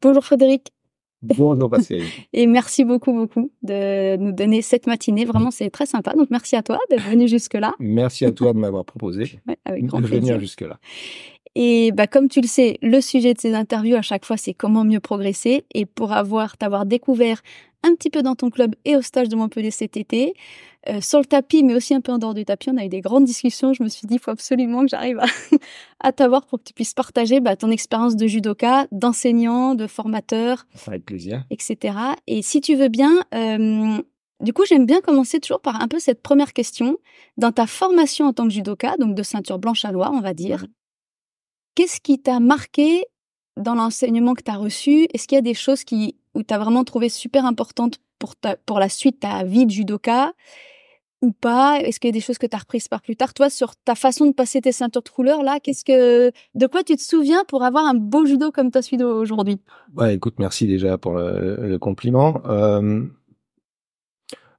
Bonjour Frédéric. Bonjour Pascal. Et merci beaucoup de nous donner cette matinée. Vraiment, c'est très sympa. Donc, merci à toi d'être venu jusque-là. Merci à toi de m'avoir proposé Ouais, avec grand de venir plaisir. jusque-là. Et comme tu le sais, le sujet de ces interviews à chaque fois, c'est comment mieux progresser. Et pour t'avoir découvert un petit peu dans ton club et au stage de Montpellier cet été, sur le tapis, mais aussi un peu en dehors du tapis, on a eu des grandes discussions. Je me suis dit, il faut absolument que j'arrive à t'avoir pour que tu puisses partager ton expérience de judoka, d'enseignant, de formateur, Avec plaisir. etc. Et si tu veux bien, du coup, j'aime bien commencer toujours par un peu cette première question. Dans ta formation en tant que judoka, donc de ceinture blanche à noire, on va dire, qu'est-ce qui t'a marqué dans l'enseignement que tu as reçu? Est-ce qu'il y a des choses où tu as vraiment trouvé super importantes pour la suite, ta vie de judoka ou pas? Est-ce qu'il y a des choses que tu as reprises par plus tard? Toi, sur ta façon de passer tes ceintures de couleur, là, de quoi tu te souviens pour avoir un beau judo comme toi celui d'aujourd'hui? Ouais, écoute, merci déjà pour le compliment.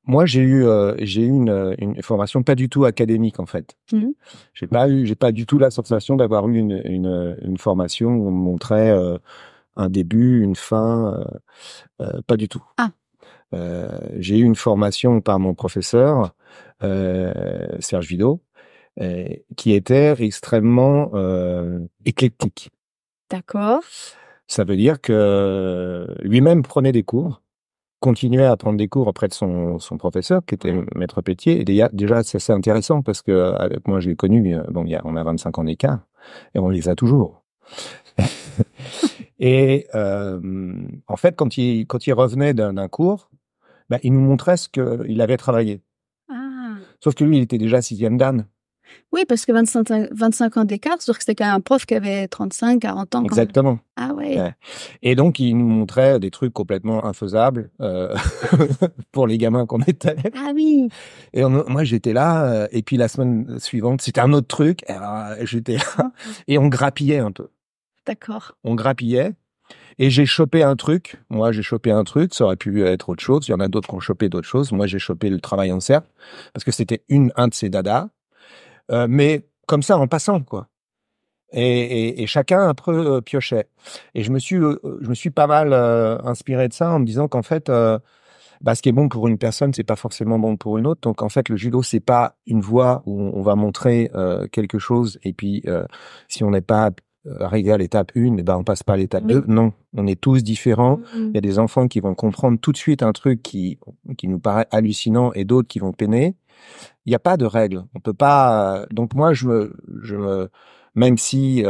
Moi, j'ai eu une formation pas du tout académique en fait. Mmh. J'ai pas du tout la sensation d'avoir eu une formation où on me montrait un début, une fin, pas du tout. Ah. J'ai eu une formation par mon professeur Serge Vidot, qui était extrêmement éclectique. D'accord. Ça veut dire que lui-même prenait des cours, continuait à prendre des cours auprès de son professeur, qui était maître Pétier. Et déjà, c'est assez intéressant parce que avec moi, je l'ai connu, on a 25 ans d'écart, et on les a toujours. Et en fait, quand il revenait d'un cours, il nous montrait ce qu'il avait travaillé. Ah. Sauf que lui, il était déjà 6e dan. Oui, parce que 25 ans d'écart, c'est-à-dire que c'était quand même un prof qui avait 35, 40 ans. Exactement. Ah ouais. Ouais. Et donc, il nous montrait des trucs complètement infaisables pour les gamins qu'on était. Ah oui. Et moi, j'étais là. Et puis, la semaine suivante, c'était un autre truc. Et j'étais là. Et on grappillait un peu. D'accord. On grappillait. Et j'ai chopé un truc. Moi, j'ai chopé un truc. Ça aurait pu être autre chose. Il y en a d'autres qui ont chopé d'autres choses. Moi, j'ai chopé le travail en cercle. Parce que c'était un de ces dadas. Mais comme ça, en passant, quoi. Et chacun un peu piochait. Et je me suis pas mal inspiré de ça en me disant qu'en fait, ce qui est bon pour une personne, c'est pas forcément bon pour une autre. Donc en fait, le judo, c'est pas une voie où on va montrer quelque chose et puis si on n'est pas arrivé à l'étape 1, on passe pas à l'étape 2. Non, on est tous différents. Il y a des enfants qui vont comprendre tout de suite un truc qui nous paraît hallucinant et d'autres qui vont peiner. Il n'y a pas de règle. On peut pas. Donc moi, même si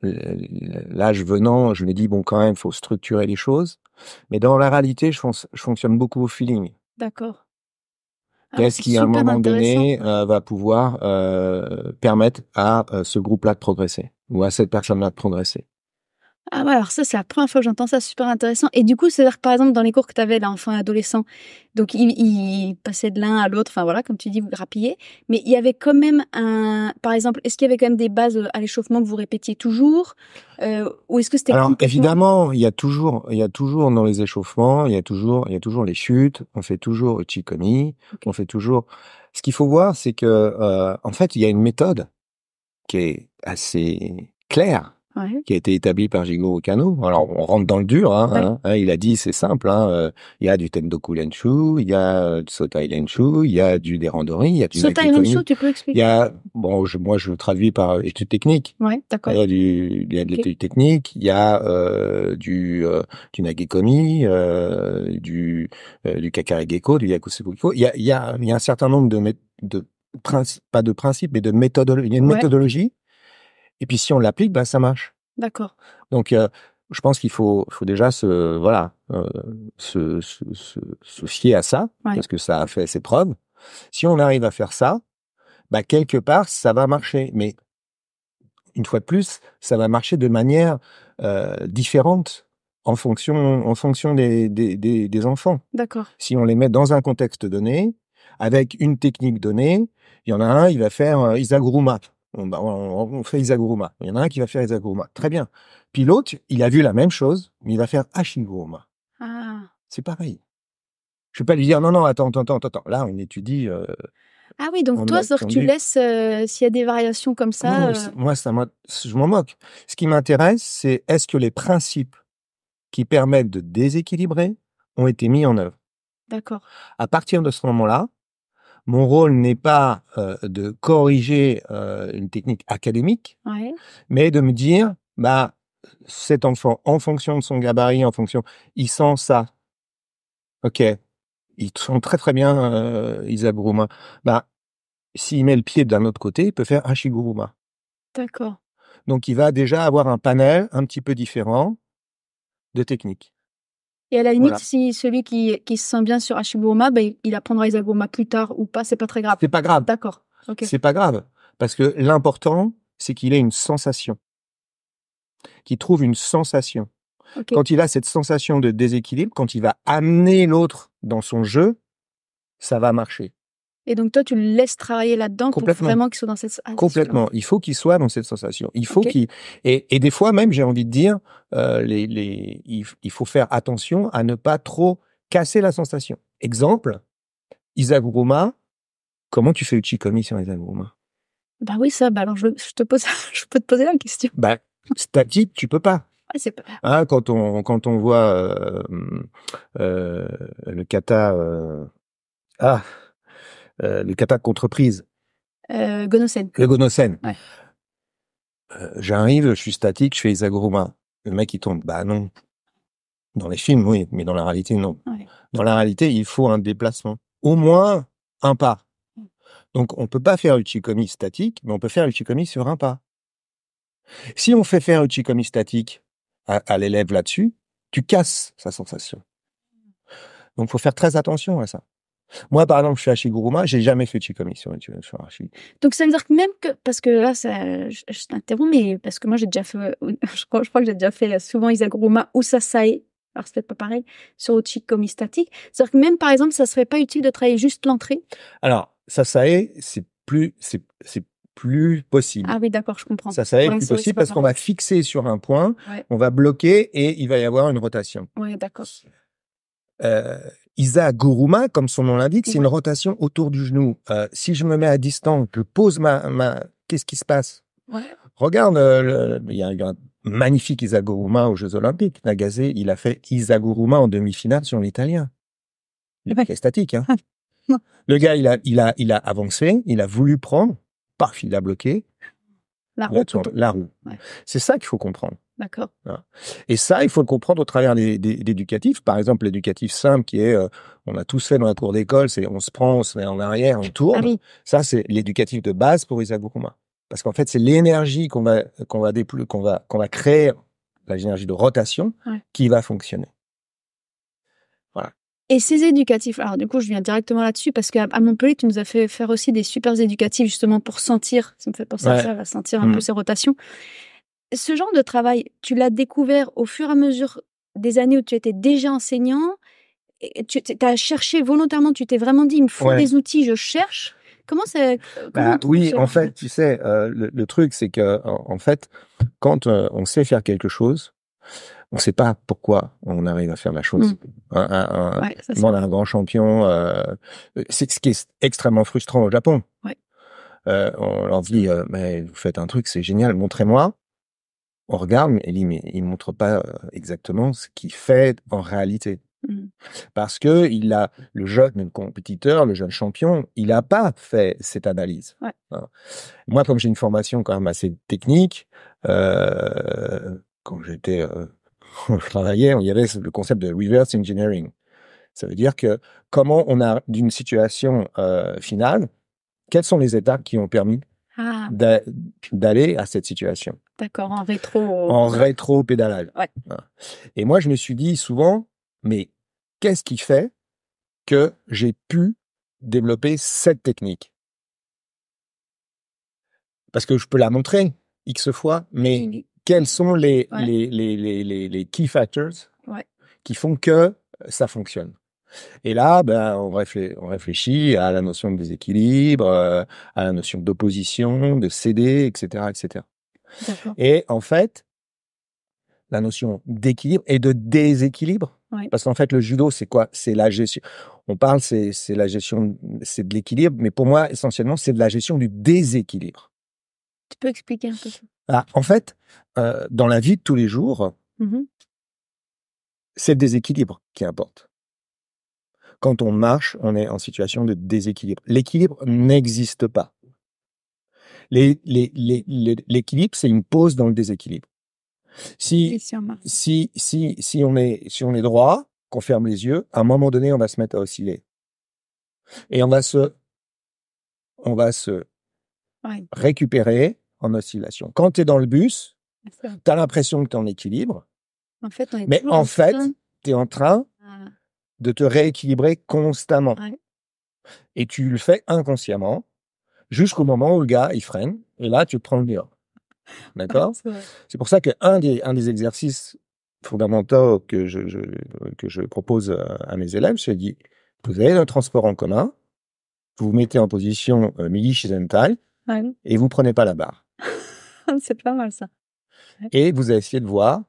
l'âge venant, je me dis quand même, faut structurer les choses. Mais dans la réalité, je fonctionne beaucoup au feeling. D'accord. Qu'est-ce qui, à un moment donné, va pouvoir permettre à ce groupe-là de progresser ou à cette personne-là de progresser? Ah ouais, alors ça, c'est la première fois que j'entends ça, super intéressant. Et du coup, c'est-à-dire que par exemple, dans les cours que tu avais là, enfant et adolescent, donc ils passaient de l'un à l'autre, enfin voilà, comme tu dis, vous grappillez, mais il y avait quand même par exemple, est-ce qu'il y avait quand même des bases à l'échauffement que vous répétiez toujours, ou est-ce que c'était Alors complètement... évidemment, il y a toujours dans les échauffements, il y a toujours les chutes, on fait toujours le chikomi, on fait toujours. Ce qu'il faut voir, c'est que en fait, il y a une méthode qui est assez claire, qui a été établie par Jigoro Kano. Alors, on rentre dans le dur, il a dit, c'est simple, il y a du Tendoku Lenshu, il y a du Sotai Lenshu, il y a du Derandori, il y a du Sotai Nagikomi. Lenshu, tu peux expliquer? Il y a, moi, je le traduis par étude technique. Ouais, d'accord. Il y a de l'étude technique, il y a du Nagikomi, du Kakare Geko, du Yakusubuko. Il y a un certain nombre de principes, pas de principes, mais de méthodologie. Il y a une méthodologie. Et puis si on l'applique, ça marche. D'accord. Donc je pense qu'il faut déjà se fier à ça, parce que ça a fait ses preuves. Si on arrive à faire ça, quelque part ça va marcher. Mais une fois de plus, ça va marcher de manière différente en fonction des enfants. D'accord. Si on les met dans un contexte donné, avec une technique donnée, il y en a un, il va faire Isaguruma. On fait Isaguruma. Il y en a un qui va faire Isaguruma. Très bien. Puis l'autre, il a vu la même chose, mais il va faire Hashiguruma. Ah. C'est pareil. Je vais pas lui dire non, attends. Là, on étudie. Ah oui, donc toi, c'est-à-dire que tu laisses s'il y a des variations comme ça. Moi, je m'en moque. Ce qui m'intéresse, c'est est-ce que les principes qui permettent de déséquilibrer ont été mis en œuvre. D'accord. À partir de ce moment-là, mon rôle n'est pas de corriger une technique académique, Ouais. mais de me dire, bah, cet enfant, en fonction de son gabarit, il sent ça. Ok, il sent très très bien Isaguruma. Bah, s'il met le pied d'un autre côté, il peut faire Hashiguruma. D'accord. Donc, il va déjà avoir un panel un petit peu différent de techniques. Et à la limite, Voilà. si celui qui se sent bien sur Hashiguruma, ben, il apprendra Isaguruma plus tard ou pas, c'est pas très grave. C'est pas grave. D'accord. Ok. C'est pas grave. Parce que l'important, c'est qu'il ait une sensation. Qu'il trouve une sensation. Ok. Quand il a cette sensation de déséquilibre, quand il va amener l'autre dans son jeu, ça va marcher. Et donc toi, tu le laisses travailler là-dedans pour Complètement. vraiment qu'il soit dans cette... Ah, c'est Complètement. Il faut qu'il soit dans cette sensation. Il faut Ok. qu'il et des fois même, j'ai envie de dire, il faut faire attention à ne pas trop casser la sensation. Exemple, Isaguruma. Comment tu fais Uchikomi sur Isaguruma? Bah oui, ça, bah alors je te pose, je peux te poser la question. Bah, statique, tu peux pas. Ouais, c'est pas... Hein, quand on voit le kata, le kata contreprise, Gonosen. le Gonosen. Ouais. J'arrive, je suis statique, je fais Isaguruma. Le mec, il tombe. Bah non. Dans les films, oui, mais dans la réalité, non. Ouais. Dans la réalité, il faut un déplacement. Au moins un pas. Donc, on peut pas faire Uchikomi statique, mais on peut faire Uchikomi sur un pas. Si on fait faire Uchikomi statique à l'élève là-dessus, tu casses sa sensation. Donc, faut faire très attention à ça. Moi, par exemple, je fais Hashiguruma, j'ai jamais fait Uchikomi sur Hashi. Donc ça veut dire que même que... Parce que là, ça, je t'interromps, mais parce que moi, j'ai déjà fait... Je crois que j'ai déjà fait souvent Isaguruma ou Sasae. Alors, c'est peut-être pas pareil, sur Uchikomi statique. C'est-à-dire que même, par exemple, ça serait pas utile de travailler juste l'entrée. Alors, Sasae, c'est plus possible. Ah oui, d'accord, je comprends. Sasae est Ouais, plus c'est vrai, c'est possible pas parce qu'on pareil. va fixer sur un point, Ouais, on va bloquer et il va y avoir une rotation. ouais, d'accord. Isaguruma, comme son nom l'indique, c'est une Ouais. rotation autour du genou. Si je me mets à distance, je pose qu'est-ce qui se passe? Ouais. Regarde, il y a un magnifique Isaguruma aux Jeux Olympiques. Nagase, il a fait Isaguruma en demi-finale sur l'Italien. Il Ouais. est statique, hein. Le gars, il a avancé, il a voulu prendre, paf, il a bloqué, La il a roue tourné, plutôt. la roue. Ouais. C'est ça qu'il faut comprendre. D'accord. Voilà. Et ça, il faut le comprendre au travers d'éducatifs. Par exemple, l'éducatif simple qui est, on a tous fait dans la cour d'école, c'est on se prend, on se met en arrière, on tourne. Ah oui. Ça, c'est l'éducatif de base pour Isaguruma. Parce qu'en fait, c'est l'énergie qu'on va créer, l'énergie de rotation, Ouais. qui va fonctionner. Voilà. Et ces éducatifs, alors du coup, je viens directement là-dessus parce qu'à Montpellier, tu nous as fait faire aussi des super éducatifs justement pour sentir, ça me fait penser à Ouais. ça, à sentir un peu ces rotations. Ce genre de travail, tu l'as découvert au fur et à mesure des années où tu étais déjà enseignant, et tu as cherché volontairement, tu t'es vraiment dit, il me faut Ouais. des outils, je cherche. Comment ça, comment Bah, on trouve oui, ce- en fait, tu sais, le truc, c'est que, en fait, quand on sait faire quelque chose, on sait pas pourquoi on arrive à faire la chose. Ouais, ça, c'est On a un grand champion, c'est ce qui est extrêmement frustrant au Japon. Ouais. On leur dit, mais vous faites un truc, c'est génial, montrez-moi. On regarde, mais il montre pas exactement ce qu'il fait en réalité. Mm. Parce que le jeune compétiteur, le jeune champion, il a pas fait cette analyse. Ouais. Hein. Moi, comme j'ai une formation quand même assez technique, quand je travaillais, il y avait le concept de reverse engineering. Ça veut dire que comment on a d'une situation finale, quelles sont les étapes qui ont permis Ah, d'aller à cette situation d'accord, en rétro. en rétro-pédalage. Ouais. Voilà. Et moi, je me suis dit souvent, mais qu'est-ce qui fait que j'ai pu développer cette technique? Parce que je peux la montrer X fois, mais Oui. quels sont les Ouais. key factors Ouais. qui font que ça fonctionne? Et là, ben, on réfléchit à la notion de déséquilibre, à la notion d'opposition, de céder, etc., etc. D'accord. Et en fait, la notion d'équilibre et de déséquilibre. Ouais. Parce qu'en fait, le judo, c'est quoi? C'est la gestion. On parle, c'est la gestion, c'est de l'équilibre, mais pour moi, essentiellement, c'est de la gestion du déséquilibre. Tu peux expliquer un peu ça? Ah, en fait, dans la vie de tous les jours, Mhm. c'est le déséquilibre qui importe. Quand on marche, on est en situation de déséquilibre. L'équilibre n'existe pas. L'équilibre, c'est une pause dans le déséquilibre. Si on est droit, qu'on ferme les yeux, à un moment donné, on va se mettre à osciller. Et on va se récupérer en oscillation. Quand tu es dans le bus, tu as l'impression que tu es en équilibre. Mais en fait, tu es en train de te rééquilibrer constamment. Ouais. Et tu le fais inconsciemment jusqu'au moment où le gars, il freine. Et là, tu te prends le mur. D'accord ? C'est pour ça qu'un des exercices fondamentaux que je propose à mes élèves, c'est dit, vous avez un transport en commun, vous vous mettez en position Migi Shizentai et vous prenez pas la barre. C'est pas mal ça. Ouais. Et vous allez essayer de voir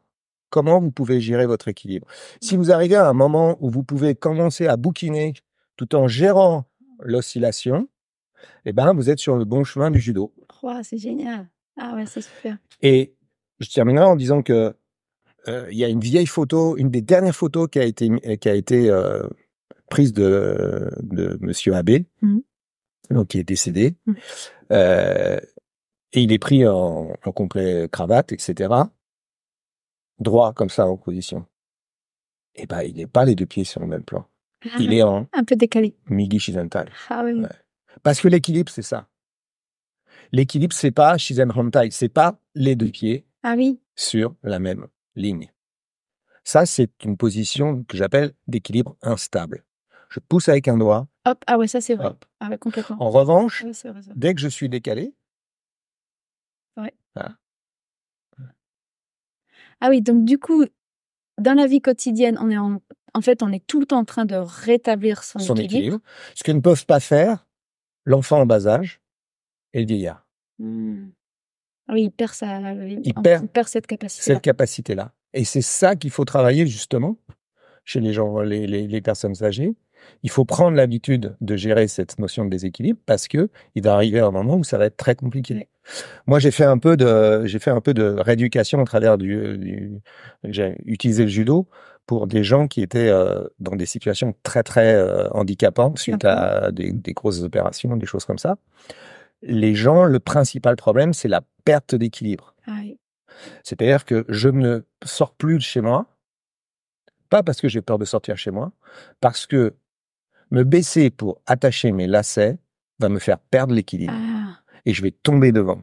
comment vous pouvez gérer votre équilibre. Si vous arrivez à un moment où vous pouvez commencer à bouquiner tout en gérant l'oscillation, eh ben, vous êtes sur le bon chemin du judo. Wow, c'est génial. Ah ouais, c'est super. Et je terminerai en disant que il y a une vieille photo, une des dernières photos qui a été prise de Monsieur Abe, donc qui est décédé. Et il est pris en complet cravate, etc. Droit comme ça en position. Et ben, il n'est pas les deux pieds sur le même plan. Il est en un peu décalé. Migi Shizentai. Ah oui. Ouais. Parce que l'équilibre, c'est ça. L'équilibre, c'est pas Shizen Hantai, c'est pas les deux pieds sur la même ligne. Ça, c'est une position que j'appelle d'équilibre instable. Je pousse avec un doigt. Hop, ah ouais, ça c'est vrai. Ah ouais, complètement. En revanche, vrai, dès que je suis décalé, ah oui, donc du coup, dans la vie quotidienne, on est en fait, on est tout le temps en train de rétablir son équilibre. Ce que ne peuvent pas faire l'enfant en bas âge et le vieillard. Oui, il perd cette capacité. Cette capacité-là. Et c'est ça qu'il faut travailler justement chez les gens, les personnes âgées. Il faut prendre l'habitude de gérer cette notion de déséquilibre parce que il va arriver un moment où ça va être très compliqué. Oui. Moi, j'ai fait un peu de rééducation au travers j'ai utilisé le judo pour des gens qui étaient dans des situations très très handicapantes suite à des grosses opérations, des choses comme ça. Les gens, le principal problème, c'est la perte d'équilibre. Ah oui. C'est-à-dire que je ne sors plus de chez moi, pas parce que j'ai peur de sortir chez moi, parce que me baisser pour attacher mes lacets va me faire perdre l'équilibre. Et je vais tomber devant.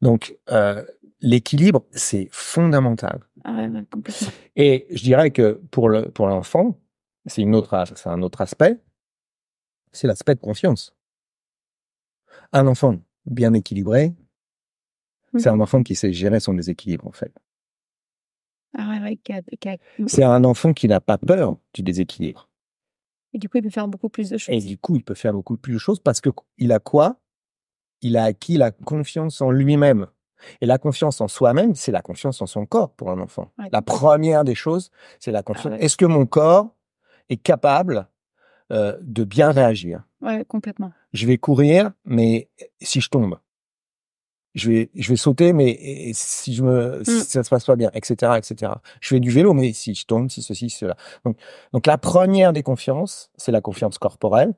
Donc, l'équilibre, c'est fondamental. Complètement. Et je dirais que pour l'enfant, c'est un autre aspect, c'est l'aspect de confiance. Un enfant bien équilibré, c'est un enfant qui sait gérer son déséquilibre, en fait. C'est un enfant qui n'a pas peur du déséquilibre. Et du coup, il peut faire beaucoup plus de choses. Parce qu'il a quoi ? Il a acquis la confiance en lui-même. Et la confiance en soi-même, c'est la confiance en son corps pour un enfant. Ouais. La première des choses, c'est la confiance. Est-ce que mon corps est capable de bien réagir ? Ouais, complètement. Je vais courir, mais si je tombe, je vais sauter, mais si ça se passe pas bien, etc., etc. Je fais du vélo, mais si je tombe, si ceci, cela. Donc la première des confiances, c'est la confiance corporelle,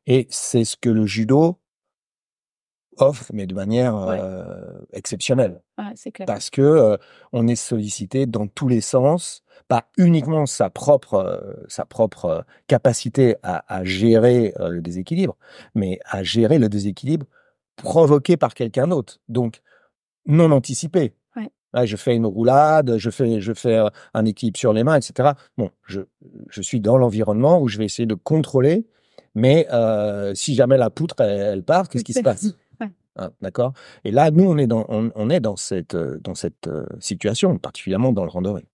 et c'est ce que le judo offre, mais de manière exceptionnelle. C'est clair. Parce que on est sollicité dans tous les sens, pas uniquement sa propre capacité à gérer le déséquilibre, mais à gérer le déséquilibre provoqué par quelqu'un d'autre. Donc non anticipé. Ouais. Là, je fais une roulade, je fais un équilibre sur les mains, etc. Bon, je suis dans l'environnement où je vais essayer de contrôler, mais si jamais la poutre elle part, qu'est-ce qui se passe ? Ah, d'accord. Et là, nous, on est dans cette situation, particulièrement dans le randonnée.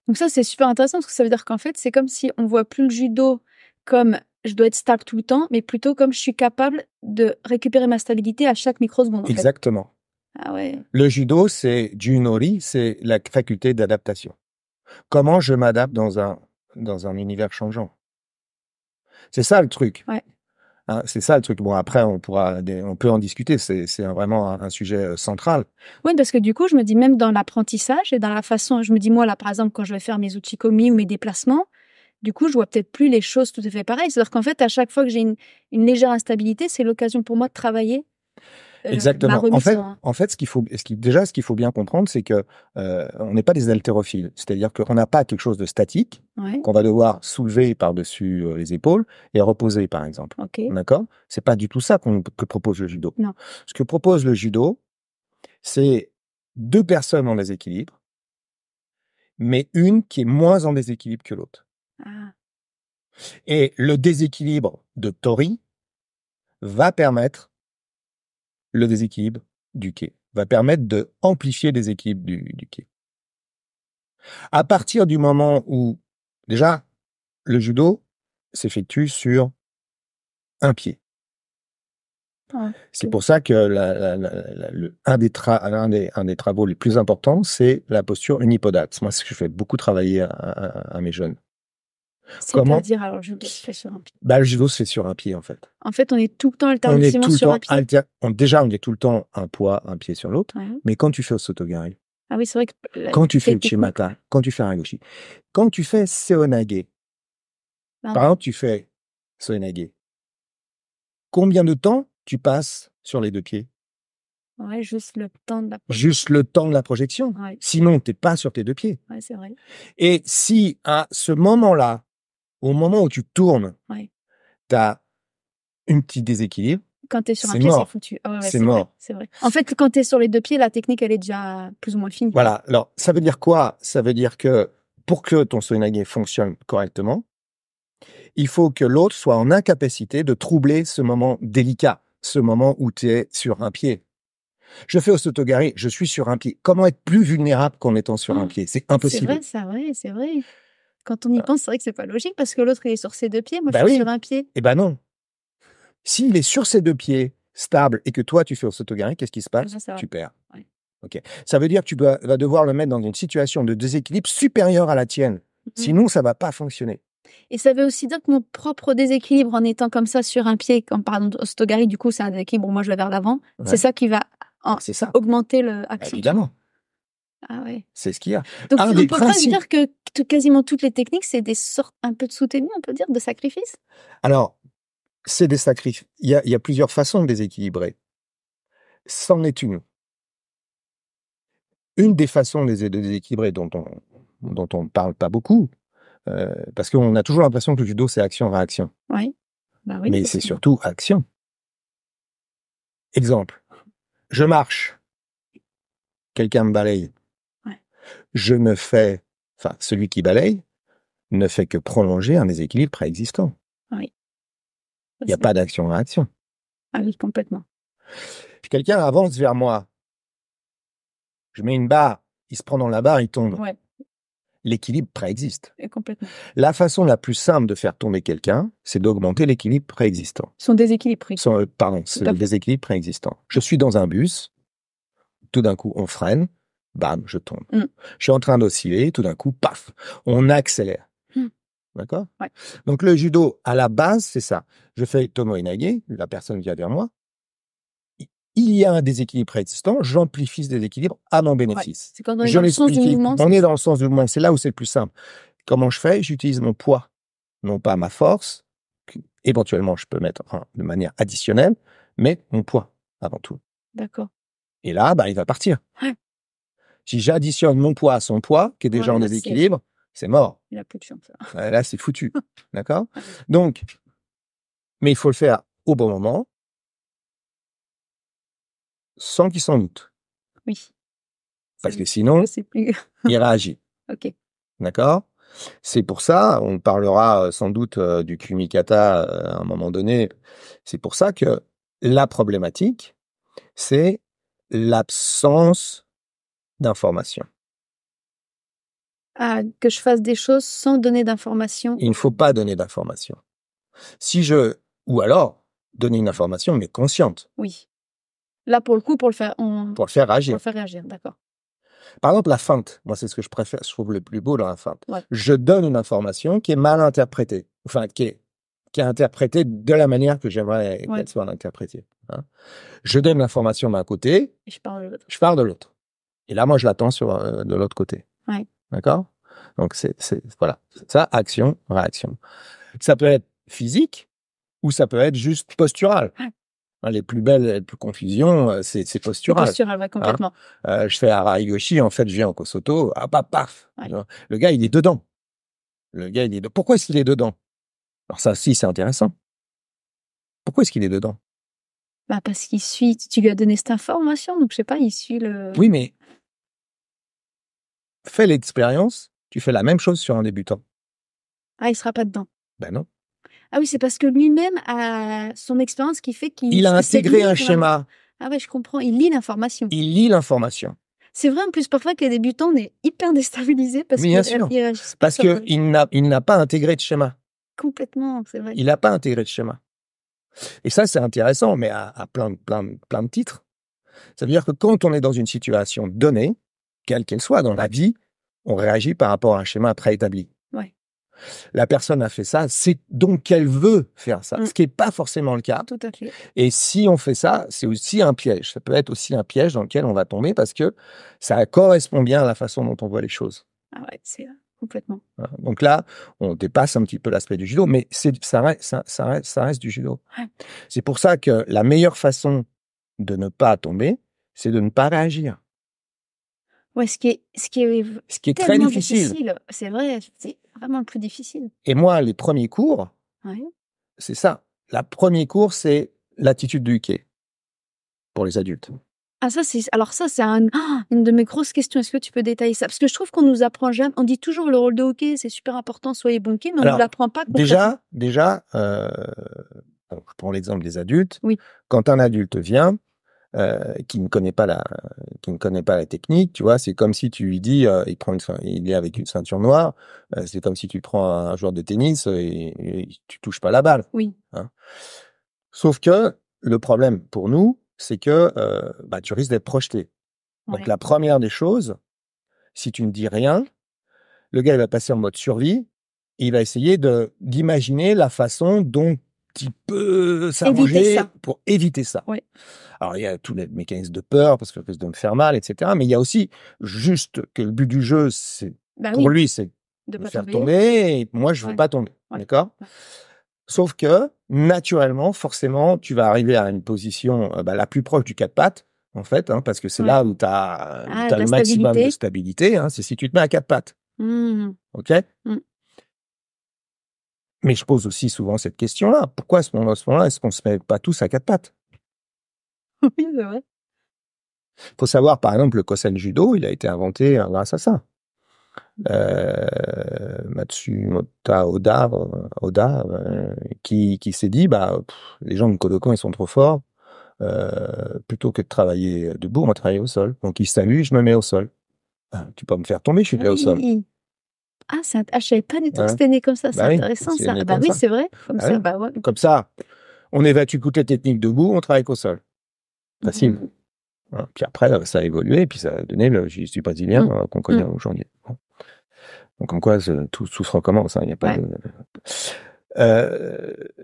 Donc ça, c'est super intéressant parce que ça veut dire qu'en fait, c'est comme si on voit plus le judo comme je dois être stable tout le temps, mais plutôt comme je suis capable de récupérer ma stabilité à chaque microseconde. Exactement. Ah ouais. Le judo, c'est Junori, c'est la faculté d'adaptation. Comment je m'adapte dans un univers changeant. C'est ça le truc. Ouais. Hein, c'est ça le truc. Bon, après, on peut en discuter. C'est vraiment un sujet central. Oui, parce que du coup, je me dis même dans l'apprentissage et dans la façon, je me dis moi là, par exemple, quand je vais faire mes uchikomi ou mes déplacements, du coup, je vois peut-être plus les choses tout à fait pareilles. C'est-à-dire qu'en fait, à chaque fois que j'ai une légère instabilité, c'est l'occasion pour moi de travailler ma Exactement. remise En fait, ce qu'il faut bien comprendre, c'est que on n'est pas des haltérophiles. C'est-à-dire qu'on n'a pas quelque chose de statique Ouais, qu'on va devoir soulever par-dessus les épaules et reposer, par exemple. ok. D'accord? C'est pas du tout ça que propose le judo. Non. Ce que propose le judo, c'est deux personnes en déséquilibre, mais une qui est moins en déséquilibre que l'autre. Ah, Et le déséquilibre de Tori va permettre le déséquilibre du quai, va permettre de amplifier le déséquilibre du quai. À partir du moment où, déjà, le judo s'effectue sur un pied. ah, C'est ok. pour ça que un des travaux les plus importants, c'est la posture unipodate. Moi, c'est ce que je fais beaucoup travailler à mes jeunes. Comment? C'est-à-dire, alors, je le fais sur un pied. Bah, le judo se fait sur un pied, en fait. En fait, on est tout le temps On est alternativement tout le sur temps un pied. déjà, on est tout le temps un poids, un pied sur l'autre. Ouais. Mais quand tu fais Osotogari, Ah oui, c'est vrai que quand tu fais techniquement, Uchimata, quand tu fais Haragoshi, quand tu fais Seonage, pardon. par exemple, tu fais Seonage, combien de temps tu passes sur les deux pieds? Ouais, juste le temps de la Juste le temps de la projection. Ouais, Sinon, t'es pas sur tes deux pieds. ouais, c'est vrai. Et si à ce moment-là, au moment où tu tournes, Ouais. tu as un petit déséquilibre, Quand tu es sur un c'est pied, c'est mort. foutu. Ah ouais, C'est c'est vrai, mort. c'est vrai. En fait, quand tu es sur les deux pieds, la technique, elle est déjà plus ou moins finie. Voilà. Alors, ça veut dire quoi? Ça veut dire que pour que ton Seonage fonctionne correctement, il faut que l'autre soit en incapacité de troubler ce moment délicat, ce moment où tu es sur un pied. Je fais Osotogari, je suis sur un pied. Comment être plus vulnérable qu'en étant sur un Oh, pied? C'est c'est impossible. vrai, c'est vrai, c'est vrai. Quand on y pense, c'est vrai que c'est pas logique parce que l'autre, il est sur ses deux pieds. Moi, Bah je suis oui. sur un pied. Eh ben non. S'il est sur ses deux pieds, stable, et que toi, tu fais Osotogari, qu'est-ce qui se passe? Ça, c'est vrai. Tu perds. Ouais. Ok. Ça veut dire que tu vas devoir le mettre dans une situation de déséquilibre supérieure à la tienne. Mhm. Sinon, ça va pas fonctionner. Et ça veut aussi dire que mon propre déséquilibre en étant comme ça sur un pied, comme par exemple Ostogari, du coup, c'est un déséquilibre où moi je vais vers l'avant. Ouais. C'est ça qui va C'est ça. augmenter Bah, l'action. évidemment. Ah ouais. C'est ce qu'il y a. Donc, Un on des peut pas principes. dire que quasiment toutes les techniques, c'est des sortes un peu de soutenu, on peut dire, de sacrifice. Alors, c'est des sacrifices. Il y a plusieurs façons de déséquilibrer. C'en est une. Une des façons de déséquilibrer dont on parle pas beaucoup, parce qu'on a toujours l'impression que le judo, c'est action-réaction. Ouais. Bah oui. Mais c'est surtout action. Exemple. Je marche. Quelqu'un me balaye. Ouais. Enfin, celui qui balaye ne fait que prolonger un déséquilibre préexistant. Oui. Il n'y a pas d'action-réaction. Ah oui, complètement. Puis quelqu'un avance vers moi. Je mets une barre. Il se prend dans la barre, il tombe. Ouais. L'équilibre préexiste. Et complètement. La façon la plus simple de faire tomber quelqu'un, c'est d'augmenter l'équilibre préexistant. Son déséquilibre. C'est le déséquilibre préexistant. Je suis dans un bus, tout d'un coup on freine, bam, je tombe. Mm. Je suis en train d'osciller, tout d'un coup, paf, on accélère. Mm. D'accord? Ouais. Donc le judo, à la base, c'est ça. Je fais Tomo Inage, la personne vient vers moi. Il y a un déséquilibre préexistant, j'amplifie ce déséquilibre à mon bénéfice. Ouais. C'est quand on est dans le sens du mouvement. On est dans le sens du mouvement, c'est là où c'est le plus simple. Comment je fais? J'utilise mon poids, non pas ma force, éventuellement je peux mettre de manière additionnelle, mais mon poids avant tout. D'accord. Et là, bah, il va partir. Ouais. Si j'additionne mon poids à son poids, qui est déjà en déséquilibre, c'est mort. Il a plus de chance. Là, c'est foutu. D'accord? Donc, mais il faut le faire au bon moment, sans qu'il s'en doute. Oui. Parce que sinon, plus... il réagit. Ok. D'accord? C'est pour ça, on parlera sans doute du kumikata à un moment donné. C'est pour ça que la problématique, c'est l'absence d'information. Ah, que je fasse des choses sans donner d'informations. Il ne faut pas donner d'informations. Ou alors, donner une information, mais consciente. Oui. Là, pour le coup, pour le faire réagir. Pour le faire réagir, d'accord. Par exemple, la feinte. Moi, c'est ce que je préfère, je trouve le plus beau dans la feinte. Ouais. Je donne une information qui est mal interprétée. Enfin, qui est qui est interprétée de la manière que j'aimerais Ouais. qu'elle soit interprétée. Hein. Je donne l'information d'un côté, Et je parle de l'autre. je pars de l'autre. Et là, moi, je l'attends de l'autre côté. Ouais. D'accord? Donc, voilà. C'est ça, action, réaction. Ça peut être physique ou ça peut être juste postural. Ouais. Les plus belles, les plus confusions, c'est C'est postural. postural, ouais, complètement. Je fais Hararigoshi, en fait, je viens en Kosoto, paf. Ouais. Le gars, il est dedans. Pourquoi est-ce qu'il est dedans? Alors ça, si, c'est intéressant. Pourquoi est-ce qu'il est dedans? Bah, parce qu'il suit, tu lui as donné cette information, donc je sais pas, il suit le. Oui, mais fais l'expérience, tu fais la même chose sur un débutant. Ah, il sera pas dedans. Ben non. Ah oui, c'est parce que lui-même a son expérience qui fait qu'il Il a c'est intégré lui un qui va- schéma. Ah ouais, je comprends. Il lit l'information. Il lit l'information. C'est vrai en plus parfois que les débutants on est hyper déstabilisés parce Bien qu'ils sûr. réagissent pas Parce sur que il n'a pas intégré de schéma. complètement, c'est vrai. Il n'a pas intégré de schéma. Et ça, c'est intéressant, mais à plein de titres. Ça veut dire que quand on est dans une situation donnée, quelle qu'elle soit dans la vie, on réagit par rapport à un schéma préétabli. Ouais. La personne a fait ça, c'est donc qu'elle veut faire ça, ce qui n'est pas forcément le cas. Tout à fait. Et si on fait ça, c'est aussi un piège. Ça peut être aussi un piège dans lequel on va tomber parce que ça correspond bien à la façon dont on voit les choses. Ah ouais, c'est complètement. Voilà. Donc là, on dépasse un petit peu l'aspect du judo, mais ça reste du judo. Ouais. C'est pour ça que la meilleure façon de ne pas tomber, c'est de ne pas réagir. Ouais, ce qui est très tellement difficile. C'est vrai, c'est vraiment le plus difficile. Et moi, les premiers cours, Ouais. c'est ça. Le premier cours, c'est l'attitude du Uke pour les adultes. Ah ça c'est une de mes grosses questions. Est-ce que tu peux détailler ça? Parce que je trouve qu'on nous apprend jamais. On dit toujours le rôle de hockey, c'est super important, soyez bon hockey, mais on ne nous l'apprend pas concrètement. Déjà, je prends l'exemple des adultes. Oui. Quand un adulte vient, qui ne connaît pas la technique, tu vois, c'est comme si tu lui dis, il est avec une ceinture noire, c'est comme si tu prends un joueur de tennis et tu touches pas la balle. Oui. Hein. Sauf que le problème pour nous, c'est que tu risques d'être projeté. Ouais. Donc la première des choses, si tu ne dis rien, le gars il va passer en mode survie, et il va essayer d'imaginer la façon dont il peut s'arranger pour éviter ça. Ouais. Alors, il y a tous les mécanismes de peur, parce qu'il risque de me faire mal, etc. Mais il y a aussi juste que le but du jeu, c'est pour lui, c'est de me faire tomber, et moi, je veux pas tomber. Ouais. D'accord? Ouais. Sauf que, naturellement, forcément, tu vas arriver à une position la plus proche du 4 pattes, en fait, hein, parce que c'est là où tu as le maximum de stabilité. Hein, c'est si tu te mets à 4 pattes. Mmh. OK? Mmh. Mais je pose aussi souvent cette question-là. Pourquoi à ce moment-là, est-ce qu'on se met pas tous à 4 pattes? Oui, c'est vrai. Faut savoir, par exemple, le Kosen Judo, il a été inventé grâce à ça. Matsumoto Oda, qui s'est dit, les gens de Kodokan, ils sont trop forts. Plutôt que de travailler debout, on va travailler au sol. Donc, il s'amuse, je me mets au sol. Tu peux me faire tomber, je suis déjà au sol. Ah, je savais pas du tout que c'était né comme ça. C'est intéressant, ça. Bah oui, c'est vrai. Comme ça, ouais. Comme ça, on évacue toutes les techniques debout, on travaille qu'au sol. Facile. Voilà. Puis après, ça a évolué, puis ça a donné le jiu-jitsu brésilien qu'on connaît aujourd'hui. Bon. Donc, en quoi tout se recommence. Il n'y a pas de...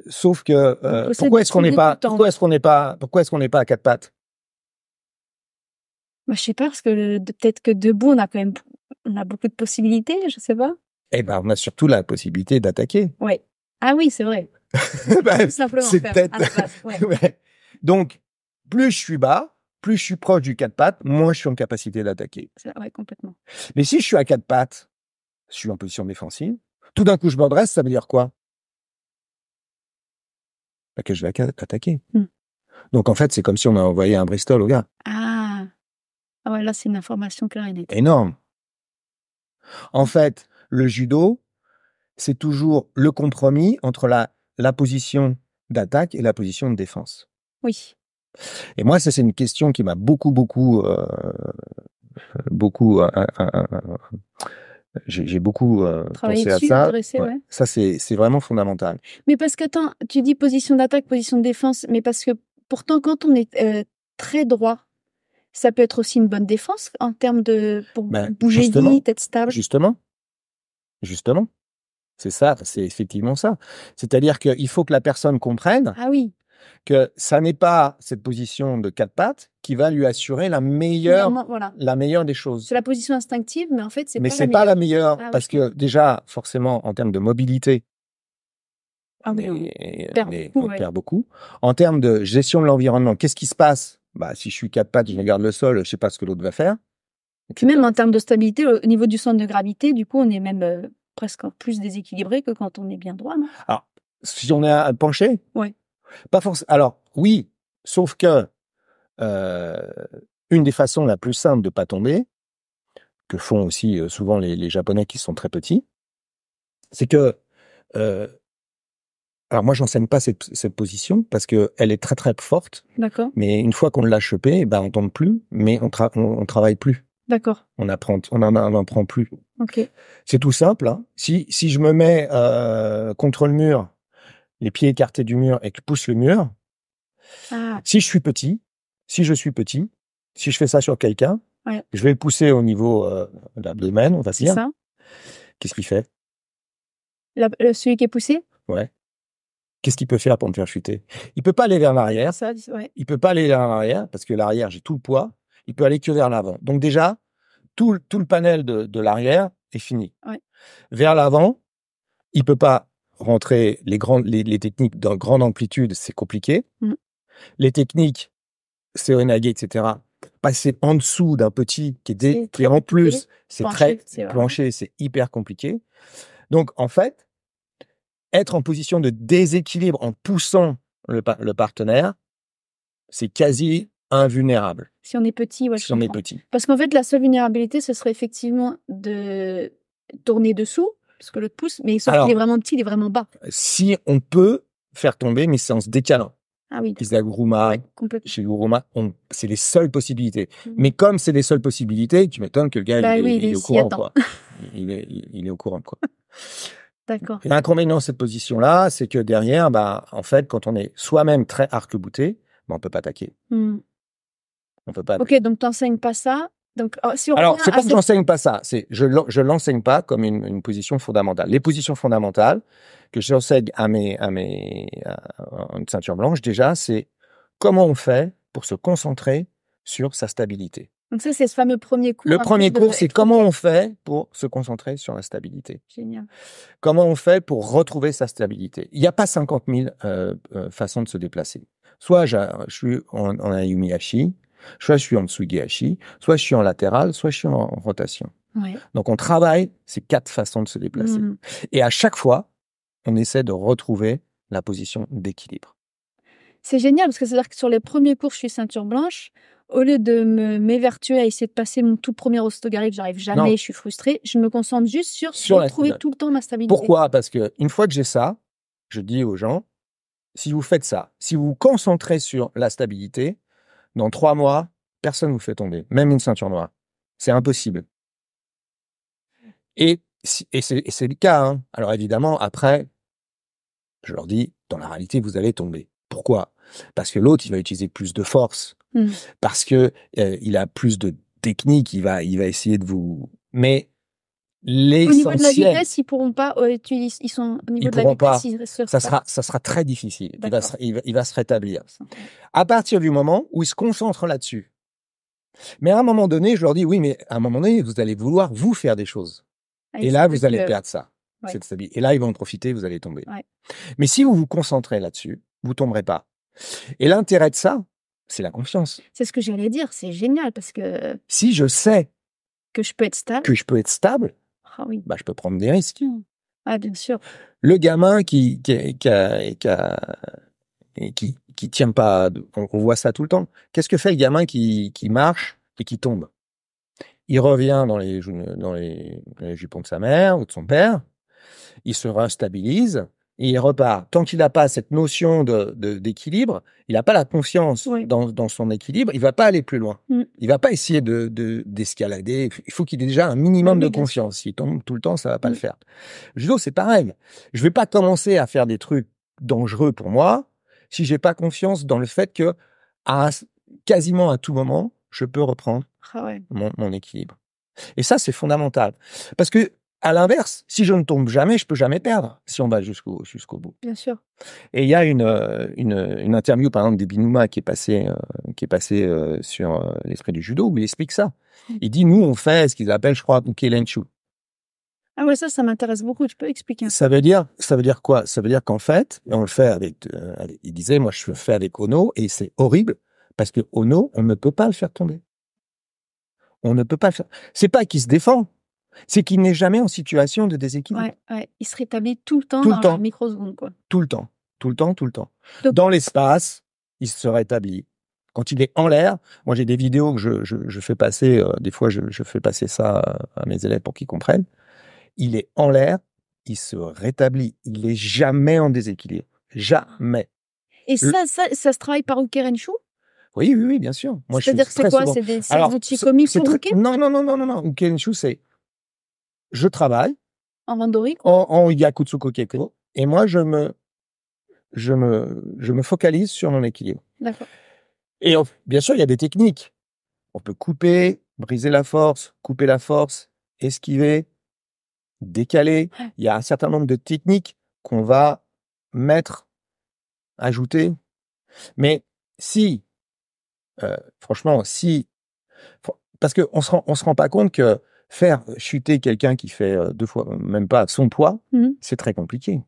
sauf que pourquoi est-ce qu'on n'est pas à 4 pattes? Bah, je sais pas, parce que peut-être que debout, on a beaucoup de possibilités, je sais pas. Eh ben, on a surtout la possibilité d'attaquer. Oui. Ah oui, c'est vrai. Tout simplement c'est faire peut-être... à la place. Ouais. Ouais. Donc, plus je suis bas, plus je suis proche du 4 pattes, moins je suis en capacité d'attaquer. Oui, complètement. Mais si je suis à 4 pattes, je suis en position défensive, tout d'un coup je me redresse, ça veut dire quoi? Que je vais attaquer. Donc en fait, c'est comme si on a envoyé un Bristol au gars. Ah ouais, là c'est une information claire et nette. Énorme. En fait, le judo, c'est toujours le compromis entre la position d'attaque et la position de défense. Oui. Et moi, ça c'est une question qui m'a beaucoup j'ai beaucoup pensé à ça. Ouais. Ça, c'est vraiment fondamental. Mais parce que, attends, tu dis position d'attaque, position de défense, mais parce que pourtant, quand on est très droit, ça peut être aussi une bonne défense en termes pour bouger vite, être stable. Justement. C'est ça, c'est effectivement ça. C'est-à-dire qu'il faut que la personne comprenne Ah oui. que ça n'est pas cette position de quatre pattes qui va lui assurer Finalement, voilà. la meilleure des choses. C'est la position instinctive, mais en fait, c'est Mais pas c'est la pas meilleure. la meilleure Ah oui, parce je que déjà, forcément, en termes de mobilité, Ah oui, on perd beaucoup, ouais. perd beaucoup. En termes de gestion de l'environnement, qu'est-ce qui se passe? Bah, si je suis quatre pattes, je regarde le sol, je sais pas ce que l'autre va faire. Puis même en termes de stabilité, au niveau du centre de gravité, du coup, on est même presque plus déséquilibré que quand on est bien droit, non? Alors, si on est penché, Ouais. pas forcément. Alors, oui, sauf que euh, une des façons la plus simple de pas tomber, que font aussi souvent les Japonais qui sont très petits, c'est que euh, alors moi j'enseigne pas cette position parce que elle est très très forte, D'accord. mais une fois qu'on l'a chopée, ben on tombe plus, mais on travaille plus, D'accord. on en prend plus. Ok. C'est tout simple. Hein. Si je me mets contre le mur, les pieds écartés du mur et que je pousse le mur, Ah, si je suis petit, si je fais ça sur quelqu'un, ouais. je vais le pousser au niveau de l'abdomen, on va C'est dire. ça. Qu'est-ce qu'il fait? Celui qui est poussé? Ouais. Qu'est-ce qu'il peut faire pour me faire chuter? Il peut pas aller vers l'arrière. Ça, ouais. Il peut pas aller vers l'arrière parce que l'arrière, j'ai tout le poids. Il peut aller que vers l'avant. Donc déjà, tout le panel de l'arrière est fini. Ouais. Vers l'avant, il peut pas rentrer les techniques de grande amplitude, c'est compliqué. Mm. Les techniques, Seoinage, etc. Passer en dessous d'un petit qui est en plus, c'est très planché, c'est hyper compliqué. Donc en fait, être en position de déséquilibre en poussant le partenaire, c'est quasi invulnérable. Si on est petit, ouais, si on est petit. Parce qu'en fait, la seule vulnérabilité, ce serait effectivement de tourner dessous, parce que l'autre pousse, mais sauf qu'il est vraiment petit, il est vraiment bas. Si on peut faire tomber, mais c'est en se décalant. Ah oui. Isaguruma, Ouais, complètement. chez Guruma, c'est les seules possibilités. Mais comme c'est les seules possibilités, tu m'étonnes que le gars, il est au courant, quoi. Il est au courant, quoi. D'accord. L'inconvénient de cette position-là, c'est que derrière, bah, en fait, quand on est soi-même très arc-bouté, bah, on peut pas attaquer. On peut pas. Ok, donc t'enseignes pas ça. Donc, si on alors, c'est pas que j'enseigne pas ça. C'est je l'enseigne pas comme une position fondamentale. Les positions fondamentales que j'enseigne à une ceinture blanche, déjà, c'est comment on fait pour se concentrer sur sa stabilité. Donc ça, c'est ce fameux premier cours. Le premier cours, c'est comment on fait pour se concentrer sur la stabilité. Génial. Comment on fait pour retrouver sa stabilité. Il n'y a pas 50 000 façons de se déplacer. Soit je suis en Ayumihashi, soit je suis en Tsugihashi, soit je suis en latéral, soit je suis en rotation. Ouais. Donc on travaille ces 4 façons de se déplacer. Et à chaque fois, on essaie de retrouver la position d'équilibre. C'est génial parce que c'est-à-dire que sur les premiers cours, je suis ceinture blanche. Au lieu de m'évertuer à essayer de passer mon tout premier Ostogari, que j'arrive jamais, je suis frustrée, je me concentre juste sur retrouver tout le temps ma stabilité. Pourquoi? Parce que une fois que j'ai ça, je dis aux gens, si vous faites ça, si vous vous concentrez sur la stabilité, dans 3 mois, personne ne vous fait tomber, même une ceinture noire. C'est impossible. Et c'est le cas. Hein. Alors évidemment, après, je leur dis, dans la réalité, vous allez tomber. Pourquoi? Parce que l'autre, il va utiliser plus de force, parce que il a plus de technique, il va essayer de vous. Mais l'essentiel. Au niveau de la vitesse, ils pourront pas utiliser. Ils sont au niveau de la vitesse, ça sera très difficile. Il va se rétablir. À partir du moment où il se concentre là-dessus. Mais à un moment donné, je leur dis, oui, mais à un moment donné, vous allez vouloir vous faire des choses. Et là, vous allez perdre ça. Cette stabilité. Et là, ils vont en profiter, vous allez tomber. Ouais. Mais si vous vous concentrez là-dessus, vous tomberez pas. Et l'intérêt de ça, c'est la confiance. C'est ce que j'allais dire. C'est génial parce que si je sais que je peux être stable, oui. Bah, je peux prendre des risques. Ah, bien sûr. Le gamin qui tient pas, on voit ça tout le temps. Qu'est-ce que fait le gamin qui marche et qui tombe? Il revient dans les jupons de sa mère ou de son père, il se restabilise et il repart. Tant qu'il n'a pas cette notion d'équilibre, il n'a pas la confiance dans son équilibre, il va pas aller plus loin. Il va pas essayer d'escalader. Il faut qu'il ait déjà un minimum de confiance. S'il tombe tout le temps, ça va pas le faire. Le judo, c'est pareil. Je vais pas commencer à faire des trucs dangereux pour moi si j'ai pas confiance dans le fait que quasiment à tout moment, je peux reprendre mon équilibre. Et ça, c'est fondamental. Parce que à l'inverse, si je ne tombe jamais, je peux jamais perdre si on va jusqu'au bout. Bien sûr. Et il y a une interview, par exemple, d'Ibinuma qui est passée sur l'esprit du judo, où il explique ça. Il dit, nous, on fait ce qu'ils appellent, je crois, Ukelenshu. Ah ouais, ça m'intéresse beaucoup. Tu peux expliquer? Ça veut dire quoi? Ça veut dire qu'en fait, on le fait il disait, moi, je le fais avec Ono, et c'est horrible, parce que Ono, on ne peut pas le faire tomber. On ne peut pas le faire. C'est pas qu'il se défend, c'est qu'il n'est jamais en situation de déséquilibre. Ouais. Il se rétablit tout le temps Tout le dans temps. la microseconde, quoi. Tout le temps. Donc- Dans l'espace, il se rétablit. Quand il est en l'air, moi j'ai des vidéos que je fais passer, des fois je fais passer ça à mes élèves pour qu'ils comprennent. Il est en l'air, il se rétablit. Il est jamais en déséquilibre. Jamais. Et ça se travaille par Ukerenshu? Oui, bien sûr. Moi, C'est-à-dire que c'est quoi? souvent... C'est des Alors, outils comiques pour Uke? Non. Ukerenshu, c'est je travaille En Randori? en Yakutsuko Keiko et moi je me focalise sur mon équilibre. D'accord. Et bien sûr, il y a des techniques. On peut couper, briser la force, couper la force, esquiver, décaler. Il y a un certain nombre de techniques qu'on va ajouter. Mais si, franchement, parce qu'on se rend pas compte que faire chuter quelqu'un qui fait 2 fois, même pas son poids, c'est très compliqué.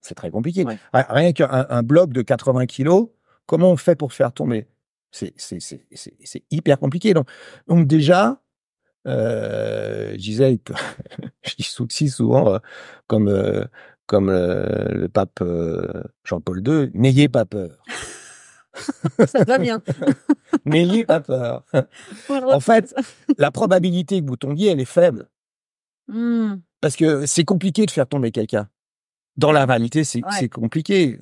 C'est très compliqué. Ouais. Rien qu'un bloc de 80 kilos, comment on fait pour le faire tomber? C'est hyper compliqué. Donc déjà, je disais, je dis aussi souvent, comme le pape Jean-Paul II, n'ayez pas peur. Ça va bien. N'ayez pas peur. En fait, la probabilité que vous tombiez, elle est faible. Parce que c'est compliqué de faire tomber quelqu'un. Dans la réalité, c'est compliqué.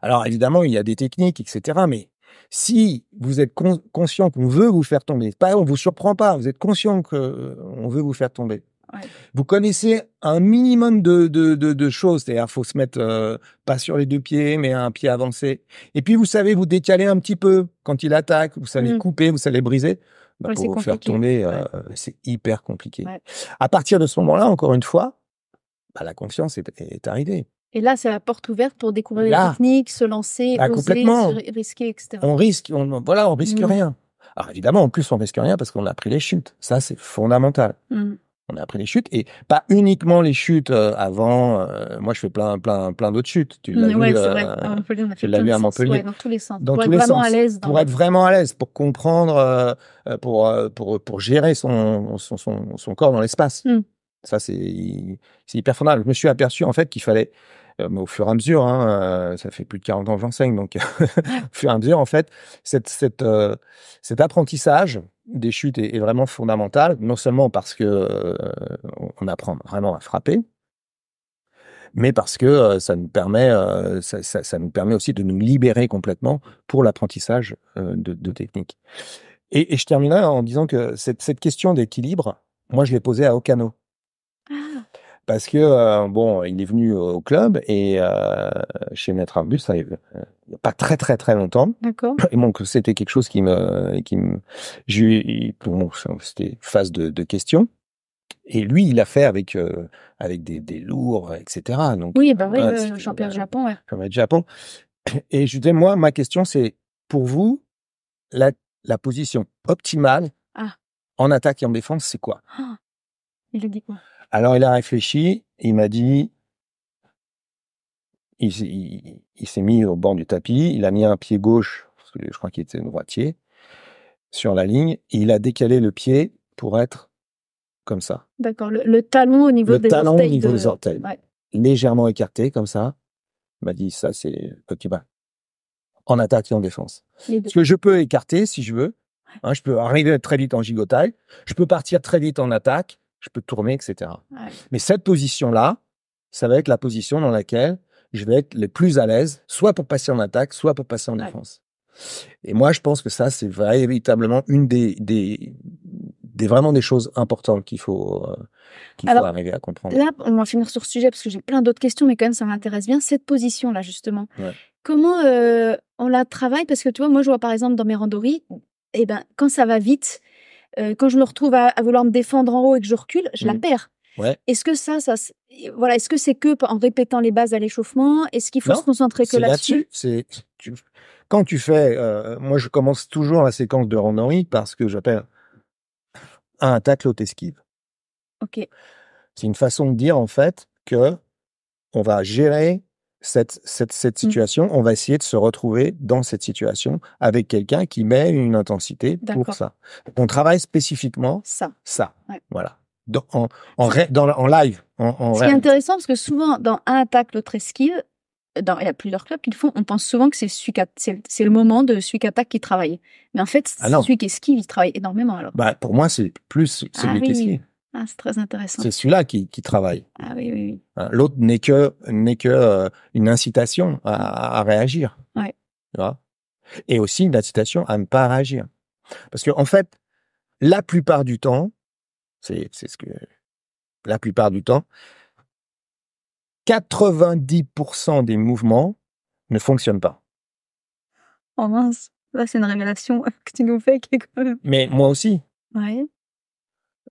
Alors évidemment, il y a des techniques, etc. Mais si vous êtes conscient qu'on veut vous faire tomber, on vous surprend pas, vous êtes conscient qu'on veut vous faire tomber. Ouais. Vous connaissez un minimum de choses, c'est-à-dire faut se mettre pas sur les 2 pieds, mais un pied avancé. Et puis vous savez vous décaler un petit peu quand il attaque, vous savez couper, vous savez briser. Pour vous faire tomber, c'est hyper compliqué. Ouais. À partir de ce moment-là, encore une fois, la confiance est arrivée. Et là, c'est la porte ouverte pour découvrir les techniques, se lancer, oser, risquer, etc. On risque rien. Alors évidemment, en plus, on risque rien parce qu'on a appris les chutes. Ça, c'est fondamental. On a appris les chutes et pas uniquement les chutes avant. Moi, je fais plein d'autres chutes. Tu l'as vu, c'est vrai. À Montpellier, on a fait tu l'as vu à Montpellier. Ouais, dans tous les sens. Pour être vraiment à l'aise. Pour être vraiment à l'aise, pour comprendre, pour gérer son corps dans l'espace. Ça, c'est hyper fondamental. Je me suis aperçu, en fait, qu'il fallait, au fur et à mesure, ça fait plus de 40 ans que j'enseigne, donc, au fur et à mesure, en fait, cet apprentissage des chutes est vraiment fondamental, non seulement parce que, on apprend vraiment à frapper, mais parce que ça nous permet aussi de nous libérer complètement pour l'apprentissage de techniques. Et je terminerai en disant que cette question d'équilibre, moi, je l'ai posée à Okano. Parce que, il est venu au club et chez Maître Arbus, il n'y a pas très longtemps. D'accord. Et donc, c'était quelque chose c'était phase de questions. Et lui, il a fait avec des lourds, etc. Donc, oui, champion de Japon, ouais. Champion de Japon. Et je disais, moi, ma question, c'est, pour vous, la position optimale en attaque et en défense, c'est quoi? Il a dit quoi? Alors, il a réfléchi, il m'a dit, il s'est mis au bord du tapis, il a mis un pied gauche, parce que je crois qu'il était droitier, sur la ligne, et il a décalé le pied pour être comme ça. D'accord, le talon au niveau des orteils. Le talon au niveau des orteils. Ouais. Légèrement écarté, comme ça. Il m'a dit, ça, c'est optimal. En attaque et en défense. Parce que je peux écarter, si je veux. Je peux arriver très vite en gigotaille. Je peux partir très vite en attaque. Je peux tourner, etc. Ouais. Mais cette position-là, ça va être la position dans laquelle je vais être le plus à l'aise, soit pour passer en attaque, soit pour passer en défense. Et moi, je pense que ça, c'est véritablement une vraiment des choses importantes qu'il faut arriver à comprendre. Là, on va finir sur ce sujet parce que j'ai plein d'autres questions, mais quand même, ça m'intéresse bien. Cette position-là, justement. Ouais. Comment on la travaille? Parce que tu vois, moi, je vois par exemple dans mes randoris, quand ça va vite, quand je me retrouve à vouloir me défendre en haut et que je recule, je la perds. Ouais. Est-ce que voilà, est-ce que c'est que en répétant les bases à l'échauffement? Est-ce qu'il faut Non, se concentrer que c'est là-dessus? là-dessus. Quand tu fais, moi je commence toujours la séquence de randonnées parce que j'appelle un attaque, l'autre esquive. OK. C'est une façon de dire en fait que on va gérer cette situation, on va essayer de se retrouver dans cette situation avec quelqu'un qui met une intensité pour D'accord. ça. On travaille spécifiquement Ça. ça. Ouais. Voilà. En live. Ce qui est intéressant, parce que souvent, dans un attaque, l'autre esquive, il y a plusieurs clubs qui le font, on pense souvent que c'est le moment de celui qui attaque qui travaille. Mais en fait, Ah non. celui qui esquive, il travaille énormément alors. Bah, pour moi, c'est plus celui qui esquive. Ah, c'est très intéressant. C'est celui-là qui travaille. Ah oui, oui, oui. Hein, l'autre n'est que une incitation à réagir. Ouais. Tu vois? Et aussi une incitation à ne pas réagir. Parce que en fait, la plupart du temps, la plupart du temps, 90% des mouvements ne fonctionnent pas. Oh mince, là c'est une révélation que tu nous fais qui est quand même. Mais moi aussi, Ouais.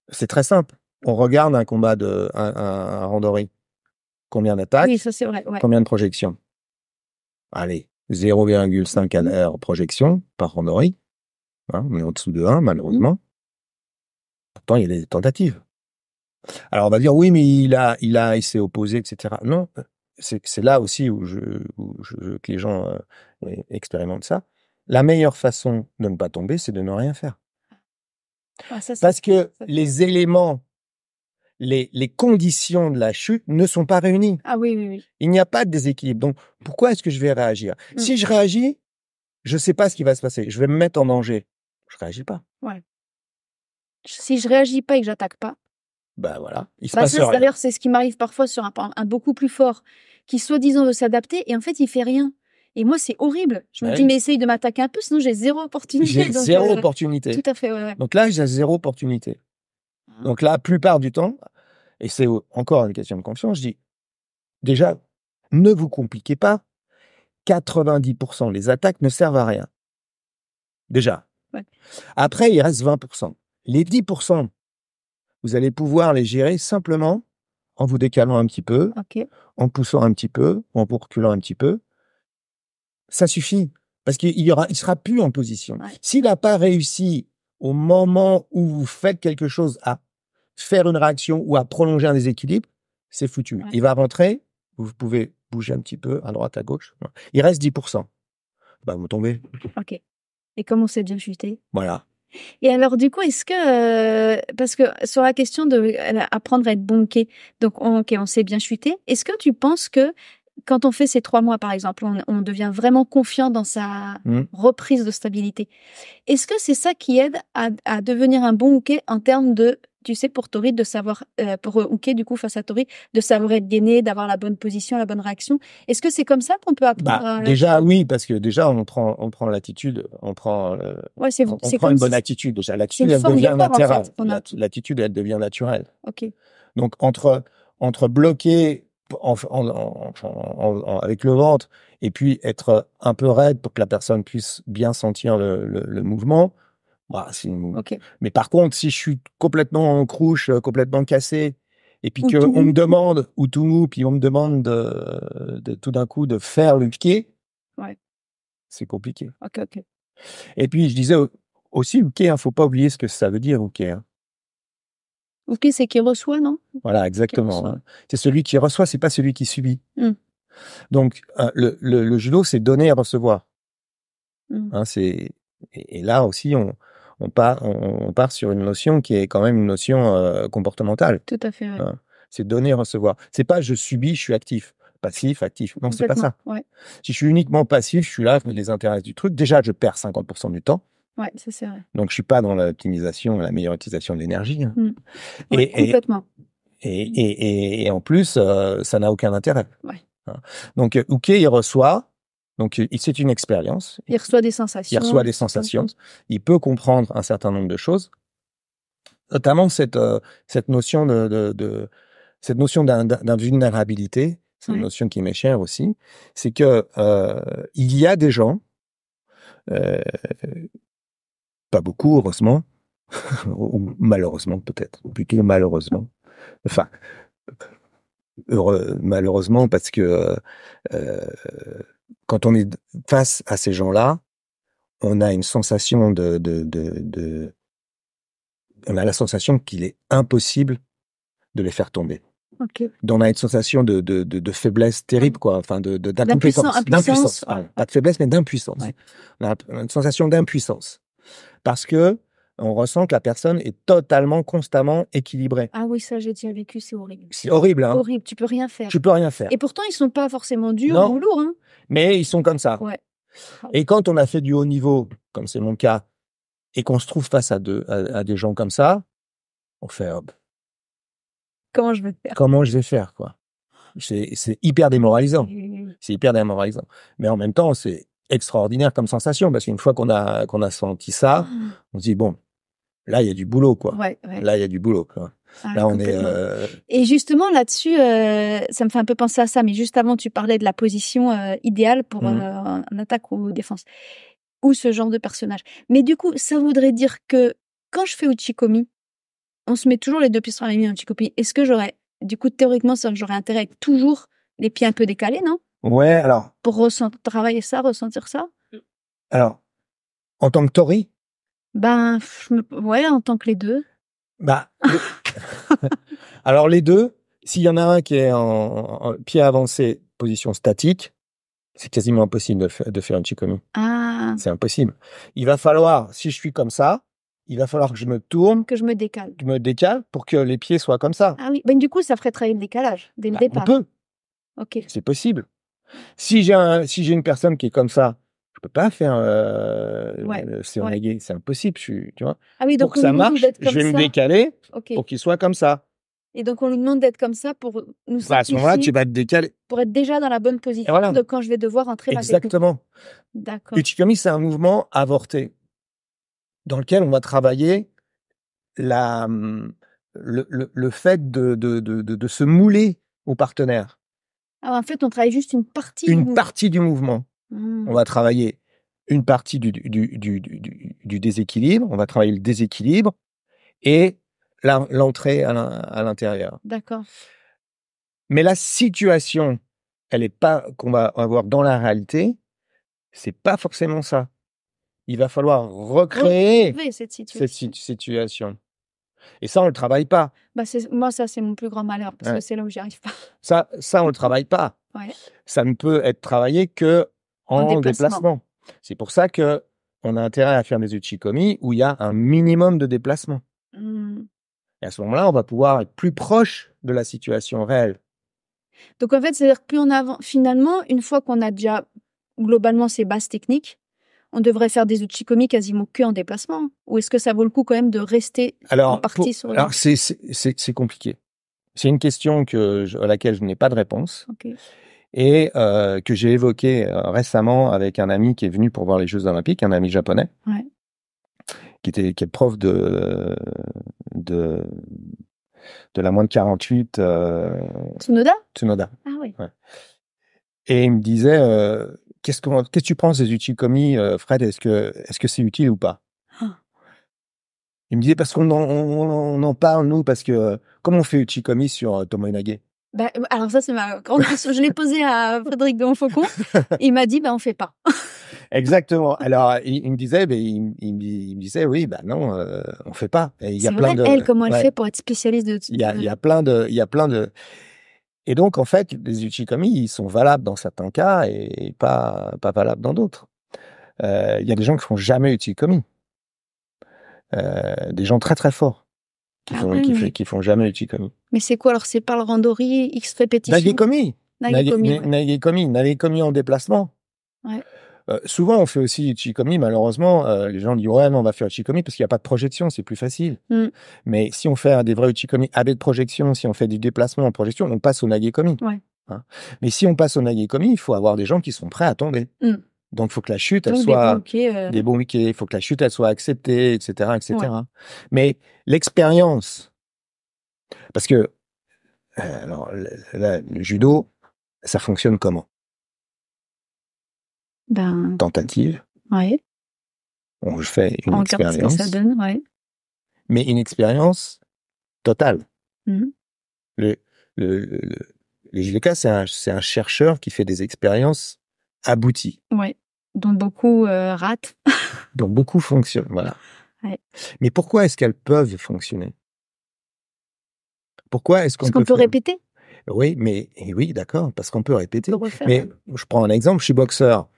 c'est très simple. On regarde un combat un randori. Combien d'attaques? Oui, ça c'est vrai. Ouais. Combien de projections? Allez, 0,5 AR projection par randori. Hein, on est en dessous de 1, malheureusement. Pourtant, il y a des tentatives. Alors, on va dire, oui, mais il s'est opposé, etc. Non, c'est là aussi où je veux que les gens expérimentent ça. La meilleure façon de ne pas tomber, c'est de ne rien faire. Ah, ça, Parce que les éléments, les conditions de la chute ne sont pas réunies. Ah oui, oui, oui. Il n'y a pas de déséquilibre. Donc, pourquoi est-ce que je vais réagir? Si je réagis, je sais pas ce qui va se passer. Je vais me mettre en danger. Je réagis pas. Ouais. Si je réagis pas et que j'attaque pas. Bah voilà, il se passe rien. D'ailleurs, c'est ce qui m'arrive parfois sur un beaucoup plus fort, qui soi-disant veut s'adapter et en fait il fait rien. Et moi c'est horrible. Je me dis mais essaye de m'attaquer un peu, sinon j'ai zéro opportunité. J'ai zéro opportunité. Tout à fait, ouais. Donc là, j'ai zéro opportunité. Donc la plupart du temps, et c'est encore une question de confiance, je dis déjà, ne vous compliquez pas. 90% des attaques ne servent à rien. Déjà. Ouais. Après, il reste 20%. Les 10%, vous allez pouvoir les gérer simplement en vous décalant un petit peu, en poussant un petit peu, en vous reculant un petit peu. Ça suffit. Parce il sera plus en position. Ouais. S'il n'a pas réussi au moment où vous faites quelque chose à faire une réaction ou à prolonger un déséquilibre, c'est foutu. Ouais. Il va rentrer, vous pouvez bouger un petit peu à droite, à gauche. Il reste 10%. Bah, vous tombez. Ok. Et comme on s'est bien chuté. Voilà. Et alors, du coup, est-ce que, parce que sur la question de apprendre à être bon hockey, donc, on s'est bien chuté. Est-ce que tu penses que quand on fait ces 3 mois, par exemple, on devient vraiment confiant dans sa reprise de stabilité. Est-ce que c'est ça qui aide à devenir un bon hooker en termes de, tu sais, pour Tori, de savoir, pour hooker du coup face à Tori, de savoir être gainé, d'avoir la bonne position, la bonne réaction. Est-ce que c'est comme ça qu'on peut apprendre déjà oui, parce que déjà on prend l'attitude, on prend une bonne attitude. Déjà l'attitude elle devient naturelle. En fait, l'attitude elle devient naturelle. Ok. Donc entre bloquer avec le ventre et puis être un peu raide pour que la personne puisse bien sentir le mouvement. Bah, okay. Mais par contre, si je suis complètement en crouche, complètement cassé, et puis qu'on me demande, ou tout mou, puis on me demande de tout d'un coup de faire le pied, ouais. C'est compliqué. Ok. Et puis je disais aussi, hooker, faut pas oublier ce que ça veut dire, hooker. Hooker, c'est qui reçoit, non? Voilà, exactement. Hein. C'est celui qui reçoit, c'est pas celui qui subit. Donc le judo, c'est donner et recevoir. Hein, et là aussi, on part sur une notion qui est quand même une notion comportementale. Tout à fait. Ouais. Hein, c'est donner et recevoir. C'est pas je subis, je suis actif. Passif, actif. Non, c'est pas ça. Ouais. Si je suis uniquement passif, je suis là, je me désintéresse du truc. Déjà, je perds 50% du temps. Ouais, ça c'est vrai. Donc, je suis pas dans l'optimisation, la meilleure utilisation de l'énergie. Hein. Ouais, complètement. Et en plus, ça n'a aucun intérêt. Ouais. Hein. Donc, hooker, il reçoit. Donc, c'est une expérience. Il reçoit des sensations. Il peut comprendre un certain nombre de choses, notamment cette notion cette notion d'invulnérabilité. C'est une notion qui m'est chère aussi. C'est que il y a des gens, pas beaucoup, heureusement, ou malheureusement peut-être, ou plutôt malheureusement, Enfin, malheureusement, parce que euh, quand on est face à ces gens-là, on a une sensation on a la sensation qu'il est impossible de les faire tomber. Ok. Donc, on a une sensation de faiblesse terrible, quoi. Enfin, d'incompétence. Impuissance. Pardon. Pas de faiblesse, mais d'impuissance. Ouais. On a une sensation d'impuissance. Parce que on ressent que la personne est totalement, constamment équilibrée. Ah oui, ça, j'ai déjà vécu, c'est horrible. C'est horrible, hein. Horrible, tu peux rien faire. Tu peux rien faire. Et pourtant, ils sont pas forcément durs Non. ou lourds, hein. Mais ils sont comme ça. Ouais. Et quand on a fait du haut niveau, comme c'est mon cas, et qu'on se trouve face à des gens comme ça, on fait, hop, Comment je vais faire? comment je vais faire, quoi? C'est hyper démoralisant. Oui. C'est hyper démoralisant. Mais en même temps, c'est extraordinaire comme sensation, parce qu'une fois qu'on a senti ça, on se dit, bon, là, il y a du boulot, quoi. Ouais. Là, il y a du boulot, quoi. Ah, Là, on est, complètement. Et justement, là-dessus, ça me fait un peu penser à ça, mais juste avant, tu parlais de la position idéale pour en attaque ou défense, ou ce genre de personnage. Mais du coup, ça voudrait dire que quand je fais Uchikomi, on se met toujours les deux pieds sur la ligne en Uchikomi. Est-ce que du coup, théoriquement, j'aurais intérêt à être toujours les pieds un peu décalés, non? Ouais, alors. Pour travailler ça, ressentir ça? Alors, en tant que Tori? Ben, ouais, en tant que les deux. Bah, alors les deux, s'il y en a un qui est en pied avancé, position statique, c'est quasiment impossible de faire un Uchikomi. Ah. C'est impossible. Il va falloir, si je suis comme ça, il va falloir que je me tourne. Que je me décale. Que je me décale pour que les pieds soient comme ça. Ah oui, ben du coup, ça ferait travailler le décalage dès le départ. On peut. Ok. C'est possible. Si j'ai une personne qui est comme ça, je peux pas faire Seoinage, c'est impossible, tu vois. Ah oui, donc pour que ça marche, je vais me décaler pour qu'il soit comme ça. Et donc on lui demande d'être comme ça pour nous simplifier. À ce moment-là, tu vas te décaler. Pour être déjà dans la bonne position de quand je vais devoir entrer la technique. Exactement. D'accord. Uchikomi, c'est un mouvement avorté dans lequel on va travailler le fait de se mouler au partenaire. Alors en fait, on travaille juste une partie du mouvement. On va travailler une partie du déséquilibre, on va travailler le déséquilibre et l'entrée à l'intérieur. D'accord. Mais la situation, elle est pas qu'on va avoir dans la réalité, c'est pas forcément ça. Il va falloir recréer cette situation. Et ça, on le travaille pas. Bah moi, ça, c'est mon plus grand malheur, parce que c'est là où j'y arrive pas. Ça, on le travaille pas. Ouais. Ça ne peut être travaillé que en déplacement. C'est pour ça que on a intérêt à faire des Uchikomi où il y a un minimum de déplacement. Et à ce moment-là, on va pouvoir être plus proche de la situation réelle. Donc en fait, c'est-à-dire que plus on avance, finalement, une fois qu'on a déjà globalement ces bases techniques, on devrait faire des Uchikomi quasiment que en déplacement. Ou est-ce que ça vaut le coup quand même de rester en partie sur le... Alors, c'est compliqué. C'est une question à laquelle je n'ai pas de réponse. Okay. Et que j'ai évoqué récemment avec un ami qui est venu pour voir les Jeux Olympiques, un ami japonais, qui est prof de la moins de 48. Tsunoda. Ah oui. Ouais. Et il me disait, qu'est-ce que tu penses des Uchikomi, Fred? Est-ce que c'est utile ou pas? Il me disait, parce qu'on en parle, nous, parce que comment on fait Uchikomi sur Tomoe-nage? Bah, alors ça, c'est ma grande question. Je l'ai posé à Frédéric de Montfaucon. Il m'a dit, on fait pas. Exactement. Alors, il me disait, il me disait, oui, non, on fait pas. Et c'est vrai, elle, comment elle fait pour être spécialiste de... Il y a plein de... Et donc, en fait, les Uchikomi, ils sont valables dans certains cas et pas valables dans d'autres. Il y a des gens qui font jamais Uchikomi. Des gens très très forts qui font jamais Uchikomi. Mais c'est quoi alors? C'est par le randori, X répétition? Nagekomi en déplacement. Ouais. Souvent, on fait aussi Uchikomi, malheureusement. Les gens disent, ouais, non, on va faire Uchikomi parce qu'il n'y a pas de projection, c'est plus facile. Mais si on fait des vrais Uchikomi avec projection, si on fait du déplacement en projection, on passe au Nagekomi. Ouais. Hein. Mais si on passe au Nagekomi, il faut avoir des gens qui sont prêts à tomber. Donc, il faut que la chute, elle soit des bons week-ends. Il faut que la chute, elle soit acceptée, etc., etc. Ouais. Mais l'expérience, parce que alors, le judo, ça fonctionne comment? Tentative. Ouais. On fait une expérience. Ce que ça donne, ouais. Mais une expérience totale. Le, le judoka, c'est un chercheur qui fait des expériences abouties, Ouais. Dont beaucoup ratent. dont beaucoup fonctionnent. Voilà. Ouais. Mais pourquoi est-ce qu'elles peuvent fonctionner? Pourquoi est-ce qu'on Parce qu'on peut peut faire? répéter, Oui, mais et oui, d'accord, parce qu'on peut on répéter. peut refaire. Mais je prends un exemple, je suis boxeur.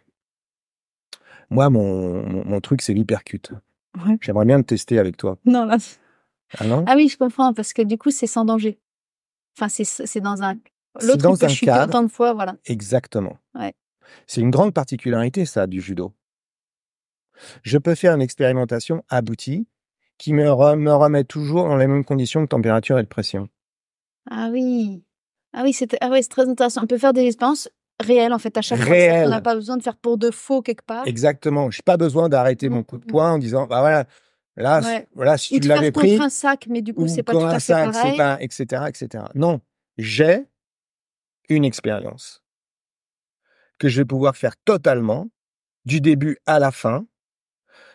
Moi, mon truc, c'est l'hypercute. Ouais. J'aimerais bien le tester avec toi. Non, là. Ah non? Ah oui, je comprends, parce que du coup, c'est sans danger. Enfin, c'est dans un. C'est L'autre, il dans peut un chuter cadre. autant de fois, voilà. Exactement. Ouais. C'est une grande particularité, ça, du judo. Je peux faire une expérimentation aboutie qui me remet toujours dans les mêmes conditions de température et de pression. Ah oui. Ah oui, c'est très intéressant. On peut faire des expériences réelles, en fait, à chaque fois. C'est-à-dire qu'on n'a Réel. pas besoin de faire pour de faux quelque part. Exactement. J'ai pas besoin d'arrêter mon coup de poing en disant, bah voilà, là, Ouais. voilà, si Ou tu de faire l'avais contre pris, un sac, mais du coup, ou c'est pas tout quand à fait ça, c'est pareil. pas, etc., etc. Non. J'ai une expérience que je vais pouvoir faire totalement, du début à la fin,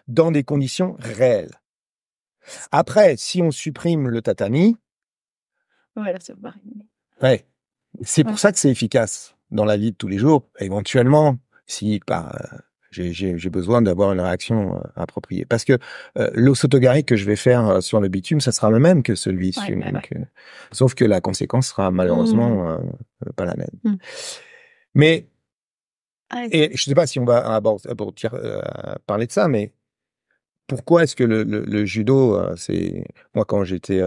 dans des conditions réelles. Après, si on supprime le tatami, Ouais, là, c'est pareil. ouais, c'est pour Ouais. ça que c'est efficace dans la vie de tous les jours. Éventuellement, si j'ai besoin d'avoir une réaction appropriée. Parce que l'osotogari que je vais faire sur le bitume, ça sera le même que celui sur Ouais. sauf que la conséquence sera malheureusement pas la même. Mm. Mais Ah, et je sais pas si on va parler de ça, mais pourquoi est-ce que le judo, c'est moi quand j'étais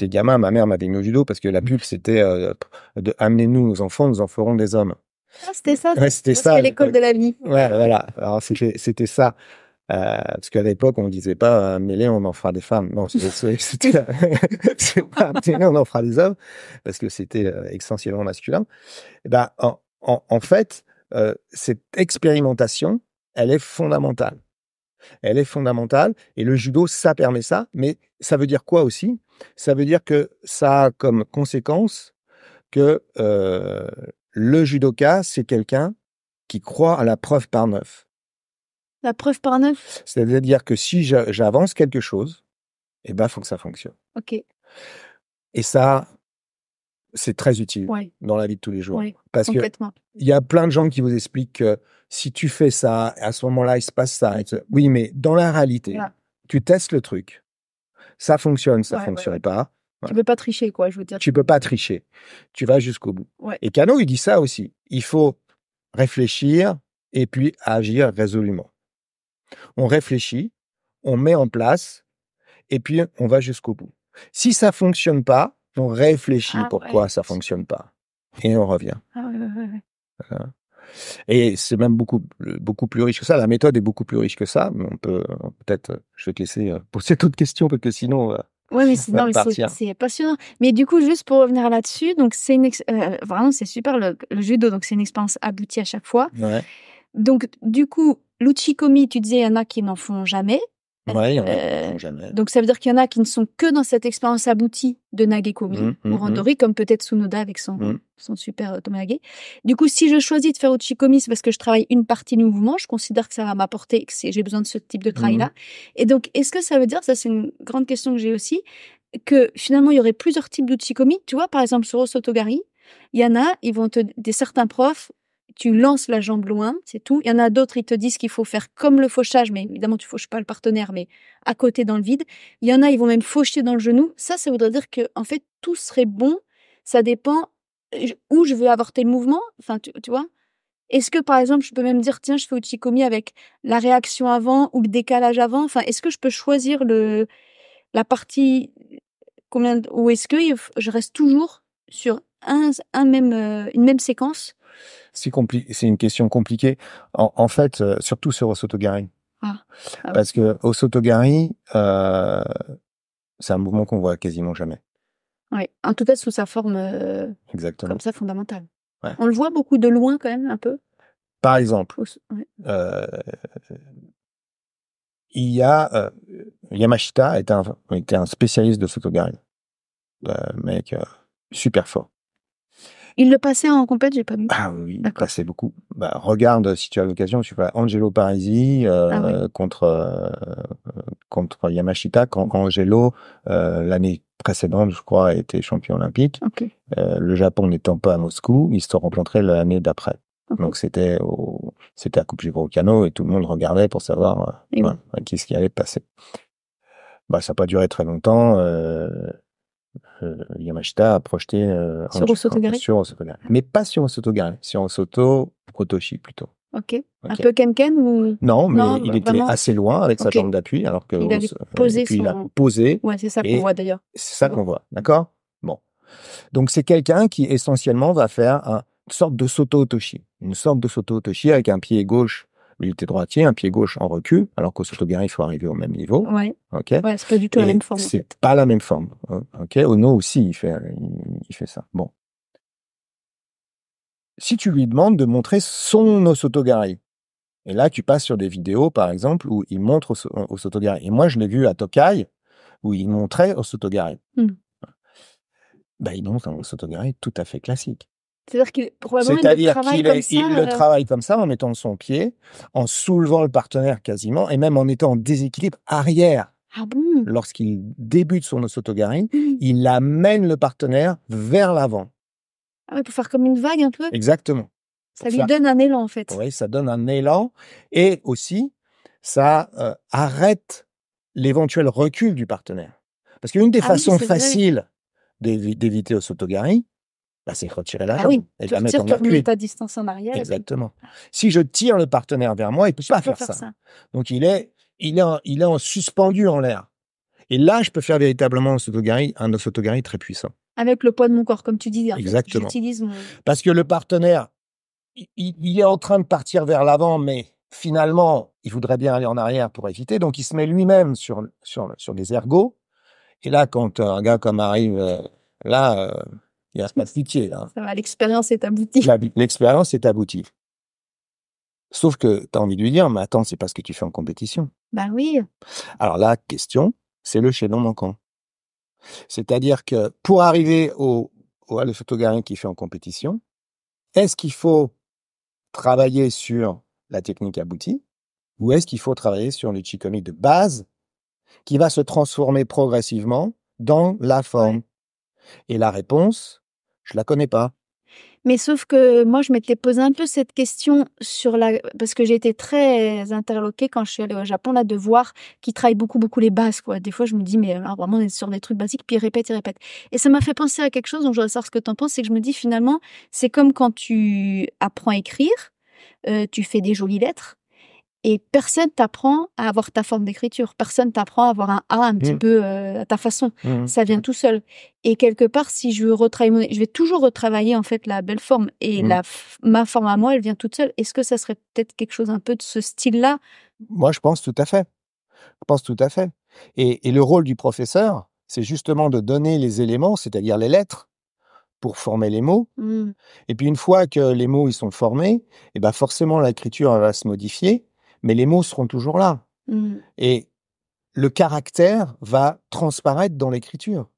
gamin, ma mère m'avait mis au judo parce que la pub c'était de amenez-nous nos enfants, nous en ferons des hommes. c'était ça. Ouais, c'était Parce ça que à l'école l'époque. de la vie. Ouais, voilà. Alors c'était ça. Parce qu'à l'époque, on disait pas mêlés, on en fera des femmes. Non, c'était c'est pas mêlés, on en fera des hommes parce que c'était essentiellement masculin. Et ben en fait, cette expérimentation, elle est fondamentale. Elle est fondamentale et le judo, ça permet ça. Mais ça veut dire quoi aussi? Ça veut dire que ça a comme conséquence que le judoka, c'est quelqu'un qui croit à la preuve par neuf. La preuve par neuf. C'est-à-dire que si j'avance quelque chose, eh ben, faut que ça fonctionne. Ok. Et ça, c'est très utile Ouais. dans la vie de tous les jours. Ouais. Parce que Complètement. il y a plein de gens qui vous expliquent que si tu fais ça, à ce moment-là, il se passe ça. Oui, mais dans la réalité, Voilà. tu testes le truc. Ça fonctionne, ça Ouais. fonctionne pas. Tu peux pas tricher, quoi, je veux dire. Tu peux pas tricher. Tu vas jusqu'au bout. Ouais. Et Kano, il dit ça aussi. Il faut réfléchir et puis agir résolument. On réfléchit, on met en place et puis on va jusqu'au bout. Si ça fonctionne pas, on réfléchit pourquoi ça fonctionne pas et on revient. Ah ouais. Voilà. Et c'est même beaucoup plus riche que ça. La méthode est beaucoup plus riche que ça. Mais on peut peut-être, je vais te laisser poser toute question parce que sinon, Ouais, mais c'est on va non, mais partir. c'est passionnant. Mais du coup, juste pour revenir là-dessus, donc c'est vraiment c'est super le judo, donc c'est une expérience aboutie à chaque fois. Ouais. Donc du coup, l'uchikomi, tu disais, il y en a qui n'en font jamais. Ouais, il y en a qui font jamais. Donc ça veut dire qu'il y en a qui ne sont que dans cette expérience aboutie de Nagekomi ou Randori, comme peut-être Tsunoda avec son super Tomoyage. Du coup, si je choisis de faire Uchikomi, c'est parce que je travaille une partie du mouvement, je considère que ça va m'apporter, que j'ai besoin de ce type de travail-là. Et donc, est-ce que ça veut dire, ça c'est une grande question que j'ai aussi, que finalement il y aurait plusieurs types d'Uchikomi? Tu vois, par exemple sur Osotogari, il y en a, certains profs, tu lances la jambe loin, c'est tout. Il y en a d'autres, ils te disent qu'il faut faire comme le fauchage, mais évidemment, tu fauches pas le partenaire, mais à côté dans le vide. Il y en a, ils vont même faucher dans le genou. Ça voudrait dire que, en fait, tout serait bon. Ça dépend où je veux avoir tel mouvement. Enfin, tu vois. Est-ce que, par exemple, je peux même dire, tiens, je fais Uchikomi avec la réaction avant ou le décalage avant. Enfin, est-ce que je peux choisir la partie ou est-ce que je reste toujours sur une même séquence? C'est une question compliquée. En fait, surtout sur Osotogari. Parce que Osotogari, c'est un mouvement qu'on voit quasiment jamais. Oui, en tout cas sous sa forme Exactement. comme ça fondamentale. Ouais. On le voit beaucoup de loin quand même, un peu. Par exemple, Yamashita était un spécialiste de Osotogari. Mec super fort. Il le passait en compète, j'ai pas vu. Ah oui, il D'accord. passait beaucoup. Bah, regarde, si tu as l'occasion, tu vois Angelo Parisi Ouais. contre Yamashita, quand Angelo, l'année précédente, je crois, a été champion olympique. Ok. Le Japon n'étant pas à Moscou, ils se sont rencontrés l'année d'après. Ok. Donc c'était à Coupe Giro-Cano et tout le monde regardait pour savoir Et oui. qui ce qui allait passer. Bah, ça n'a pas duré très longtemps. Yamashita a projeté Sur Osotogari. sur Osotogari. Mais pas sur Osotogari, sur Osoto Otoshi plutôt. Ok. Un Ok. peu Ken ou... Non, mais Non, il était vraiment. assez loin avec sa Ok. jambe d'appui, alors que Il avait posé et puis il a son... posé, Ouais, c'est ça qu'on et voit d'ailleurs. c'est ça qu'on voit, d'accord? Bon. Donc c'est quelqu'un qui essentiellement va faire une sorte de Soto Otoshi. Une sorte de Soto Otoshi avec un pied gauche, lui il était droitier, un pied gauche en recul, alors qu'au Sotogari, il faut arriver au même niveau. Ouais. Ok? Ouais, c'est pas du tout la Et même forme, en c'est fait. pas la même forme. Ok? Ono aussi, il fait ça. Bon. Si tu lui demandes de montrer son Osotogari, et là, tu passes sur des vidéos, par exemple, où il montre Osotogari. Et moi, je l'ai vu à Tokai, où il montrait Osotogari. Bah, il montre un Osotogari tout à fait classique. C'est-à-dire qu'il probablement C'est-à-dire il le travaille comme ça, en mettant son pied, en soulevant le partenaire quasiment, et même en étant en déséquilibre arrière. Ah bon? Lorsqu'il débute son Osotogari, il amène le partenaire vers l'avant. Ah ouais, pour faire comme une vague un peu? Exactement. Ça lui donne un élan, en fait. Oui, ça donne un élan. Et aussi, ça arrête l'éventuel recul du partenaire. Parce qu'une des façons faciles d'éviter Osotogari, bah, c'est retirer la jambe et de la mettre en appui. Tu remets ta distance en arrière. Exactement. Si je tire le partenaire vers moi, il peut pas faire ça. Donc il est en suspendu en l'air. Et là, je peux faire véritablement un Osotogari très puissant. Avec le poids de mon corps, comme tu dis. Exactement. J'utilise mon... Parce que le partenaire, il est en train de partir vers l'avant, mais finalement, il voudrait bien aller en arrière pour éviter. Donc, il se met lui-même sur des ergots. Et là, quand un gars comme arrive, il n'y a pas de pitié. Là. Ça va, l'expérience est aboutie. L'expérience est aboutie. Sauf que tu as envie de lui dire, mais attends, c'est pas ce que tu fais en compétition. Bah oui. Alors la question, c'est le chaînon manquant. C'est-à-dire que pour arriver au Osotogari qu'il fait en compétition, est-ce qu'il faut travailler sur la technique aboutie ou est-ce qu'il faut travailler sur le Chikomi de base qui va se transformer progressivement dans la forme? Et la réponse, je la connais pas. Mais sauf que moi, je m'étais posé un peu cette question parce que j'ai été très interloquée quand je suis allée au Japon, là, de voir qu'ils travaillent beaucoup, beaucoup les bases, quoi. Des fois, je me dis, mais alors, vraiment, on est sur des trucs basiques, puis ils répètent. Et ça m'a fait penser à quelque chose, donc je voudrais savoir ce que tu en penses, c'est que je me dis, finalement, c'est comme quand tu apprends à écrire, tu fais des jolies lettres, et personne t'apprend à avoir ta forme d'écriture. Personne t'apprend à avoir un A un petit peu à ta façon. Ça vient tout seul. Et quelque part, si je veux retravailler, je vais toujours retravailler en fait la belle forme. Et ma forme à moi, elle vient toute seule. Est-ce que ça serait peut-être quelque chose un peu de ce style-là? Moi, je pense tout à fait. Et le rôle du professeur, c'est justement de donner les éléments, c'est-à-dire les lettres, pour former les mots. Et puis une fois que les mots ils sont formés, et ben forcément l'écriture va se modifier, mais les mots seront toujours là. Et le caractère va transparaître dans l'écriture.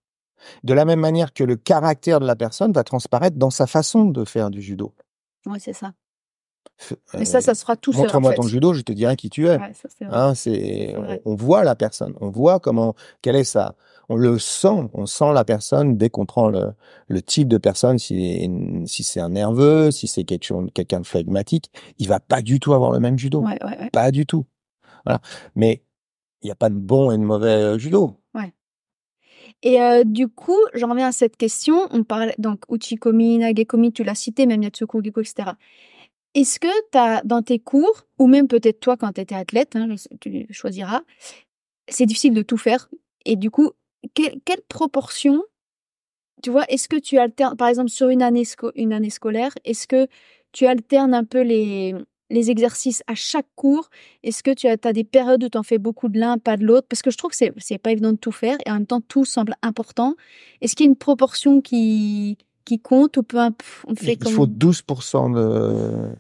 De la même manière que le caractère de la personne va transparaître dans sa façon de faire du judo. Oui, c'est ça. Mais ça se fera tout seul. Montre-moi ton judo, je te dirai qui tu es. Ouais, ça, c'est vrai. On voit la personne, on voit quelle est ça. On le sent, on sent la personne dès qu'on prend le type de personne, si c'est un nerveux, si c'est quelqu'un de flegmatique, il va pas du tout avoir le même judo. Ouais. Pas du tout. Voilà. Mais il n'y a pas de bon et de mauvais judo. Ouais. Et du coup, j'en reviens à cette question. On parlait donc Uchikomi, Nagekomi, tu l'as cité, même Yatsuko, Giko, etc. Est-ce que tu as, dans tes cours, ou même peut-être toi quand tu étais athlète, hein, tu choisiras, c'est difficile de tout faire. Et du coup, quelle proportion, tu vois, est-ce que tu alternes, par exemple, sur une année scolaire, est-ce que tu alternes un peu les exercices à chaque cours? Est-ce que tu as des périodes où tu en fais beaucoup de l'un, pas de l'autre? Parce que je trouve que c'est pas évident de tout faire et en même temps, tout semble important. Est-ce qu'il y a une proportion qui compte ou on fait Il faut 12% de...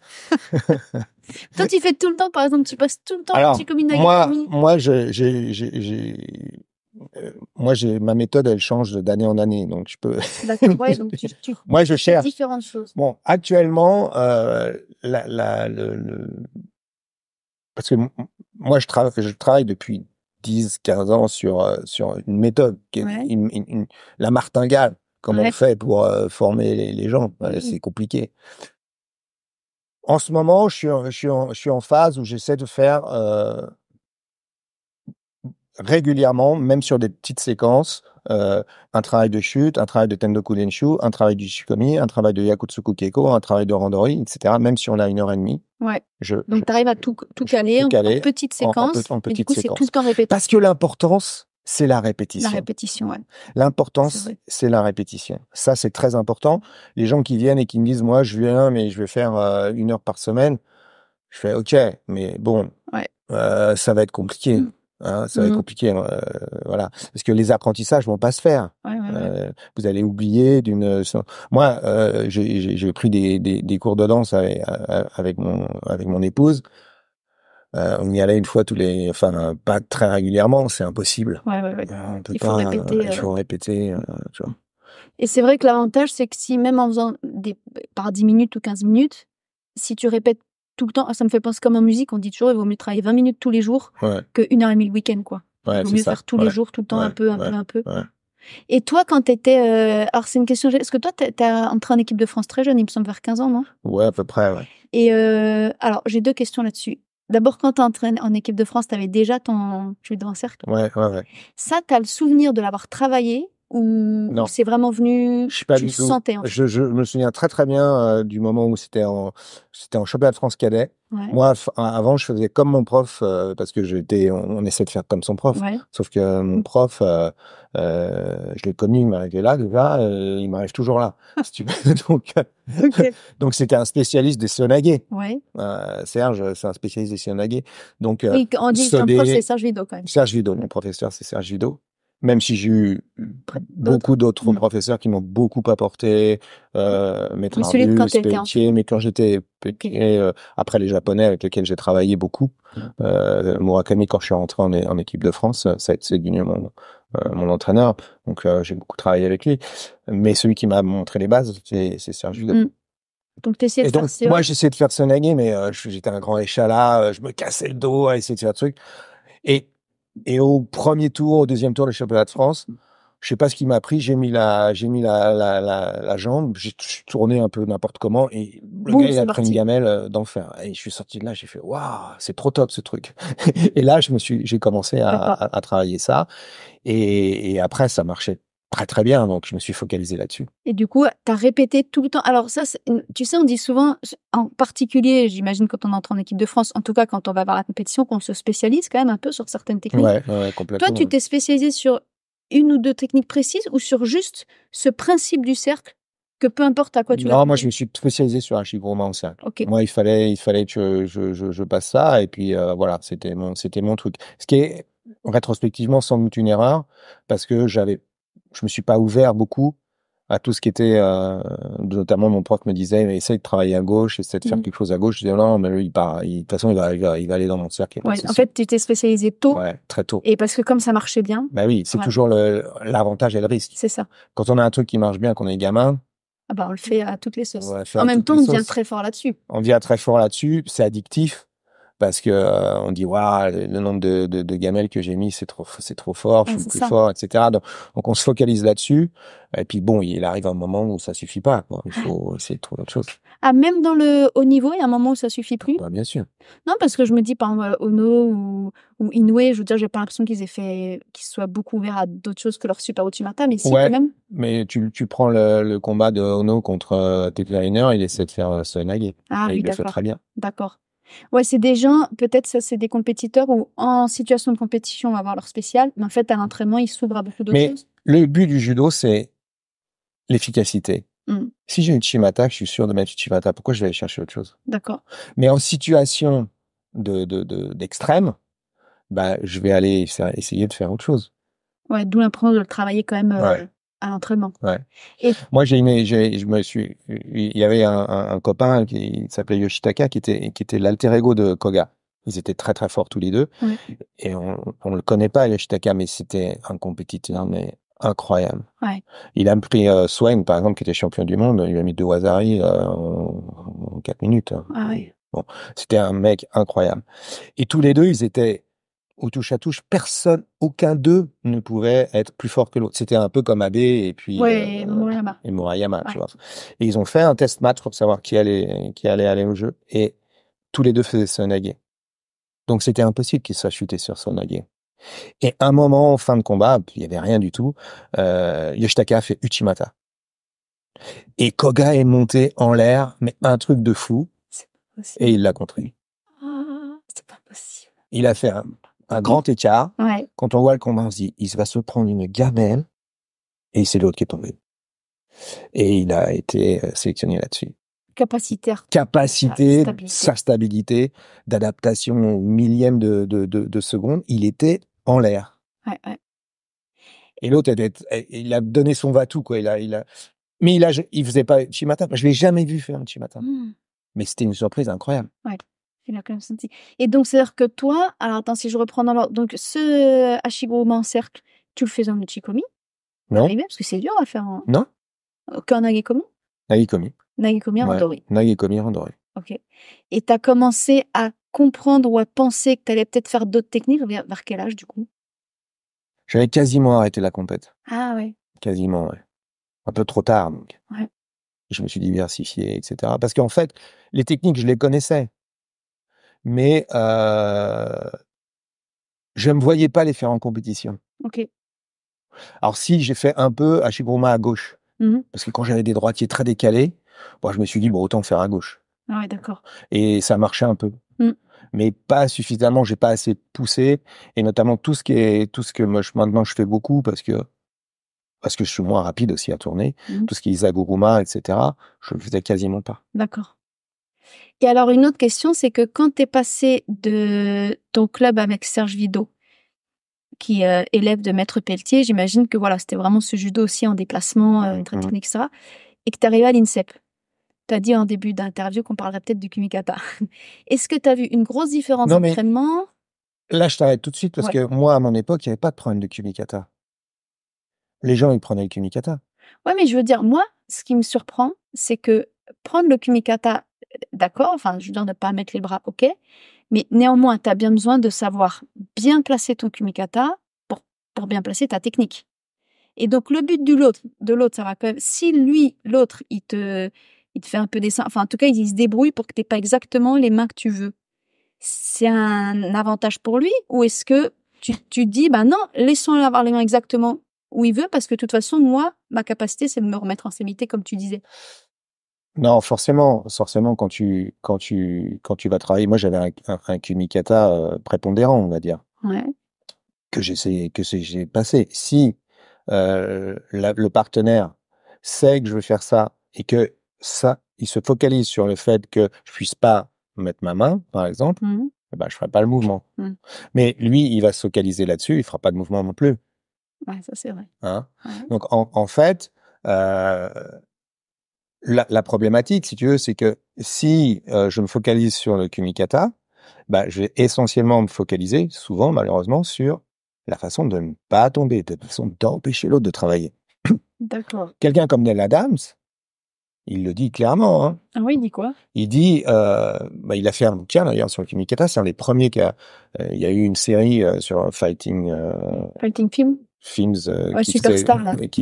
Toi, tu fais tout le temps, par exemple, tu passes tout le temps Alors, Uchikomi, moi, Nagekomi. moi, ma méthode, elle change d'année en année, donc je peux. D'accord, ouais, donc tu Moi, je fais cherche. différentes choses. Bon, actuellement, parce que moi, je travaille depuis 10, 15 ans sur une méthode, qui est Ouais. la martingale, comme on Ouais. fait pour former les gens. Oui. C'est compliqué. En ce moment, je suis en phase où j'essaie de faire régulièrement, même sur des petites séquences, un travail de chute, un travail de Tendoku Denshu, un travail du Shikomi, un travail de Yakutsuku Keiko, un travail de Randori, etc. Même si on a 1 heure et demie, Ouais. je Donc, tu arrives à tout caler tout en caler petites séquences. en Et du petites coup, c'est tout séquences. le temps répété. Parce que l'importance, c'est la La répétition. répétition, ouais. C'est L'importance, vrai. c'est la répétition. Ça, c'est très important. Les gens qui viennent et qui me disent, moi, je viens, mais je vais faire 1 heure par semaine. Je fais, OK, mais bon, Ouais. ça va être compliqué. Hein, ça va être compliqué. Voilà. Parce que les apprentissages vont pas se faire. Ouais, ouais, ouais. Vous allez oublier moi, j'ai pris des cours de danse avec mon épouse. On y allait une fois enfin, pas très régulièrement, c'est impossible. Ouais, ouais, ouais. On peut Il faut pas, répéter. il faut répéter, tu vois. Et c'est vrai que l'avantage, c'est que si même en faisant par 10 minutes ou 15 minutes, si tu répètes tout le temps, ça me fait penser comme en musique, on dit toujours, il vaut mieux travailler 20 minutes tous les jours Ouais, que 1 heure et demie le week-end, quoi. ouais, Il vaut c'est mieux ça. faire tous les Ouais, jours, tout le temps, ouais, un peu, un ouais, peu, un peu. ouais. Et toi, quand t'étais, alors c'est une question, est-ce que toi, t'as entré en équipe de France très jeune, il me semble vers 15 ans, non? Ouais, à peu près, ouais. Et alors, j'ai 2 questions là-dessus. D'abord, quand t'as entré en équipe de France, t'avais déjà ton judo en cercle? Ouais, ouais, ouais. Ça, t'as le souvenir de l'avoir travaillé ou Non. c'est vraiment venu, Je suis pas tu le du tout. sentais, en fait? Je me souviens très très bien du moment où c'était en championnat de France cadet. Ouais. Moi, avant, je faisais comme mon prof parce que on essaie de faire comme son prof. Ouais. Sauf que mon prof, je l'ai connu, il m'arrivait là déjà, il m'arrive toujours là. Si tu veux. Ok. Donc c'était un spécialiste des sonage. Ouais. Serge, c'est un spécialiste des sonage. Donc Oui, on dit que ton prof, c'est Serge Vidot, quand même. Serge Vidot, mon professeur, c'est Serge Vidot. Même si j'ai eu beaucoup d'autres Mmh. professeurs qui m'ont beaucoup apporté, Maître Mais celui de quand Arbus, t'étais Pelletier, mais quand j'étais petit, après les Japonais avec lesquels j'ai travaillé beaucoup, Murakami, quand je suis rentré en équipe de France, c'est devenu mon entraîneur, donc j'ai beaucoup travaillé avec lui. Mais celui qui m'a montré les bases, c'est Serge Vidot. Donc t'essayais Et de donc, faire moi, j'essayais de faire sonagé, mais j'étais un grand échalas, je me cassais le dos à essayer de faire le truc. Et au premier tour, au deuxième tour du championnat de France, je sais pas ce qui m'a pris, j'ai mis la jambe, j'ai tourné un peu n'importe comment et le Boum, gars, il c'est a pris une parti. gamelle d'enfer. Et je suis sorti de là, j'ai fait, waouh, c'est trop top ce truc. Et là, j'ai commencé D'accord. à travailler ça. Et après, ça marchait très très bien, donc je me suis focalisé là-dessus. Et du coup, t'as répété tout le temps. Alors ça, tu sais, on dit souvent, en particulier, j'imagine quand on entre en équipe de France, en tout cas quand on va voir la compétition, qu'on se spécialise quand même un peu sur certaines techniques. Ouais, Toi, complètement. tu t'es spécialisé sur 1 ou 2 techniques précises ou sur juste ce principe du cercle que peu importe à quoi tu Non, moi, l'appliques? je me suis spécialisé sur un Shiguruma en cercle. Ok. Moi, il fallait que je passe ça, et puis voilà, c'était mon truc. Ce qui est rétrospectivement sans doute une erreur, parce que je me suis pas ouvert beaucoup à tout ce qui était, notamment mon prof me disait, mais essaye de travailler à gauche, essaye de faire quelque chose à gauche. Je disais non, mais lui, de toute façon, il va aller dans mon cercle. Ouais, en fait, tu t'es spécialisé tôt. Ouais, très tôt. Et parce que comme ça marchait bien. Bah oui, c'est toujours l'avantage et le risque. C'est ça. Quand on a un truc qui marche bien, qu'on est gamin, Ah bah, on le fait à toutes les sauces. on En même temps, on devient très fort là-dessus. On devient très fort là-dessus, c'est addictif parce que on dit waouh, le nombre de gamelles que j'ai mis, c'est trop fort, je suis plus fort, etc. Donc on se focalise là-dessus. Et puis bon, il arrive un moment où ça suffit pas, quoi. Il faut essayer de trouver autre chose. Ah, même dans le haut niveau, il y a un moment où ça suffit plus? Bah, bien sûr. Non, parce que je me dis, par exemple, Ono ou Inoue, je veux dire, j'ai pas l'impression qu'ils soient beaucoup ouverts à d'autres choses que leur Super Ultimata, mais si, quand même. Mais tu prends le combat de Ono contre Tetliner, il essaie de faire Sonage. Ah et oui, il le fait très bien. D'accord. Ouais, c'est des gens, peut-être ça, c'est des compétiteurs où, en situation de compétition, on va avoir leur spécial, mais en fait, à l'entraînement, ils s'ouvrent à beaucoup d'autres choses. Le but du judo, c'est l'efficacité. Si j'ai une Chimata, je suis sûr de mettre une Chimata. Pourquoi je vais aller chercher autre chose? D'accord. Mais en situation d'extrême, bah, je vais aller essayer de faire autre chose. Ouais, d'où l'importance de le travailler quand même à l'entraînement. Ouais. Et moi, il y avait un copain qui s'appelait Yoshitaka qui était l'alter ego de Koga. Ils étaient très très forts tous les deux. Ouais. Et on le connaît pas, Yoshitaka, mais c'était un compétiteur mais incroyable. Ouais. Il a pris Swain, par exemple, qui était champion du monde. Il a mis 2 Wazari en 4 minutes. Ah ouais. Bon, c'était un mec incroyable. Et tous les deux, ils étaient au touche à touche. Personne, aucun d'eux ne pouvait être plus fort que l'autre. C'était un peu comme Abe et puis Ouais, Murayama. et Murayama, tu Ouais. vois. Et ils ont fait un test match pour savoir qui allait aller au jeu. Et tous les deux faisaient Sonage. Donc c'était impossible qu'ils soient chutés sur Sonage. Et un moment, en fin de combat, il y avait rien du tout. Yoshitaka a fait Uchimata. Et Koga est monté en l'air, mais un truc de fou. C'est pas possible. Et il l'a contré. Ah, c'est pas possible. Il a fait un grand écart. Ouais. Quand on voit le combat, on se dit, il va se prendre une gamelle. Et c'est l'autre qui est tombé. Et il a été sélectionné là-dessus. Capacitaire. Capacité, Stabilité. sa stabilité, d'adaptation au millième de seconde, il était en l'air. Ouais, ouais. Et l'autre, il a donné son va-tout, quoi. Mais il faisait pas Chimata. Je l'ai jamais vu faire un Chimata. Mais c'était une surprise incroyable. Ouais. Il a quand même senti. Et donc, c'est-à-dire que toi, alors attends, si je reprends dans l'ordre, donc ce Hashiguruma en cercle, tu le fais en Uchikomi? Non? Arrivé, parce que c'est dur à faire en... Non? Qu'en Nagekomi? Nagekomi. Nagekomi en Ouais. Randori. Nagekomi Randori. Ok. Et t'as commencé à comprendre ou à penser que t'allais peut-être faire d'autres techniques vers quel âge, du coup? J'avais quasiment arrêté la compète. Ah ouais. Quasiment, ouais. Un peu trop tard, donc. Ouais. Je me suis diversifié, etc. Parce qu'en fait, les techniques, je les connaissais. Mais je me voyais pas les faire en compétition. Ok. Alors si, j'ai fait un peu Hashiguruma à gauche. Parce que quand j'avais des droitiers très décalés, bon, je me suis dit, bon, autant faire à gauche. Ah ouais, d'accord. Et ça marchait un peu. Mais pas suffisamment, j'ai pas assez poussé. Et notamment tout ce que moi, maintenant je fais beaucoup parce que je suis moins rapide aussi à tourner. Tout ce qui est Izaguruma, etc., je le faisais quasiment pas. D'accord. Et alors, une autre question, c'est que quand tu es passé de ton club avec Serge Vidot, qui est élève de Maître Pelletier, j'imagine que voilà, c'était vraiment ce judo aussi en déplacement, très technique, etc. Et que tu es arrivé à l'INSEP. Tu as dit en début d'interview qu'on parlerait peut-être du Kumikata. Est-ce que tu as vu une grosse différence d'entraînement? Là, je t'arrête tout de suite parce que moi, à mon époque, il n'y avait pas de problème de Kumikata. Les gens, ils prenaient le Kumikata. Ouais, mais je veux dire, moi, ce qui me surprend, c'est que prendre le Kumikata, d'accord, enfin, je veux dire, ne pas mettre les bras, ok, mais néanmoins, tu as bien besoin de savoir bien placer ton Kumikata pour bien placer ta technique. Et donc, le but de l'autre, ça va quand même, si lui, l'autre, il te fait un peu des seins, enfin, en tout cas, il se débrouille pour que tu n'aies pas exactement les mains que tu veux. C'est un avantage pour lui, ou est-ce que tu dis, bah non, laissons-le avoir les mains exactement où il veut, parce que de toute façon, moi, ma capacité, c'est de me remettre en sémité, comme tu disais. Non, forcément, quand tu vas travailler, moi j'avais un Kumikata prépondérant, on va dire, que j'ai passé. Si le partenaire sait que je veux faire ça et que ça, il se focalise sur le fait que je puisse pas mettre ma main, par exemple, ben je ferai pas le mouvement. Mais lui, il va se focaliser là-dessus, il fera pas de mouvement non plus. Ouais, ça c'est vrai. Hein? Donc en fait, la problématique, si tu veux, c'est que si je me focalise sur le Kumikata, bah, je vais essentiellement me focaliser, souvent malheureusement, sur la façon de ne pas tomber, de façon d'empêcher l'autre de travailler. D'accord. Quelqu'un comme Neil Adams, il le dit clairement. Hein. Ah oui, il dit quoi? Il dit, il a fait un bouquin d'ailleurs sur le Kumikata, c'est un des premiers qui a, il y a eu une série sur Fighting Films qui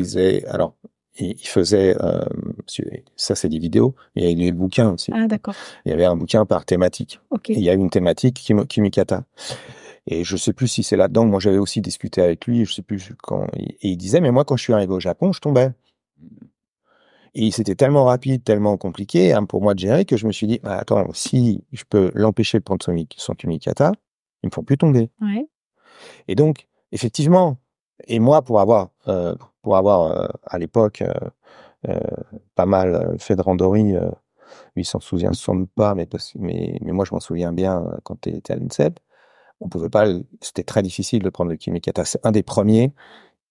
faisait, alors il faisait, ça c'est des vidéos, il y a eu des bouquins aussi. Ah d'accord. Il y avait un bouquin par thématique. Okay. Et il y a une thématique Kumikata. Et je sais plus si c'est là-dedans. Moi, j'avais aussi discuté avec lui. Je sais plus quand. Et il disait, mais moi, quand je suis arrivé au Japon, je tombais. Et c'était tellement rapide, tellement compliqué pour moi de gérer que je me suis dit, bah, attends, si je peux l'empêcher de prendre son Kumikata, il me faut plus tomber. Ouais. Et donc, effectivement, et moi, pour avoir à l'époque pas mal fait de randori, lui s'en souvient pas, mais moi je m'en souviens bien quand tu étais à l'INSEP. On pouvait pas, c'était très difficile de prendre le Kumikata. C'est un des premiers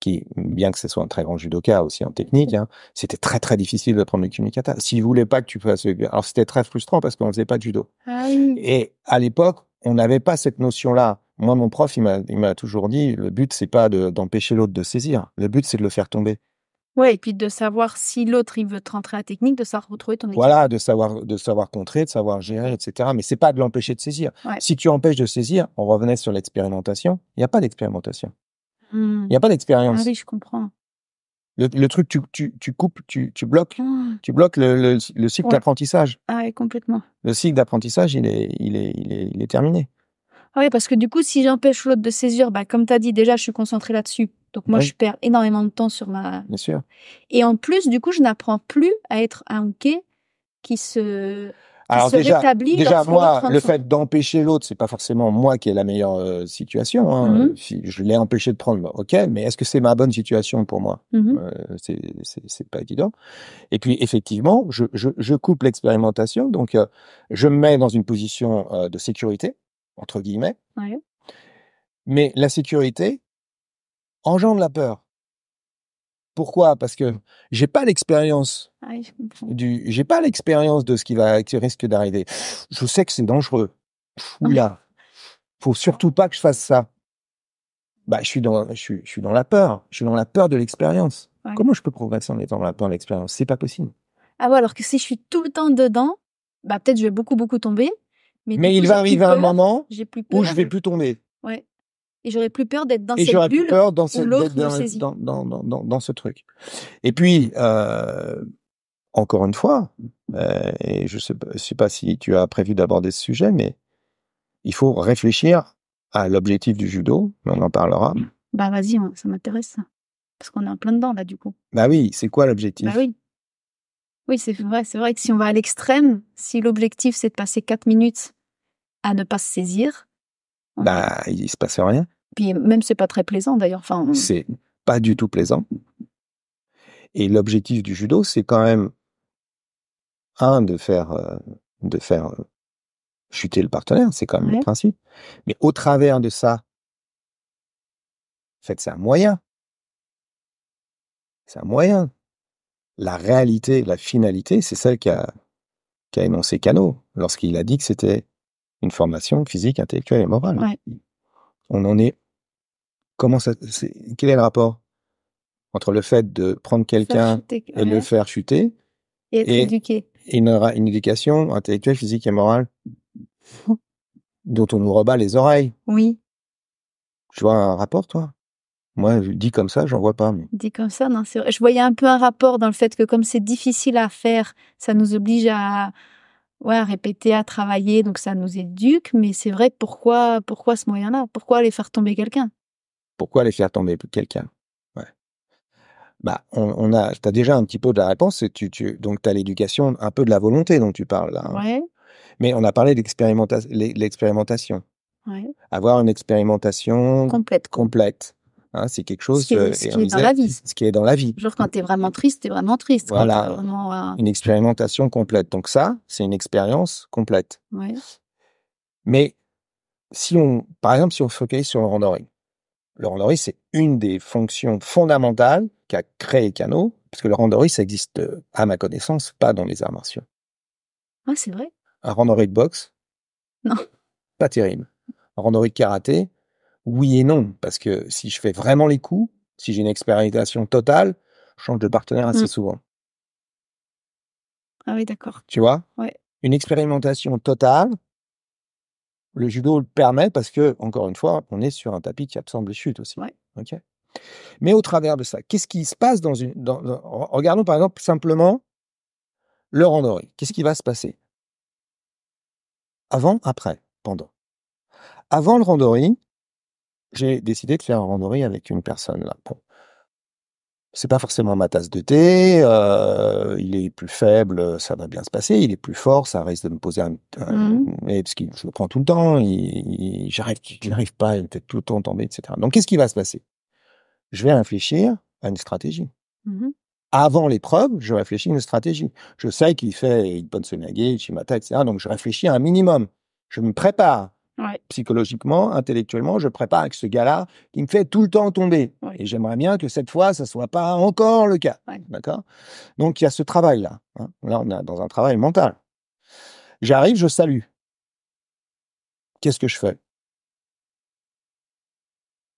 qui, bien que ce soit un très grand judoka aussi en technique, hein, c'était très très difficile de prendre le Kumikata. S'il voulait pas que tu fasses, alors c'était très frustrant parce qu'on faisait pas de judo. Ah oui. Et à l'époque, on n'avait pas cette notion-là. Moi, mon prof, il m'a toujours dit, le but, c'est pas d'empêcher l'autre de saisir. Le but, c'est de le faire tomber. Ouais, et puis de savoir si l'autre, il veut te rentrer la technique, de savoir retrouver ton équilibre. Voilà, de savoir contrer, de savoir gérer, etc. Mais c'est pas de l'empêcher de saisir. Ouais. Si tu empêches de saisir, on revenait sur l'expérimentation. Il n'y a pas d'expérimentation. Hmm. Il n'y a pas d'expérience. Ah oui, je comprends. Le truc, tu coupes, tu bloques. Hmm. Tu bloques le cycle Ouais. d'apprentissage. Ah oui, complètement. Le cycle d'apprentissage, il est terminé. Ah oui, parce que du coup, si j'empêche l'autre de saisir, bah, comme tu as dit, déjà, je suis concentrée là-dessus. Donc moi, Oui. je perds énormément de temps sur ma... Bien sûr. Et en plus, du coup, je n'apprends plus à être un hockey qui se Alors rétablit déjà lorsque moi, l'autre le rentre. fait d'empêcher l'autre, c'est pas forcément moi qui ai la meilleure situation. Hein. Mhm. Si je l'ai empêché de prendre, bah, ok, mais est-ce que c'est ma bonne situation pour moi? Mhm. C'est pas évident. Et puis effectivement, je coupe l'expérimentation, donc je me mets dans une position de sécurité entre guillemets. Ouais. Mais la sécurité engendre la peur. Pourquoi? Parce que j'ai pas l'expérience Ah oui, je comprends. j'ai pas l'expérience de ce qui risque d'arriver. Je sais que c'est dangereux. Oula, faut surtout pas que je fasse ça. Bah, je suis dans la peur. Je suis dans la peur de l'expérience. Ouais. Comment je peux progresser en étant dans la peur de l'expérience? C'est pas possible. Ah ouais, alors que si je suis tout le temps dedans, bah peut-être je vais beaucoup tomber. Mais du coup, il j'ai va plus arriver un peur. moment J'ai plus où peur. je vais plus tomber. Ouais. Et j'aurais plus peur d'être dans Et cette j'aurais plus bulle peur où l'autre me saisit. dans ce truc. Et puis, encore une fois, et je sais pas si tu as prévu d'aborder ce sujet, mais il faut réfléchir à l'objectif du judo, mais on en parlera. Bah vas-y, hein, ça m'intéresse ça. Parce qu'on est en plein dedans là du coup. Bah oui, c'est quoi l'objectif? Bah oui. Oui, c'est vrai que si on va à l'extrême, si l'objectif c'est de passer 4 minutes à ne pas se saisir, Bah, il se passe rien. puis même c'est pas très plaisant d'ailleurs. Enfin, C'est pas du tout plaisant. Et l'objectif du judo, c'est quand même de faire chuter le partenaire, c'est quand même le ouais. principe. Mais au travers de ça, en fait, c'est un moyen. C'est un moyen. La réalité, la finalité, c'est celle qu'a énoncé Kano lorsqu'il a dit que c'était une formation physique, intellectuelle et morale. Ouais. On en est. Quel est le rapport entre le fait de prendre quelqu'un chuter, et de le faire chuter et être et éduqué. une éducation intellectuelle, physique et morale dont on nous rebat les oreilles? Oui, Tu vois un rapport, toi? Moi, dit comme ça, j'en vois pas. Mais... dit comme ça, non, c'est vrai. Je voyais un peu un rapport dans le fait que comme c'est difficile à faire, ça nous oblige à répéter, à travailler, donc ça nous éduque. Mais c'est vrai, pourquoi ce moyen-là? Pourquoi aller faire tomber quelqu'un? Pourquoi aller faire tomber quelqu'un? Ouais. Bah, t'as déjà un petit peu de la réponse. Donc, t'as l'éducation, un peu de la volonté dont tu parles là. Hein. Ouais, Mais on a parlé l'expérimentation. ouais. Avoir une expérimentation complète. Hein, c'est quelque chose. Ce qui est dans la vie. Ce qui est dans la vie. Genre quand t'es vraiment triste, t'es vraiment triste. Voilà. Quand t'as vraiment, Une expérimentation complète. Donc ça, c'est une expérience complète. ouais. Mais par exemple, si on se focalise sur le randori. Le randori, c'est une des fonctions fondamentales qu'a créé Kano, parce que le randori, ça existe, à ma connaissance, pas dans les arts martiaux. Ah, c'est vrai? Un randori de boxe? Non. Pas terrible. Un randori de karaté? Oui et non, parce que si je fais vraiment les coups, si j'ai une expérimentation totale, je change de partenaire assez souvent. Ah oui, d'accord. Tu vois? Ouais. Une expérimentation totale, le judo le permet parce que, encore une fois, on est sur un tapis qui absorbe les chutes aussi. Ouais. Ok. Mais au travers de ça, qu'est-ce qui se passe regardons par exemple simplement le randori. Qu'est-ce qui va se passer? Avant, après, pendant. Avant le randori, j'ai décidé de faire un randori avec une personne là. Bon. C'est pas forcément ma tasse de thé, il est plus faible, ça va bien se passer, il est plus fort, ça risque de me poser parce que je le prends tout le temps, j'arrive pas, il me fait tout le temps tomber, etc. Donc qu'est-ce qui va se passer? Je vais réfléchir à une stratégie. Avant l'épreuve, je réfléchis à une stratégie. Je sais qu'il fait Ippon Tsunage, Shimata, etc. Donc je réfléchis à un minimum. Je me prépare. Ouais. Psychologiquement, intellectuellement, je prépare avec ce gars-là qui me fait tout le temps tomber. Ouais. Et j'aimerais bien que cette fois, ça soit pas encore le cas. Ouais. D'accord? Donc, il y a ce travail-là. Hein. Là, on est dans un travail mental. J'arrive, je salue. qu'est-ce que je fais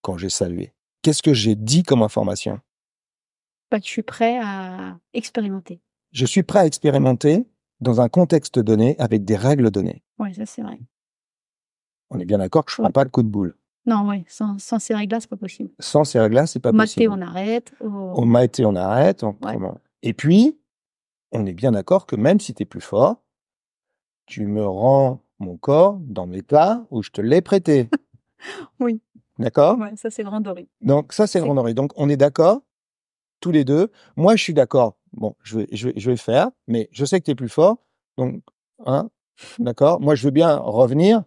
quand j'ai salué? Qu'est-ce que j'ai dit comme information? Bah, que je suis prêt à expérimenter. Je suis prêt à expérimenter dans un contexte donné, avec des règles données. Ouais, ça c'est vrai. On est bien d'accord que je ne ferai pas le coup de boule. Non, ouais, sans ces règles-là, c'est pas possible. Sans ces règles-là, c'est pas Maté, possible. on arrête. Au maté, on arrête. Autrement. Et puis, on est bien d'accord que même si tu es plus fort, tu me rends mon corps dans l'état où je te l'ai prêté. Oui. D'accord? Ouais, ça c'est le randori. Donc, ça, c'est le randori. Donc, on est d'accord, tous les deux. Moi, je suis d'accord. Bon, je vais le faire, mais je sais que tu es plus fort. Donc, hein, d'accord? Moi, je veux bien revenir.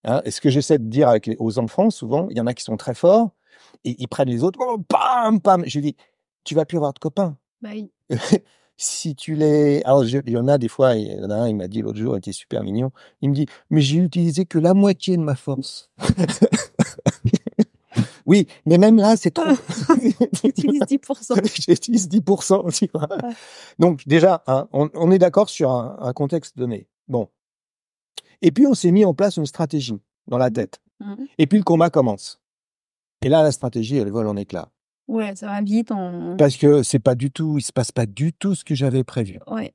Hein, et ce que j'essaie de dire aux enfants, souvent, il y en a qui sont très forts, et ils prennent les autres, oh, pam, pam. Je dis, tu vas plus avoir de copains. Bah oui. Si tu les... Alors, il y en a des fois, il y en a un, il m'a dit l'autre jour, il était super mignon, il me dit, mais j'ai utilisé que la moitié de ma force. Oui, mais même là, c'est trop. J'utilise 10%. J'utilise 10%, tu vois. Ouais. Donc, déjà, hein, on est d'accord sur un contexte donné. Bon. Et puis, on s'est mis en place une stratégie dans la tête. Et puis, le combat commence. Et là, la stratégie, elle vole en éclats. Ouais, ça va vite. Parce que c'est pas du tout, il se passe pas du tout ce que j'avais prévu. Ouais.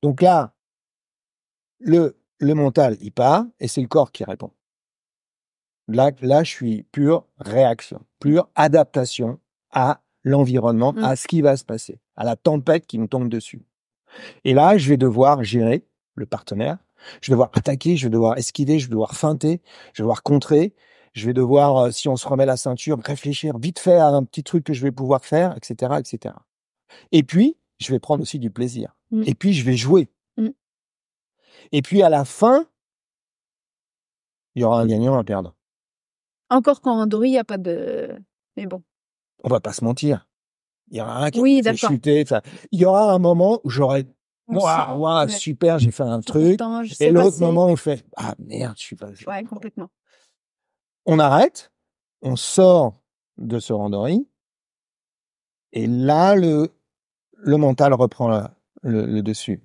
Donc là, le mental, il part, et c'est le corps qui répond. Là, je suis pure réaction, pure adaptation à l'environnement, à ce qui va se passer, à la tempête qui me tombe dessus. Et là, je vais devoir gérer le partenaire. Je vais devoir attaquer, je vais devoir esquiver, je vais devoir feinter, je vais devoir contrer. Je vais devoir, si on se remet la ceinture, réfléchir vite fait à un petit truc que je vais pouvoir faire, etc., etc. Et puis, je vais prendre aussi du plaisir. Et puis, je vais jouer. Et puis, à la fin, il y aura un gagnant, un perdant. Encore qu'en randori, il n'y a pas de... Mais bon. On va pas se mentir. Il y aura un qui oui, va chuter. Il y aura un moment où j'aurai... Waouh, super, j'ai fait un truc. Et l'autre moment, on fait... Ah merde, je suis pas... Ouais, complètement. On arrête. On sort de ce randori. Et là, le mental reprend le dessus.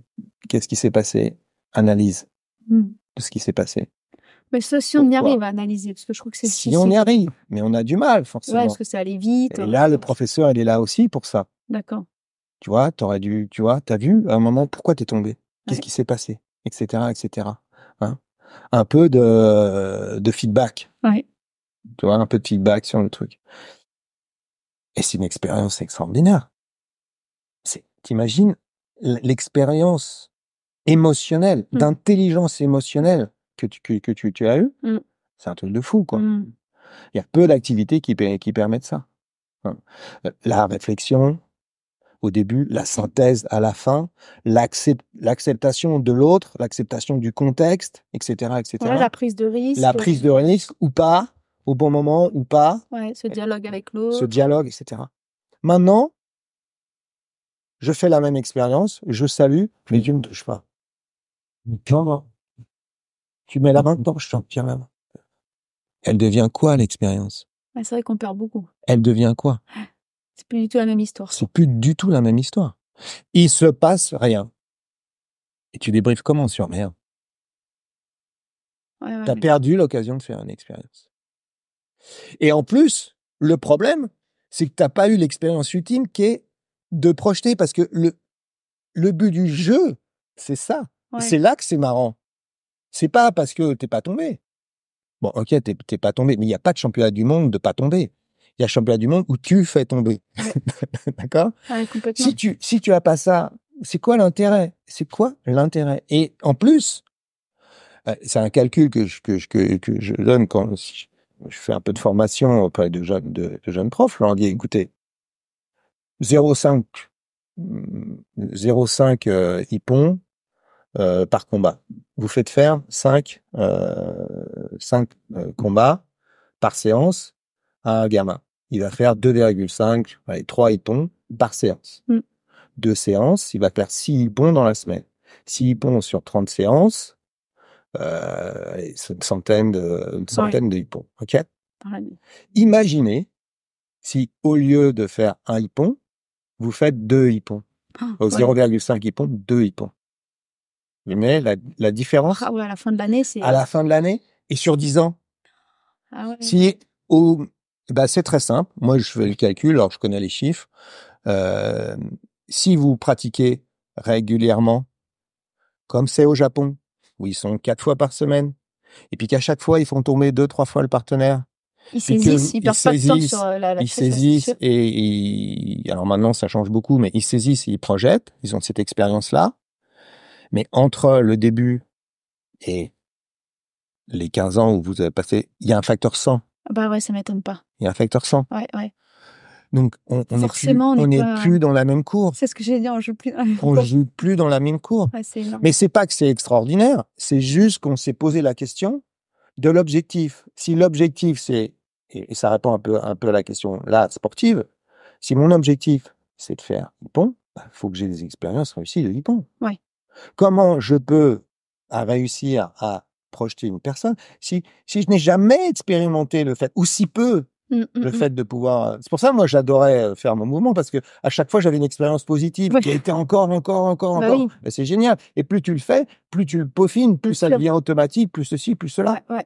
Qu'est-ce qui s'est passé? Analyse de ce qui s'est passé. Mais ça, si on y arrive à analyser, parce que je trouve que c'est difficile. Si on y arrive, mais on a du mal, forcément. Ouais, parce que ça allait vite. Et là, le professeur, il est là aussi pour ça. D'accord. Tu vois, t'as vu, à un moment, pourquoi t'es tombé? Qu'est-ce qui s'est passé? Etc., etc. Hein? Un peu de feedback. Ouais. Tu vois, un peu de feedback sur le truc. Et c'est une expérience extraordinaire. T'imagines l'expérience émotionnelle, d'intelligence émotionnelle que tu as eue? C'est un truc de fou, quoi. Il y a peu d'activités qui permettent ça. La réflexion au début, la synthèse à la fin, l'acceptation de l'autre, l'acceptation du contexte, etc., etc. Ouais, la prise de risque. La prise de risque ou pas, au bon moment ou pas. Ouais, ce dialogue avec l'autre. Ce dialogue, etc. Maintenant, je fais la même expérience, je salue, mais Dieu ne me touche pas. Tu mets la main dedans, je t'en tire la main. Elle devient quoi, l'expérience? Ouais, c'est vrai qu'on perd beaucoup. Elle devient quoi? C'est plus du tout la même histoire. C'est plus du tout la même histoire. Il se passe rien. Et tu débriefes comment sur rien? T'as perdu l'occasion de faire une expérience. Et en plus, le problème, c'est que t'as pas eu l'expérience ultime qui est de projeter, parce que le but du jeu, c'est ça. Ouais. C'est là que c'est marrant. C'est pas parce que t'es pas tombé. Bon, ok, t'es pas tombé, mais il n'y a pas de championnat du monde de pas tomber. Il y a championnat du monde où tu fais tomber. Ouais. D'accord? Ouais, complètement. Si tu as pas ça, c'est quoi l'intérêt? C'est quoi l'intérêt? Et en plus, c'est un calcul que je donne quand je fais un peu de formation auprès de jeunes profs. Je leur dis, écoutez, 0,5 hippons par combat. Vous faites faire 5 combats par séance à un gamin. Il va faire 2,5, 3 hippons par séance. 2 séances, il va faire 6 hippons dans la semaine. 6 hippons sur 30 séances, c'est une centaine de hippons. Ok? Imaginez si, au lieu de faire un hippon, vous faites 2 hippons. 0,5 hippons, 2 hippons. Mais la différence. Ah ouais, à la fin de l'année, c'est. À la fin de l'année, Et sur 10 ans, Ah ouais. si c'est très simple. Moi, je fais le calcul, alors je connais les chiffres. Si vous pratiquez régulièrement, comme c'est au Japon, où ils sont 4 fois par semaine, et puis qu'à chaque fois, ils font tomber 2-3 fois le partenaire, Ils puis saisissent, ils perdent pas de temps sur ils là-dessus, ça, c'est sûr. saisissent alors maintenant, ça change beaucoup, mais ils saisissent et ils projettent, ils ont cette expérience-là. Mais entre le début et les 15 ans où vous avez passé, il y a un facteur 100. Bah ouais, ça m'étonne pas. Il y a un facteur 100. Ouais, ouais. Donc, on Forcément, n'est pas... plus dans la même cour. C'est ce que j'ai dit, on joue plus dans la même On cour. joue plus dans la même cour. Ouais, c'est énorme. Mais c'est pas que c'est extraordinaire. C'est juste qu'on s'est posé la question de l'objectif. Si l'objectif c'est, et ça répond un peu à la question là sportive. Si mon objectif c'est de faire Ippon, faut que j'ai des expériences réussies de Ippon. Ouais. Comment je peux réussir à projeter une personne si je n'ai jamais expérimenté le fait, ou si peu, le fait de pouvoir. C'est pour ça, moi, j'adorais faire mon mouvement parce que à chaque fois, j'avais une expérience positive qui était encore. Oui. Ben, c'est génial. Et plus tu le fais, plus tu le peaufines, plus ça devient automatique, plus ceci, plus cela. Ouais.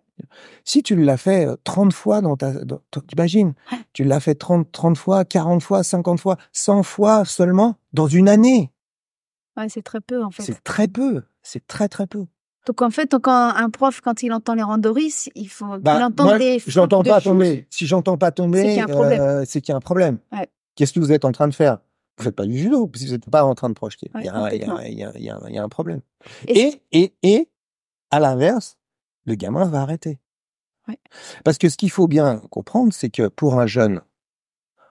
Si tu l'as fait 30 fois t'imagines, tu l'as fait 30 fois, 40 fois, 50 fois, 100 fois seulement dans une année. Ouais, c'est très peu, en fait. C'est très peu. C'est très, très peu. Donc, en fait, quand un prof, quand il entend les randoris, il faut qu'il entende moi, des j'entends pas choses. tomber. Si j'entends pas tomber, C'est qu'il y a un problème. c'est qu'il y a un problème. Ouais. Qu'est-ce que vous êtes en train de faire? Vous faites pas du judo, si vous n'êtes pas en train de projeter. Ouais, Il y a un problème. Et, à l'inverse, le gamin va arrêter. Ouais. Parce que ce qu'il faut bien comprendre, c'est que pour un jeune,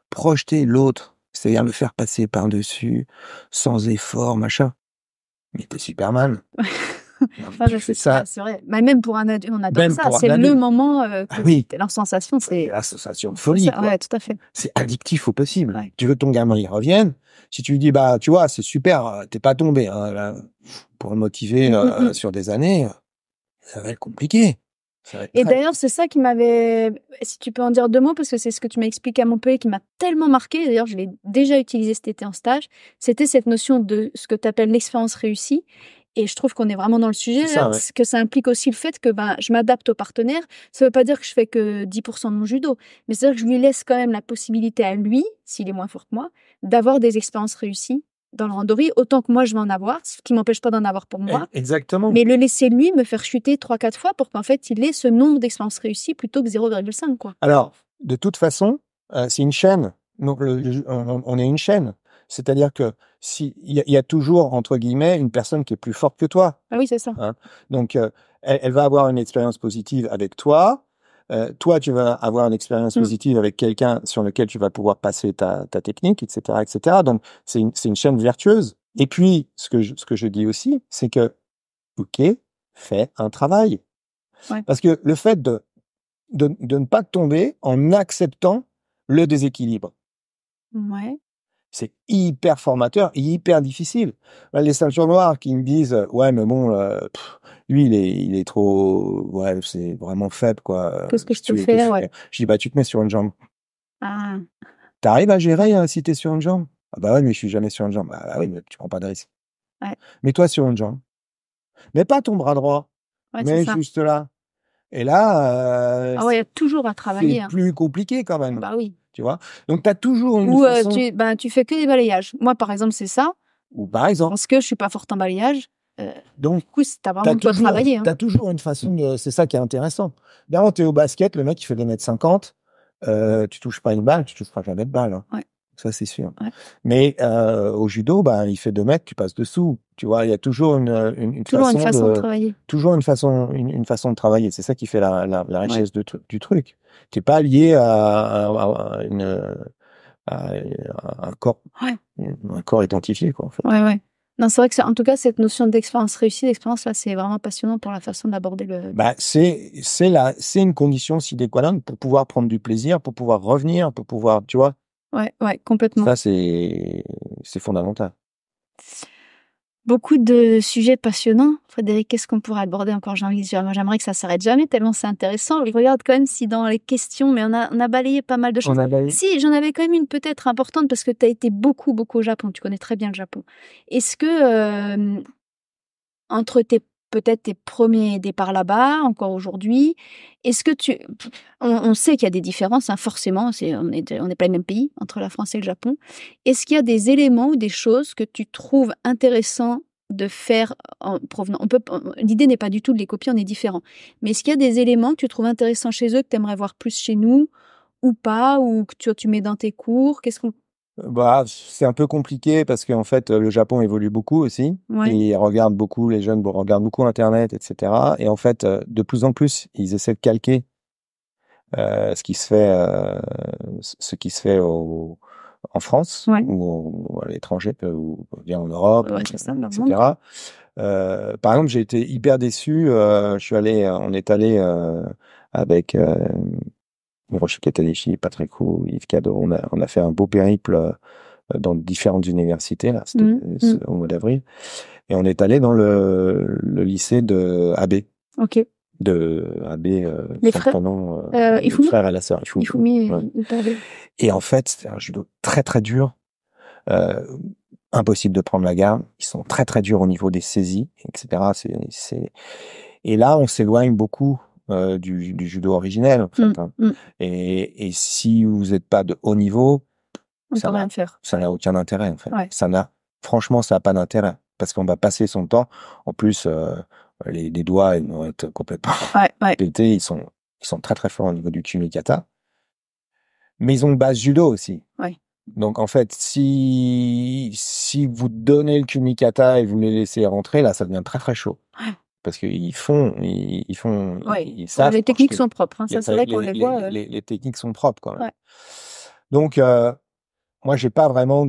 projeter l'autre, c'est-à-dire le faire passer par-dessus, sans effort, machin. Mais t'es Superman. C'est vrai. Mais même pour un adulte, on adore Même ça. pour un C'est le adulte. moment, Oui. leur sensation, c'est La sensation de folie, quoi. Ouais, tout à fait. C'est addictif au possible. Ouais. Tu veux que ton gamin y revienne. Si tu lui dis, tu vois, c'est super, t'es pas tombé, hein, là, pour le motiver sur des années, ça va être compliqué. Et d'ailleurs, c'est ça qui m'avait, si tu peux en dire 2 mots, parce que c'est ce que tu m'as expliqué à Montpellier qui m'a tellement marqué. D'ailleurs, je l'ai déjà utilisé cet été en stage. C'était cette notion de ce que tu appelles l'expérience réussie. Et je trouve qu'on est vraiment dans le sujet, là, que ça implique aussi le fait que je m'adapte au partenaire. Ça veut pas dire que je fais que 10% de mon judo, mais c'est-à-dire que je lui laisse quand même la possibilité à lui, s'il est moins fort que moi, d'avoir des expériences réussies dans le randori, autant que moi je vais en avoir, ce qui m'empêche pas d'en avoir pour moi. Exactement. Mais le laisser lui me faire chuter 3-4 fois pour qu'en fait il ait ce nombre d'expériences réussies plutôt que 0,5, quoi. Alors, de toute façon, c'est une chaîne. Donc, on est une chaîne. C'est-à-dire que il y a toujours, entre guillemets, une personne qui est plus forte que toi. Ah oui, c'est ça. Hein. Donc, elle va avoir une expérience positive avec toi. Toi, tu vas avoir une expérience positive avec quelqu'un sur lequel tu vas pouvoir passer ta technique, etc., etc. Donc, c'est une chaîne vertueuse. Et puis, ce que je dis aussi, c'est que, ok, fais un travail. Ouais. Parce que le fait de ne pas tomber en acceptant le déséquilibre. Ouais. C'est hyper formateur et hyper difficile. Les ceintures noires qui me disent ouais mais bon lui il est trop c'est vraiment faible quoi. Qu'est-ce que je te fais ouais. Je dis tu te mets sur une jambe. Ah. T'arrives à gérer si t'es sur une jambe? Ah bah ouais mais je suis jamais sur une jambe. Bah oui mais tu prends pas de risque. Ouais. Mets-toi sur une jambe. Mets pas ton bras droit. Ouais, mais juste là. Et là il y a toujours à travailler. C'est plus compliqué quand même. Bah oui. Tu vois? Donc t'as toujours une Ou façon... tu fais que des balayages. Moi par exemple c'est ça. Ou par exemple. Parce que je suis pas forte en balayage. Donc, du coup, t'as vraiment de quoi travailler. Hein. T'as toujours une façon de... C'est ça qui est intéressant. Bien, t'es au basket, le mec, il fait 2,50 m, tu touches pas une balle, tu toucheras jamais de balle. Hein. Ouais. Ça, c'est sûr. Ouais. Mais au judo, il fait 2 mètres, tu passes dessous. Tu vois, il y a toujours une façon de travailler. Toujours une façon de travailler. C'est ça qui fait la richesse du truc. T'es pas lié à un corps, un corps identifié, quoi, en fait. Ouais. Non, c'est vrai que en tout cas, cette notion d'expérience réussie, d'expérience, là, c'est vraiment passionnant pour la façon d'aborder le... c'est une condition sine qua non pour pouvoir prendre du plaisir, pour pouvoir revenir, pour pouvoir, tu vois. Ouais, complètement. Ça, c'est fondamental. Beaucoup de sujets passionnants. Frédéric, qu'est-ce qu'on pourrait aborder encore? J'aimerais que ça s'arrête jamais, tellement c'est intéressant. Je regarde quand même si dans les questions, mais on a balayé pas mal de choses. Si, j'en avais quand même une peut-être importante parce que tu as été beaucoup au Japon. Tu connais très bien le Japon. Est-ce que, entre tes peut-être tes premiers départs là-bas, encore aujourd'hui. Est-ce que on sait qu'il y a des différences, hein, forcément, on n'est pas les mêmes pays, entre la France et le Japon. Est-ce qu'il y a des éléments ou des choses que tu trouves intéressants de faire en provenant? L'idée n'est pas du tout de les copier, on est différents. Mais est-ce qu'il y a des éléments que tu trouves intéressants chez eux, que tu aimerais voir plus chez nous, ou pas, ou que tu mets dans tes cours? Bah, c'est un peu compliqué parce qu'en fait, le Japon évolue beaucoup aussi. Ouais. Ils regardent beaucoup, les jeunes regardent beaucoup Internet, etc. Et en fait, de plus en plus, ils essaient de calquer ce qui se fait en France Ouais. ou à l'étranger, ou bien en Europe, Ouais, c'est ça, dans le monde. etc. Par exemple, j'ai été hyper déçu. On est allé avec Hiroshi Tadashi, Patrick Roux, Yves Cadeau. On a fait un beau périple dans différentes universités là, au mois d'avril. Et on est allé dans le lycée de Abe. Ok. De Abe, les frères, le frère et la sœur. Ifumi. Ouais. Et en fait, c'était un judo très très dur. Impossible de prendre la garde. Ils sont très très durs au niveau des saisies, etc. Et là, on s'éloigne beaucoup du judo originel, en fait. Et si vous n'êtes pas de haut niveau, ça n'a aucun intérêt, en fait. Ouais. Franchement, ça n'a pas d'intérêt. Parce qu'on va passer son temps. En plus, les doigts, ils vont être complètement pétés. Ils sont très très forts au niveau du kumikata. Mais ils ont une base judo aussi. Ouais. Donc, en fait, si vous donnez le kumikata et vous les laissez rentrer, là, ça devient très très chaud. Ouais. Parce qu'ils savent. Les techniques sont propres, hein. Ça, c'est vrai qu'on les voit. Les techniques sont propres, quand même. Ouais. Donc, moi, j'ai pas vraiment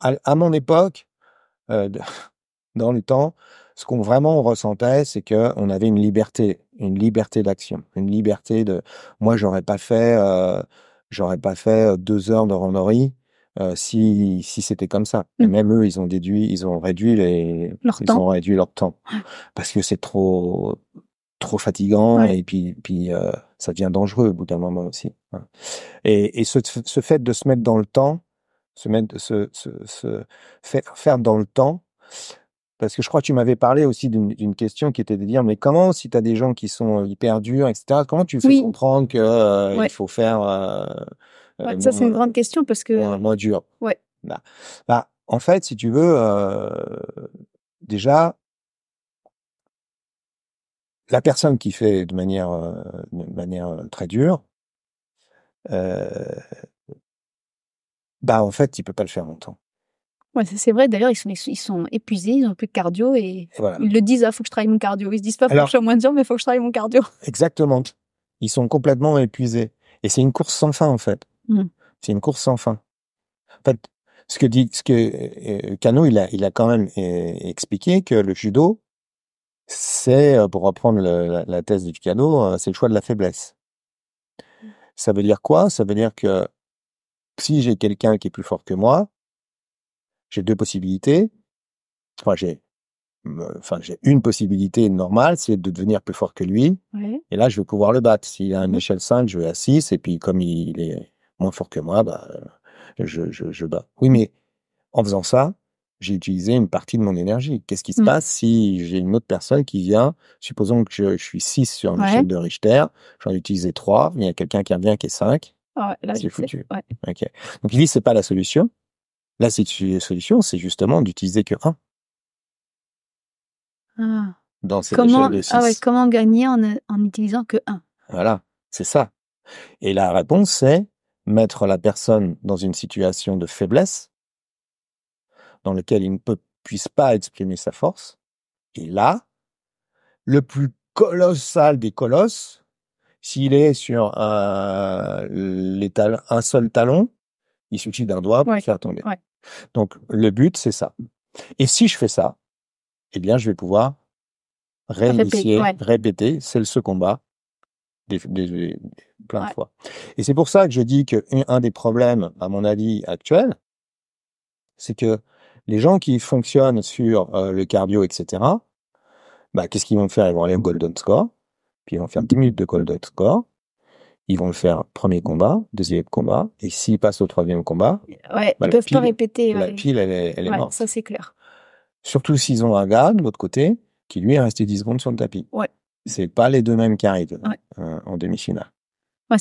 à mon époque, dans le temps, ce qu'on vraiment ressentait, c'est que on avait une liberté d'action, une liberté moi, j'aurais pas fait 2 heures de randonnerie si c'était comme ça. Et même eux, ils ont réduit leur temps parce que c'est trop fatigant et puis ça devient dangereux au bout d'un moment aussi. Et ce fait de se mettre dans le temps, faire dans le temps. Parce que je crois que tu m'avais parlé aussi d'une question qui était de dire, mais comment, si tu as des gens qui sont hyper durs, etc., comment tu fais comprendre que il faut faire ça, c'est une grande question parce que moins dur. Ouais. Bah, en fait, si tu veux, déjà, la personne qui fait de manière très dure, en fait, il peut pas le faire longtemps. Ouais, c'est vrai. D'ailleurs, ils sont épuisés, ils ont plus de cardio et voilà. Ils le disent, faut que je travaille mon cardio. Ils se disent pas, faut que je sois moins dur, mais faut que je travaille mon cardio. Exactement. Ils sont complètement épuisés. Et c'est une course sans fin, en fait. C'est une course sans fin. En fait, ce que Kano, il a quand même expliqué que le judo, c'est, pour reprendre la thèse du Kano, c'est le choix de la faiblesse. Ça veut dire quoi? Ça veut dire que si j'ai quelqu'un qui est plus fort que moi, j'ai 2 possibilités. J'ai une possibilité normale, c'est de devenir plus fort que lui. Ouais. Et là, je vais pouvoir le battre. S'il a une échelle 5, je vais à 6. Et puis, comme il est moins fort que moi, je bats. Oui, mais en faisant ça, j'ai utilisé une partie de mon énergie. Qu'est-ce qui se passe si j'ai une autre personne qui vient, supposons que je suis 6 sur l'échelle de Richter, j'en ai utilisé 3, il y a quelqu'un qui revient qui est 5. Là, c'est foutu. Ouais. Okay. Donc, il dit, c'est pas la solution. Là, c'est la solution, c'est justement d'utiliser que 1. Dans cette échelle de 6. Comment gagner en utilisant que 1? Voilà, c'est ça. Et la réponse, c'est mettre la personne dans une situation de faiblesse dans laquelle il ne puisse pas exprimer sa force. Et là, le plus colossal des colosses, s'il est sur un seul talon, il suffit d'un doigt pour faire tomber. Ouais. Donc, le but, c'est ça. Et si je fais ça, eh bien, je vais pouvoir répéter, c'est ce combat plein de fois. Et c'est pour ça que je dis que un des problèmes, à mon avis, actuel, c'est que les gens qui fonctionnent sur le cardio, etc., qu'est-ce qu'ils vont faire? Ils vont aller au Golden Score, puis ils vont faire 10 minutes de Golden Score, ils vont le faire premier combat, deuxième combat, et s'ils passent au troisième combat, ils peuvent pas répéter. La pile, elle est morte. Ça, c'est clair. Surtout s'ils ont un gars de l'autre côté qui lui est resté 10 secondes sur le tapis. Ouais. C'est pas les deux mêmes qui arrivent Ouais. en demi-finale. Ouais,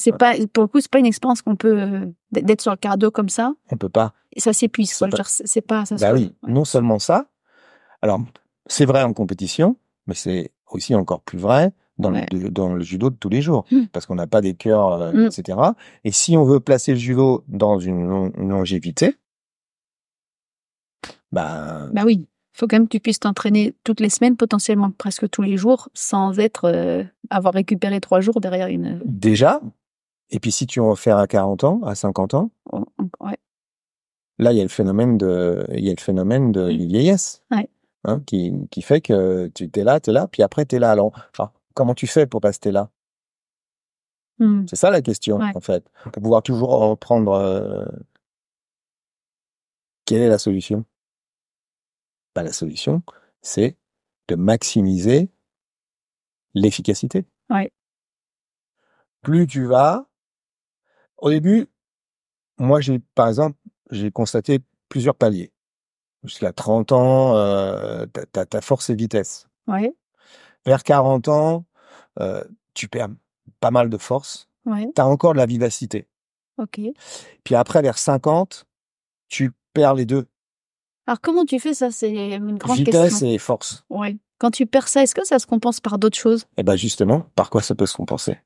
pour le coup, c'est pas une expérience qu'on peut d'être sur le cardio comme ça. On peut pas. Et ça s'épuise. C'est pas- C'est pas ça. Bah oui, non seulement ça. Alors, c'est vrai en compétition, mais c'est aussi encore plus vrai dans le judo de tous les jours, parce qu'on n'a pas des cœurs, etc. Et si on veut placer le judo dans une longévité, bah oui. Faut quand même que tu puisses t'entraîner toutes les semaines, potentiellement presque tous les jours, sans avoir récupéré 3 jours derrière une. déjà. Et puis si tu en refais à 40 ans, à 50 ans, Ouais. là il y a le phénomène de vieillesse, Ouais. hein, qui fait que tu t'es là, puis après t'es là. Alors, comment tu fais pour rester là? C'est ça la question, en fait. Pour pouvoir toujours reprendre. Quelle est la solution? Bah, la solution, c'est de maximiser l'efficacité. Ouais. Plus tu vas, au début, moi par exemple, j'ai constaté plusieurs paliers. Jusqu'à 30 ans, t'as ta force et vitesse. Ouais. Vers 40 ans, tu perds pas mal de force. Ouais. T'as encore de la vivacité. Ok. Puis après, vers 50, tu perds les deux. Alors, comment tu fais ça? C'est une grande Vitesse question. et force. Ouais. Quand tu perds ça, est-ce que ça se compense par d'autres choses? Eh ben, justement, par quoi ça peut se compenser?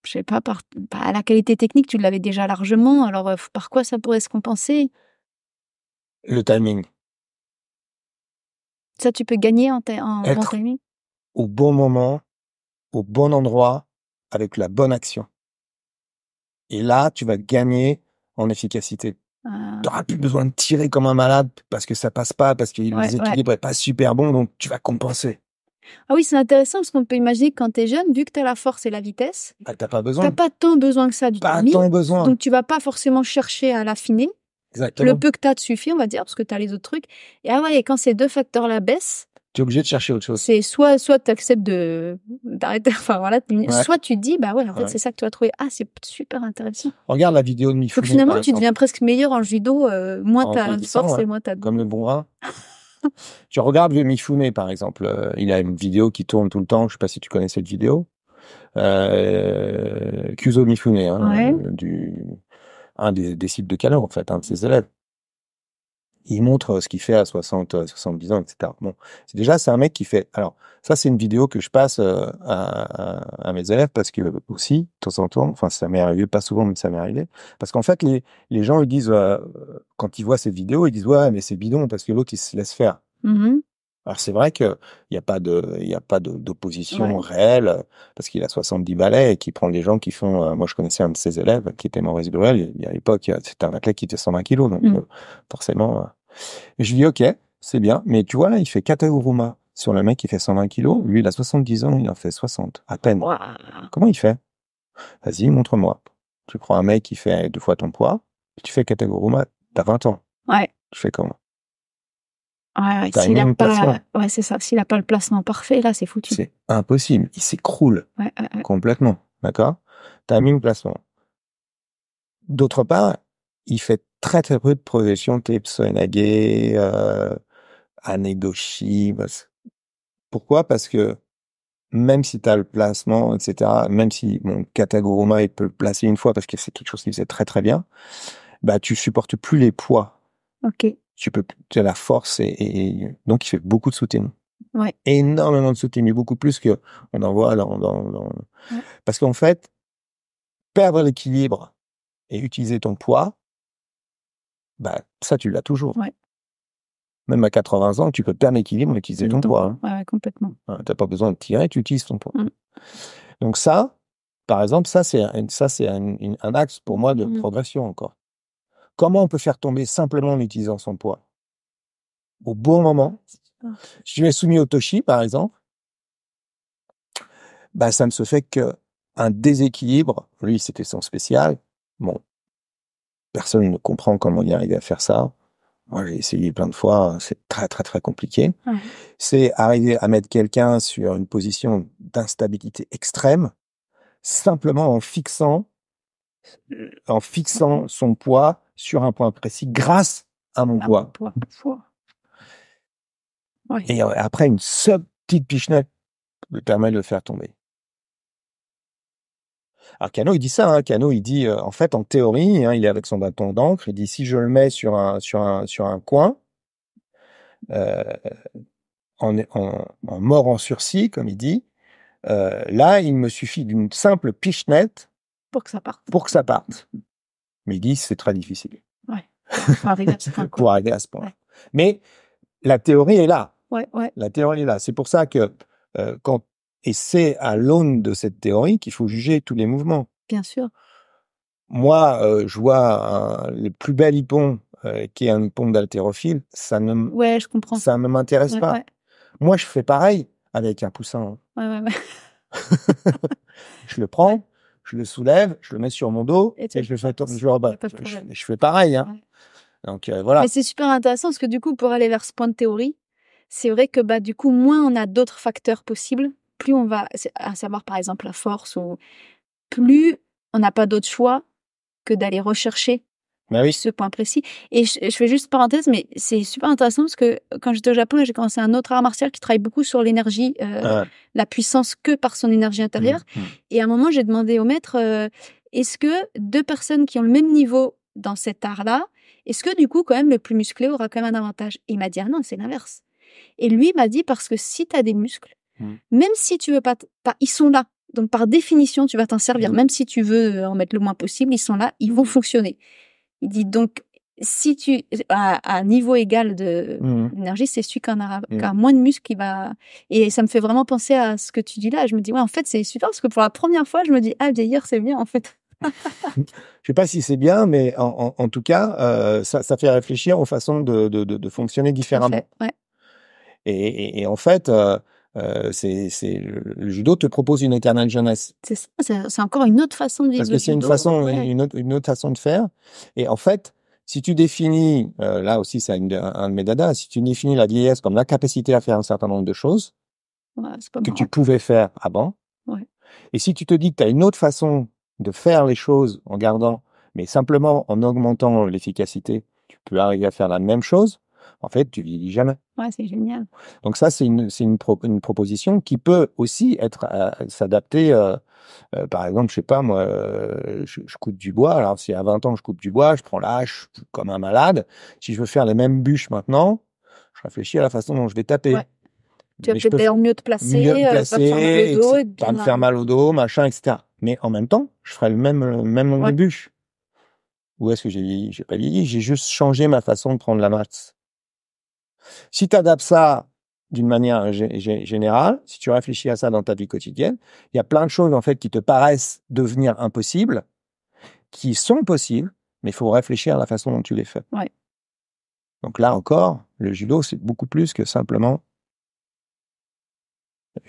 Je sais pas, la qualité technique, tu l'avais déjà largement. Alors, par quoi ça pourrait se compenser? Le timing. Ça, tu peux gagner en bon Être timing? au bon moment, au bon endroit, avec la bonne action. Et là, tu vas gagner en efficacité. Tu n'auras plus besoin de tirer comme un malade parce que ça passe pas, parce que les équilibres est pas super bon, donc tu vas compenser. Ah oui, c'est intéressant parce qu'on peut imaginer que quand tu es jeune, vu que tu as la force et la vitesse, Bah, t'as pas besoin. t'as pas tant besoin que ça du timing. Pas tant besoin. Donc tu vas pas forcément chercher à l'affiner. Exactement. Le peu que tu as te suffit, on va dire, parce que tu as les autres trucs. Et et quand ces deux facteurs-là baissent, tu es obligé de chercher autre chose. C'est soit tu acceptes d'arrêter, enfin voilà, soit tu te dis, bah ouais, en fait, c'est ça que tu as trouvé. Ah, c'est super intéressant. Regarde la vidéo de Mifune. Donc finalement, tu deviens presque meilleur en judo, moins t'as force et moins t'as. Comme le bon vin. Tu regardes le Mifune, par exemple. Il a une vidéo qui tourne tout le temps. Je sais pas si tu connais cette vidéo. Kuzo Mifune, un des disciples de Kano, en fait, un de ses élèves. Il montre ce qu'il fait à 70 ans, etc. Bon, c'est un mec qui fait. Alors, ça, c'est une vidéo que je passe à mes élèves parce que aussi, de temps en temps, enfin, ça m'est arrivé, pas souvent, mais ça m'est arrivé. Parce qu'en fait, les gens, ils disent, quand ils voient cette vidéo, ils disent, ouais, mais c'est bidon parce que l'autre, il se laisse faire. Alors, c'est vrai qu'il n'y a pas d'opposition réelle parce qu'il a 70 balais et qu'il prend des gens qui font. Moi, je connaissais un de ses élèves qui était Maurice Burel. À l'époque, c'était un athlète qui était 120 kilos. Donc, forcément. Et je lui dis, OK, c'est bien. Mais tu vois, là, il fait Kataguruma sur le mec qui fait 120 kilos. Lui, il a 70 ans, il en fait 60, à peine. Wow. Comment il fait? Vas-y, montre-moi. Tu prends un mec qui fait 2 fois ton poids, tu fais Kataguruma, t'as 20 ans. Ouais. Tu fais comment? Ouais, s'il a pas, c'est ça. S'il a pas le placement parfait, là, c'est foutu. C'est impossible. Il s'écroule. Complètement. D'accord? Timing, placement. D'autre part, il fait très très peu de progression type Soenage, Anedoshi. Pourquoi? Parce que même si tu as le placement, etc., même si Kataguruma, il peut le placer une fois parce que c'est quelque chose qu'il faisait très très bien, bah tu supportes plus les poids. Ok. Tu as la force et donc il fait beaucoup de soutien. Ouais. Énormément de soutien, beaucoup plus que on en voit parce qu'en fait, perdre l'équilibre et utiliser ton poids, bah ça tu l'as toujours. Ouais. Même à 80 ans, tu peux perdre l'équilibre et utiliser ton poids. Ouais, complètement. T'as pas besoin de tirer, tu utilises ton poids. Donc ça, par exemple, ça c'est un axe pour moi de progression encore. Comment on peut faire tomber simplement en utilisant son poids? Au bon moment. Si tu es soumis au Toshi, par exemple, bah ça ne se fait qu'un déséquilibre. Lui, c'était son spécial. Bon, personne ne comprend comment il est arrivé à faire ça. Moi, j'ai essayé plein de fois, c'est très très très compliqué. C'est arriver à mettre quelqu'un sur une position d'instabilité extrême, simplement en fixant son poids sur un point précis grâce à mon poids. Ouais. Et après, une seule petite pichenette me permet de le faire tomber. Alors Cano, il dit ça, hein. Cano, il dit, en fait, en théorie, hein, il est avec son bâton d'encre, il dit, si je le mets sur un coin, euh, en mort en sursis, comme il dit, là, il me suffit d'une simple pichenette Pour que ça parte. pour que ça parte. Mais il dit, c'est très difficile. Ouais. Pour arriver à ce point. Pour arriver à ce point. Ouais. Mais la théorie est là. Ouais. La théorie est là. C'est pour ça que et c'est à l'aune de cette théorie qu'il faut juger tous les mouvements. Bien sûr. Moi, je vois le plus bel hippon qui est un hippon d'haltérophile, Ouais, je comprends. ça ne m'intéresse pas. Ouais. Moi, je fais pareil avec un poussin. Ouais. Je le prends, je le soulève, je le mets sur mon dos Et et je le fais tourner. Je fais pareil. Hein. Ouais. Donc voilà. Mais c'est super intéressant parce que du coup, pour aller vers ce point de théorie, c'est vrai que du coup, moins on a d'autres facteurs possibles, plus on va, à savoir par exemple la force, ou plus on n'a pas d'autre choix que d'aller rechercher ce point précis. Et je fais juste parenthèse, mais c'est super intéressant parce que quand j'étais au Japon, j'ai commencé un autre art martial qui travaille beaucoup sur l'énergie, la puissance que par son énergie intérieure. Et à un moment, j'ai demandé au maître, est-ce que deux personnes qui ont le même niveau dans cet art-là, est-ce que du coup, quand même, le plus musclé aura quand même un avantage? Et il m'a dit, ah non, c'est l'inverse. Et lui m'a dit, parce que si tu as des muscles, même si tu veux pas, ils sont là. Donc, par définition, tu vas t'en servir. Même si tu veux en mettre le moins possible, ils sont là, ils vont fonctionner. Il dit donc, si tu à niveau égal d'énergie, c'est celui qui a moins de muscles qui va. Et ça me fait vraiment penser à ce que tu dis là. Je me dis, ouais, en fait, c'est super parce que pour la première fois, je me dis, ah, vieillir, c'est bien, en fait. Je sais pas si c'est bien, mais en tout cas, ça fait réfléchir aux façons de fonctionner différemment. Ouais. Et en fait, le judo te propose une éternelle jeunesse. C'est ça, c'est encore une autre façon de vivre. Parce que c'est une autre façon de faire. Et en fait, si tu définis, là aussi c'est un de mes dadas, si tu définis la vieillesse comme la capacité à faire un certain nombre de choses que tu pouvais faire avant, et si tu te dis que tu as une autre façon de faire les choses en gardant, mais simplement en augmentant l'efficacité, tu peux arriver à faire la même chose, en fait, tu vieillis jamais. Ouais, c'est génial. Donc ça, c'est une proposition qui peut aussi s'adapter. Par exemple, je sais pas, moi, je coupe du bois. Alors, si à 20 ans, je coupe du bois, je prends la hache comme un malade. Si je veux faire les mêmes bûches maintenant, je réfléchis à la façon dont je vais taper. Ouais. Tu vas peut-être d'ailleurs mieux te placer, pas me faire mal au dos, machin, etc. Mais en même temps, je ferai le même nombre de bûches. Où est-ce que j'ai vieilli? J'ai pas vieilli, j'ai juste changé ma façon de prendre la masse. Si tu adaptes ça d'une manière générale, si tu réfléchis à ça dans ta vie quotidienne, il y a plein de choses en fait qui te paraissent devenir impossibles, qui sont possibles, mais il faut réfléchir à la façon dont tu les fais. Ouais. Donc là encore, le judo, c'est beaucoup plus que simplement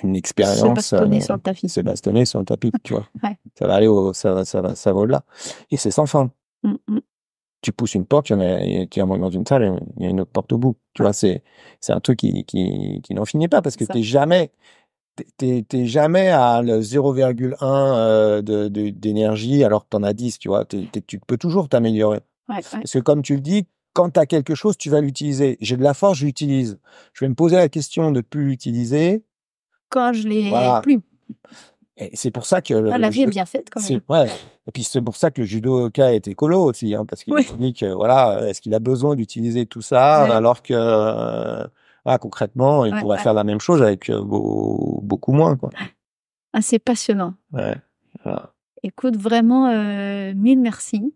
une expérience. Se bastonner sur le tapis. Se bastonner sur le tapis, tu vois. Ouais. Ça va aller ça va au-delà. Et c'est sans fin. Tu pousses une porte, tu rentres dans une salle, il y a une autre porte au bout. Tu vois, c'est un truc qui n'en finit pas parce que t'es jamais à le 0,1 d'énergie alors que t'en as 10, tu vois. Tu peux toujours t'améliorer. Ouais. Parce que comme tu le dis, quand t'as quelque chose, tu vas l'utiliser. J'ai de la force, je l'utilise. Je vais me poser la question de plus l'utiliser. Quand je l'ai plus. Et c'est pour ça que la vie est bien faite quand même. Ouais. Et puis c'est pour ça que le judoka est écolo aussi, hein, parce qu'il dit que voilà, est-ce qu'il a besoin d'utiliser tout ça alors que concrètement il pourrait faire la même chose avec beaucoup moins, quoi. Ah, c'est passionnant. Ouais. Voilà. Écoute, vraiment mille merci.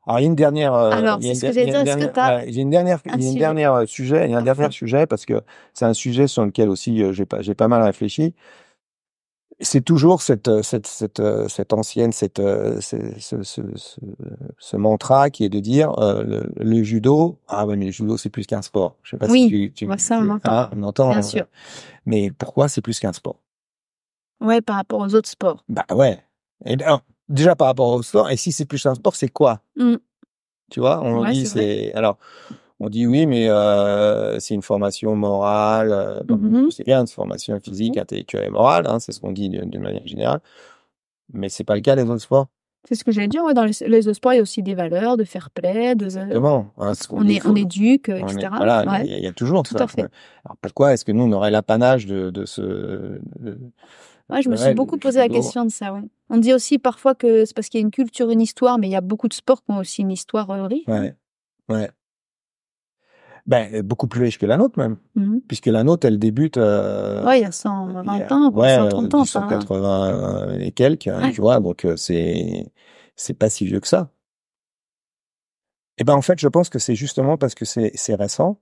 Alors il y a une dernière. Alors c'est ce que j'allais dire. Est-ce que t'as il y a une dernière sujet parce que c'est un sujet sur lequel aussi j'ai pas mal réfléchi. C'est toujours cette ancienne, ce mantra qui est de dire le judo. Ah ouais, mais le judo c'est plus qu'un sport. Je sais pas si tu ça on entend. On entend. Bien sûr. Mais pourquoi c'est plus qu'un sport? Ouais, par rapport aux autres sports. Bah ouais. Et déjà par rapport au sport. Et si c'est plus un sport, c'est quoi? Tu vois, on dit c'est. Alors, on dit oui, mais c'est une formation morale. C'est bien, une formation physique, intellectuelle et morale. Hein, c'est ce qu'on dit d'une manière générale. Mais c'est pas le cas des autres sports. C'est ce que j'allais dire, ouais, dans les autres sports, il y a aussi des valeurs de fair play, Exactement. Hein, on éduque, on est, etc. voilà, Ouais, il y a toujours tout ça. à fait. Alors pourquoi est-ce que nous, on aurait l'apanage de Ouais, je me suis ouais, beaucoup le posé la judo? question de ça, ouais. On dit aussi parfois que c'est parce qu'il y a une culture, une histoire, mais il y a beaucoup de sports qui ont aussi une histoire riche. Ouais, ouais. Ben, beaucoup plus riche que la nôtre même. Mhm. Puisque la nôtre, elle débute Ouais, il y a il y 120 a, ans, ouais, 130 ans, ça. 1880 et quelques, Ouais. tu vois, donc c'est pas si vieux que ça. Et ben en fait, je pense que c'est justement parce que c'est récent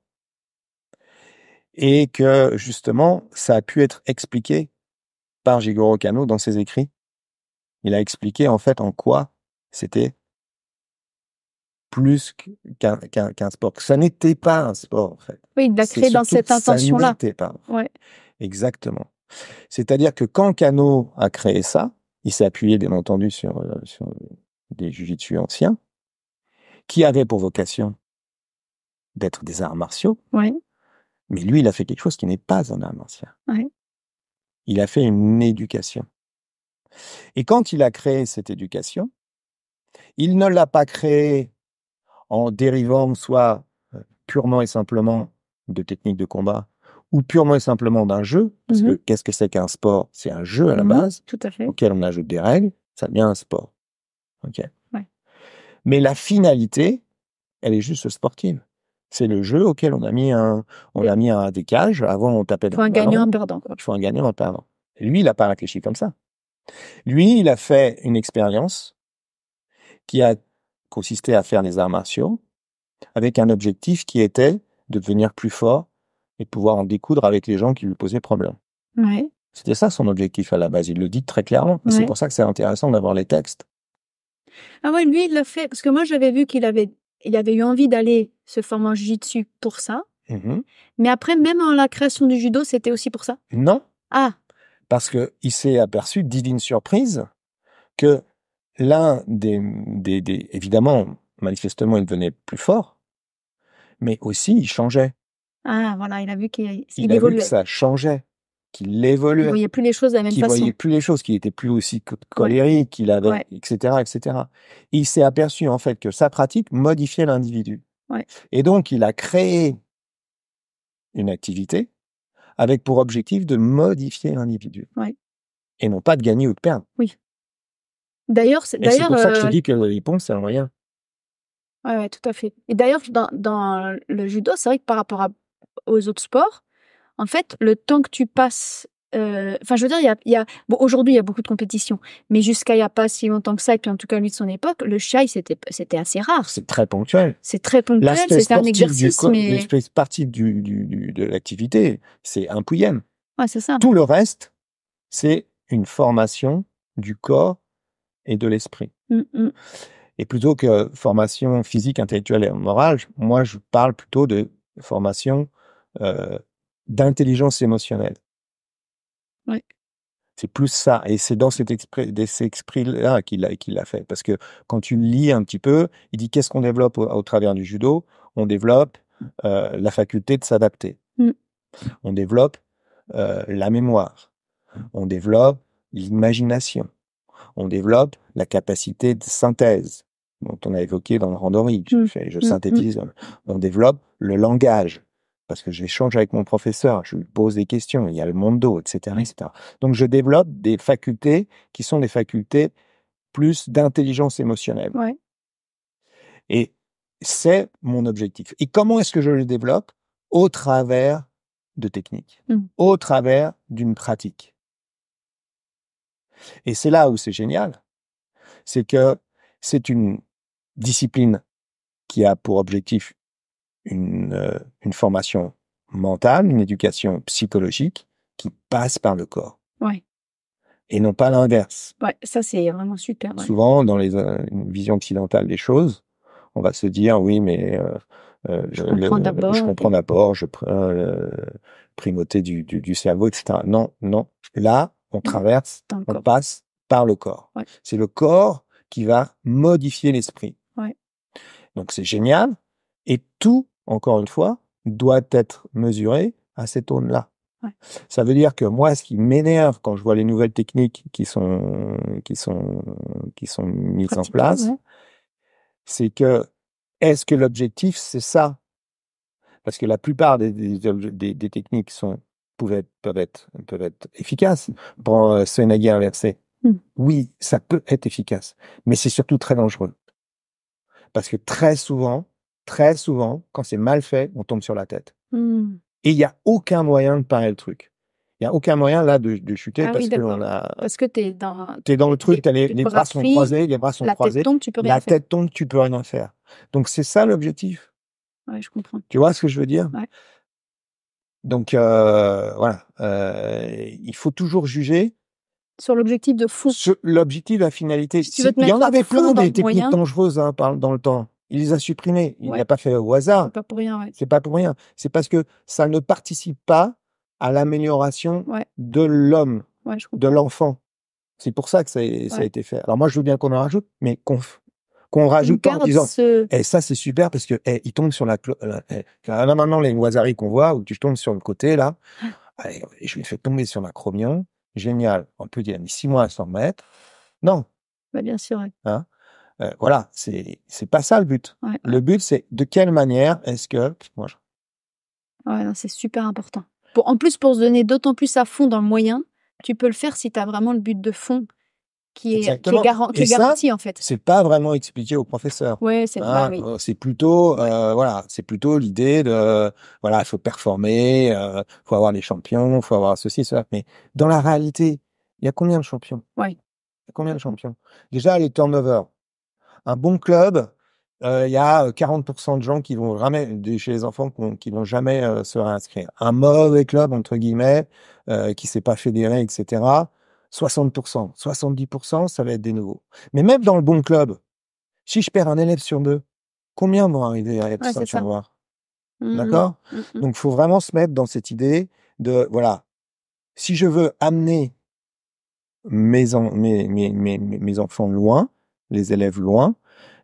et que justement ça a pu être expliqué par Jigoro Kano dans ses écrits. Il a expliqué en fait en quoi c'était plus qu'un sport. Que ça n'était pas un sport en fait. Oui, il l'a C'est créé dans surtout cette que ça intention-là. n'était pas. Ouais. Exactement. C'est-à-dire que quand Kano a créé ça, il s'est appuyé bien entendu sur des jujitsu anciens qui avaient pour vocation d'être des arts martiaux, Ouais. mais lui, il a fait quelque chose qui n'est pas un art martial. Ouais. Il a fait une éducation. Et quand il a créé cette éducation, il ne l'a pas créée en dérivant soit purement et simplement de techniques de combat ou purement et simplement d'un jeu, parce que qu'est-ce que c'est qu'un sport? C'est un jeu à la base Tout à fait. auquel on ajoute des règles, ça devient un sport. Ok. Ouais. Mais la finalité, elle est juste sportive. C'est le jeu auquel on a mis un décalage. Avant, on tapait Il dans faut un le gagnant, ballon. un perdant, quoi. Il faut un gagnant, un perdant. Lui, il n'a pas réfléchi comme ça. Lui, il a fait une expérience qui a consisté à faire les arts martiaux avec un objectif qui était de devenir plus fort et de pouvoir en découdre avec les gens qui lui posaient problème. Ouais. C'était ça son objectif à la base. Il le dit très clairement. Et c'est Ouais. pour ça que c'est intéressant d'avoir les textes. Ah ouais, lui, il l'a fait, parce que moi, j'avais vu il avait eu envie d'aller se former en jiu-jitsu pour ça. Mhm. Mais après, même en la création du judo, c'était aussi pour ça? Non, Ah, parce que il s'est aperçu, divine surprise, que l'un évidemment, manifestement, il devenait plus fort, mais aussi il changeait. ah, voilà, il a vu qu'il Il a vu que évoluait. ça changeait, qu'il Il évoluait, voyait plus les choses de la même qu'il façon. voyait plus les choses, qu'il était plus aussi Ouais. colérique, qu'il avait, Ouais. etc., etc. Il s'est aperçu en fait que sa pratique modifiait l'individu. Ouais. Et donc il a créé une activité avec pour objectif de modifier l'individu. Ouais. Et non pas de gagner ou de perdre. Oui. D'ailleurs, Et c'est pour ça que je te dis que la réponse, c'est un moyen. ouais, tout à fait. Et d'ailleurs, dans le judo, c'est vrai que par rapport aux autres sports, en fait, le temps que tu passes, enfin, je veux dire, bon, aujourd'hui, il y a beaucoup de compétitions, mais jusqu'à il y a pas si longtemps que ça, et puis en tout cas, lui de son époque, le chai, c'était assez rare. C'est très ponctuel. C'est très ponctuel, L'aspect c'était un sportif exercice, mais l'aspect sportif de l'activité, c'est un pouillème. ouais, c'est ça. Tout le reste, c'est une formation du corps et de l'esprit. Et plutôt que formation physique, intellectuelle et morale, moi, je parle plutôt de formation d'intelligence émotionnelle. Ouais. C'est plus ça. Et c'est dans cet esprit-là qu'il l'a fait. Parce que quand tu lis un petit peu, il dit qu'est-ce qu'on développe au travers du judo? On développe la faculté de s'adapter. On développe la mémoire. On développe l'imagination. On développe la capacité de synthèse, dont on a évoqué dans le randori. Je synthétise. On développe le langage. Parce que j'échange avec mon professeur, je lui pose des questions, il y a le mondo, etc., etc. Donc, je développe des facultés qui sont des facultés plus d'intelligence émotionnelle. Ouais. Et c'est mon objectif. Et comment est-ce que je le développe? Au travers de techniques, au travers d'une pratique. Et c'est là où c'est génial. C'est que c'est une discipline qui a pour objectif une formation mentale, une éducation psychologique qui passe par le corps. Ouais. Et non pas l'inverse. Ouais, ça c'est vraiment super. Ouais. Souvent, dans une vision occidentale des choses, on va se dire, oui, mais je comprends d'abord, je prends primauté du cerveau, etc. Non, non. Là, on traverse, on passe par le corps. Ouais. C'est le corps qui va modifier l'esprit. Ouais. Donc c'est génial. Et tout, encore une fois, doit être mesuré à cette aune-là. Ouais. Ça veut dire que moi, ce qui m'énerve quand je vois les nouvelles techniques qui sont mises en Pratiquer, place, ouais. c'est que est-ce que l'objectif c'est ça? Parce que la plupart des techniques peuvent être efficaces. Prends Senagi inversé. Mmh. Oui, ça peut être efficace, mais c'est surtout très dangereux. Parce que très souvent, quand c'est mal fait, on tombe sur la tête. Mmh. Et il y a aucun moyen de parer le truc. Il y a aucun moyen là de chuter Ah parce oui, que d'accord. Parce que t'es dans t'es dans le truc, t'as les les bras bras sont pris, croisés, les bras sont la tête croisés, tombe, tu peux rien la faire. tête tombe, tu peux rien faire. Donc c'est ça l'objectif. Ouais, je comprends. Tu vois ce que je veux dire? Ouais. Donc voilà, il faut toujours juger Sur l'objectif de fond. l'objectif, la finalité. Si tu veux te Il y mettre en à avait fond plein dans des le techniques moyen, dangereuses dans le temps. Il les a supprimées. Il ouais, l'a pas fait au hasard. c'est pas pour rien, ouais. C'est pas pour rien. C'est parce que ça ne participe pas à l'amélioration Ouais, de l'homme, ouais, je de comprends. l'enfant. C'est pour ça que ça a Ouais. été fait. Alors moi, je veux bien qu'on en rajoute, mais qu'on On rajoute pas en garde disant, ce ça c'est super parce que il tombe sur là maintenant les noiseries qu'on voit où tu tombes sur le côté là. Allez, je lui fais tomber sur l'acromion. Génial. On peut dire, il a mis 6 mois à s'en remettre. Non, bah, bien sûr, ouais. hein. Voilà, c'est pas ça le but. Ouais, Le but, c'est de quelle manière est-ce que moi, ouais, non, c'est super important. En plus, pour se donner d'autant plus à fond dans le moyen, tu peux le faire si tu as vraiment le but de fond qui est exactement. qui Et est ça, garanti, en fait. c'est pas vraiment expliqué au professeur. Ouais, bah oui. C'est plutôt, voilà, c'est plutôt l'idée de, voilà, il faut performer, faut avoir les champions, faut avoir ceci, cela. Mais dans la réalité, il y a combien de champions? Ouais. Il y a combien de champions? Déjà, les turnovers. Un bon club, il y a 40% de gens qui vont jamais, chez les enfants, qui vont jamais se réinscrire. Un mauvais club, entre guillemets, qui s'est pas fédéré, etc., 60%, 70%, ça va être des nouveaux. Mais même dans le bon club, si je perds un élève sur 2, combien vont arriver à être Ouais, c'est ceinture ça. noire? Mmh D'accord? mh. Mmh. Donc, faut vraiment se mettre dans cette idée de, voilà, si je veux amener mes enfants loin, les élèves loin,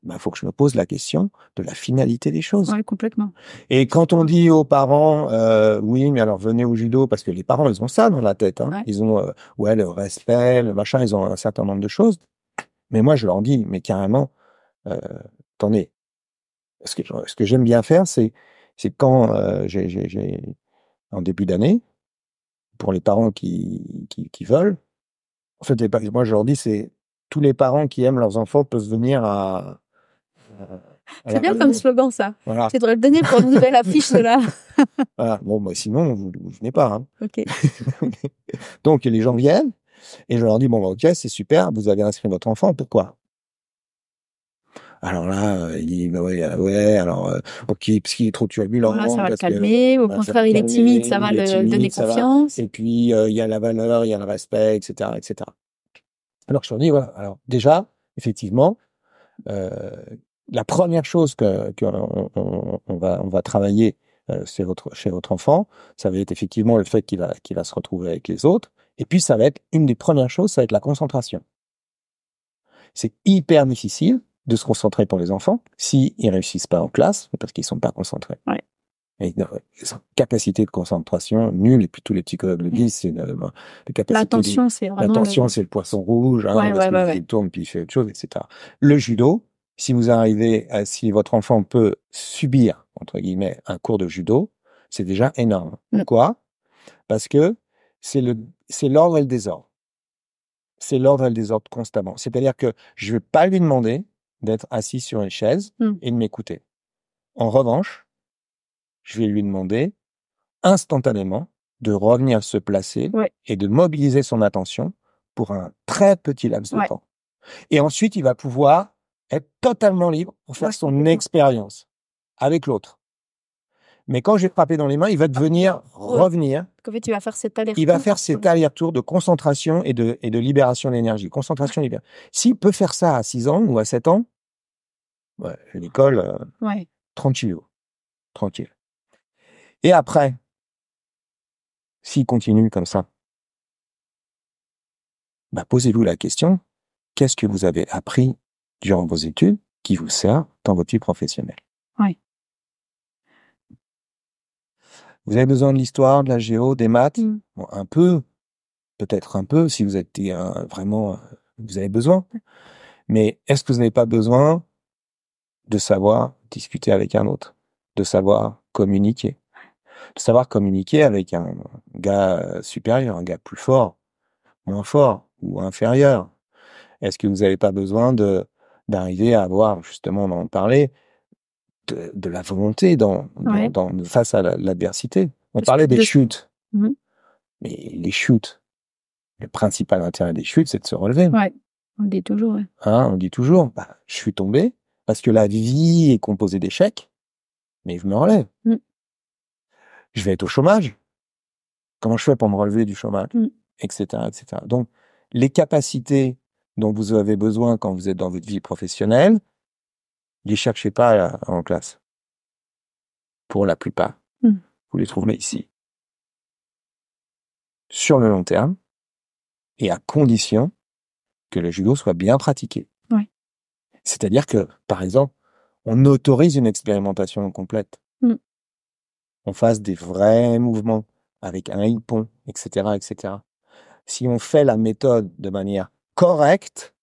ben, faut que je me pose la question de la finalité des choses. Ouais, complètement. Et quand on dit aux parents, oui, mais alors venez au judo, parce que les parents, ils ont ça dans la tête, hein. Ouais. Ils ont, ouais, le respect, le machin, ils ont un certain nombre de choses. Mais moi, je leur dis, mais carrément, attendez, ce que j'aime bien faire, c'est quand en début d'année, pour les parents qui veulent, en fait, moi, je leur dis, c'est tous les parents qui aiment leurs enfants peuvent venir à C'est la bien comme réunion. slogan, ça. Voilà. Tu devrais le donner pour une nouvelle affiche de là. Voilà. Bon, bah, sinon, vous venez pas, hein. OK. Donc, les gens viennent et je leur dis, bon, bah, ok, c'est super, vous avez inscrit votre enfant, pourquoi? Alors là, il dit, bah ouais, ouais, alors, parce qu'il est trop turbulent, Voilà, ça va le parce que, calmer. Au bah, ça va contraire, le il est timide, calmer, ça va il est le donner timide, ça va. confiance. Et puis, il y a la valeur, il y a le respect, etc., etc. Alors, je leur dis, voilà, alors, déjà, effectivement, euh, la première chose on va travailler chez votre enfant, ça va être effectivement le fait qu'il va se retrouver avec les autres. Et puis, ça va être une des premières choses, ça va être la concentration. C'est hyper difficile de se concentrer pour les enfants s'ils ne réussissent pas en classe, parce qu'ils sont pas concentrés. Ouais. Et ils ont une capacité de concentration nulle, et puis tous les psychologues le disent, c'est la capacité. L'attention, c'est vraiment L'attention, c'est le poisson rouge, hein, Ouais, parce ouais, qu'il tourne puis il fait autre chose, etc. Le judo, si vous arrivez si votre enfant peut subir, entre guillemets, un cours de judo, c'est déjà énorme. Pourquoi? Parce que c'est l'ordre et le désordre. C'est l'ordre et le désordre constamment. C'est-à-dire que je ne vais pas lui demander d'être assis sur une chaise et de m'écouter. En revanche, je vais lui demander instantanément de revenir se placer et de mobiliser son attention pour un très petit laps de temps. Et ensuite, il va pouvoir être totalement libre pour faire son expérience avec l'autre. Mais quand je vais frapper dans les mains, il va devenir revenir. En fait, il va faire cet aller-retour. Il va faire cet aller-retour de concentration et de libération d'énergie. Concentration, libération. S'il peut faire ça à 6 ans ou à 7 ans, ouais, l'école, tranquille. Tranquille. Et après, s'il continue comme ça, bah, posez-vous la question, qu'est-ce que vous avez appris durant vos études qui vous sert dans votre vie professionnelle? Ouais. Vous avez besoin de l'histoire, de la géo, des maths? Mm. Bon, un peu, peut-être un peu, si vous êtes vraiment, vous avez besoin. Mais est-ce que vous n'avez pas besoin de savoir discuter avec un autre, de savoir communiquer, avec un gars supérieur, un gars plus fort, moins fort ou inférieur? Est-ce que vous n'avez pas besoin d'arriver à avoir, justement, d'en parler, de la volonté Ouais. face à l'adversité? On Parce parlait que des chutes, Mhm. mais les chutes, le principal intérêt des chutes, c'est de se relever. Ouais, on le dit toujours, ouais. Hein, on dit toujours, bah, je suis tombé parce que la vie est composée d'échecs, mais je me relève. Mm. Je vais être au chômage. Comment je fais pour me relever du chômage? Mm. Etc., etc. Donc, les capacités dont vous avez besoin quand vous êtes dans votre vie professionnelle, les cherchez pas en classe. Pour la plupart. Mm. Vous les trouverez ici. Sur le long terme, et à condition que le judo soit bien pratiqué. Ouais. C'est-à-dire que, par exemple, on autorise une expérimentation complète. Mm. On fasse des vrais mouvements avec un ippon, etc., etc. Si on fait la méthode de manière correcte,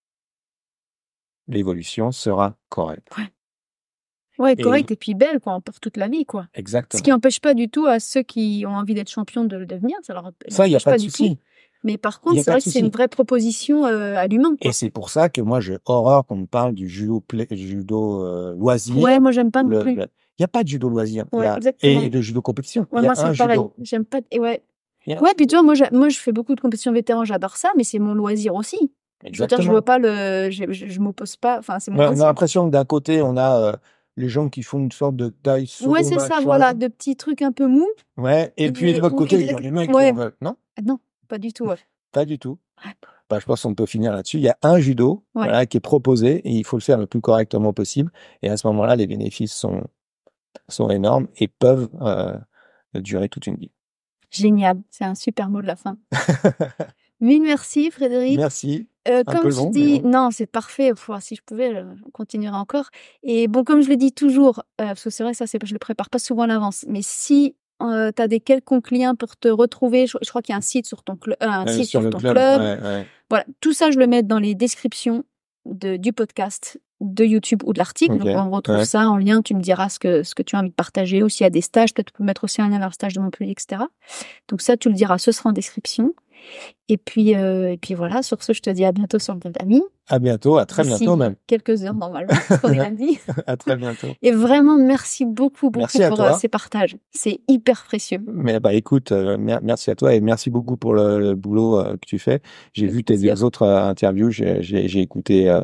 l'évolution sera correcte. Ouais. Ouais, correct et puis belle, quoi, pour toute la vie, quoi. Ce Exactement. qui n'empêche pas du tout à ceux qui ont envie d'être champions de le devenir. Ça leur Ça, il n'y a empêche pas de du souci. tout. Mais par Y a contre, pas c'est vrai de que c'est souci. une vraie proposition à l'humain, quoi. Et c'est pour ça que moi, j'ai horreur qu'on me parle du judo loisir. Ouais, moi, j'aime pas non Le- plus. le- Il n'y a pas de judo loisir. Ouais, exactement. Et de judo compétition. Ouais, Il y moi, a un c'est pareil. judo. J'aime pas. Et ouais. Il y a- Ouais, puis tu vois, moi, je fais beaucoup de compétitions vétérans, j'adore ça, mais c'est mon loisir aussi. Je veux dire, je Exactement. vois pas je m'oppose pas. Enfin, c'est mon Ouais, on a loisir. l'impression que d'un côté, on a les gens qui font une sorte de taille Ouais, c'est ça, voilà, de petits trucs un peu mous. Ouais, et puis de l'autre côté, il y a les mecs qui Ouais. en veulent. Non, Ah non, pas du tout. Ouais. pas du tout. Ouais. Bah, je pense qu'on peut finir là-dessus. Il y a un judo Ouais. voilà, qui est proposé et il faut le faire le plus correctement possible. Et à ce moment-là, les bénéfices sont énormes et peuvent durer toute une vie. Génial, c'est un super mot de la fin. Mille merci, Frédéric. Merci. Comme peu je long, dis, mais bon. non, c'est parfait. Enfin, si je pouvais, on continuerait encore. Et bon, comme je le dis toujours, parce que c'est vrai, ça, je le prépare pas souvent à l'avance. Mais si tu as des quelconques liens pour te retrouver, je crois qu'il y a un site sur ton, un site Sur sur le ton club. club. Ouais. Voilà, tout ça, je le mets dans les descriptions du podcast, de YouTube ou de l'article. Ok, Donc, on retrouve ouais. ça en lien. Tu me diras ce que tu as envie de partager. Aussi, il y a des stages. Peut-être tu peux mettre aussi un lien vers le stage de Montpellier, etc. Donc, ça, tu le diras. Ce sera en description. Et puis voilà. Sur ce, je te dis à bientôt sur le Tatami. À bientôt, à très D'ici bientôt même. quelques heures, normalement, parce qu'on est lundi. À très bientôt. Et vraiment, merci beaucoup Merci à pour toi. ces partages. C'est hyper précieux. Mais bah écoute, merci à toi et merci beaucoup pour le boulot que tu fais. J'ai vu tes plaisir. deux autres interviews, j'ai écouté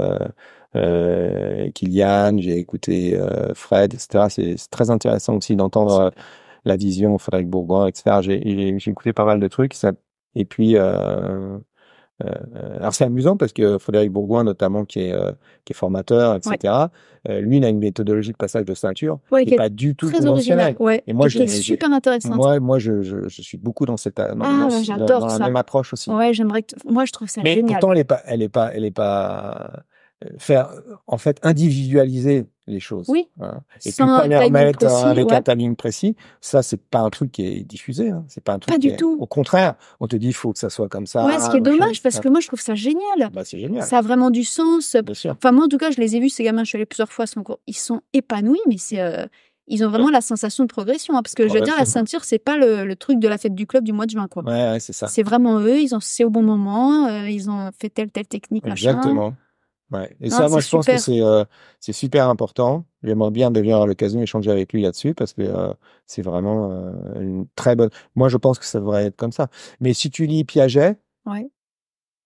Kylian, j'ai écouté Fred, etc. C'est très intéressant aussi d'entendre la vision Frédéric Bourgoin, etc. J'ai écouté pas mal de trucs. Et puis alors c'est amusant parce que Frédéric Bourgoin notamment qui est formateur, etc. Lui il a une méthodologie de passage de ceinture Ouais, qui est pas du tout très conventionnelle. original. Ouais, Et moi qui est super intéressante. moi je suis beaucoup dans j'adore dans la ça. même approche aussi. Ouais, j'aimerais moi je trouve ça Mais génial. pourtant elle est pas faire en fait individualiser les choses. Oui. Hein. Et puis Sans pas les timing remettre précis, avec ouais. un timing précis, ça c'est pas un truc qui est diffusé. Hein. C'est pas un truc Pas qui du est... tout. Au contraire, on te dit il faut que ça soit comme ça. Ouais, ce qui est machin, dommage parce etc. que moi je trouve ça génial. Bah c'est génial. Ça a vraiment du sens. Bien sûr. Enfin moi en tout cas je les ai vus ces gamins, je suis allée plusieurs fois à son cours. Ils sont épanouis, mais ils ont vraiment la sensation de progression. Hein, parce que je veux dire, la ceinture, c'est pas le truc de la fête du club du mois de juin, quoi. Ouais, c'est ça. C'est vraiment eux, c'est au bon moment, ils ont fait telle technique, machin. Exactement. Ouais. Et Non, ça, moi, je c'est pense que super. c'est super important. J'aimerais bien d'ailleurs à l'occasion échanger avec lui là-dessus parce que c'est vraiment une très bonne. Moi, je pense que ça devrait être comme ça. Mais si tu lis Piaget, Ouais.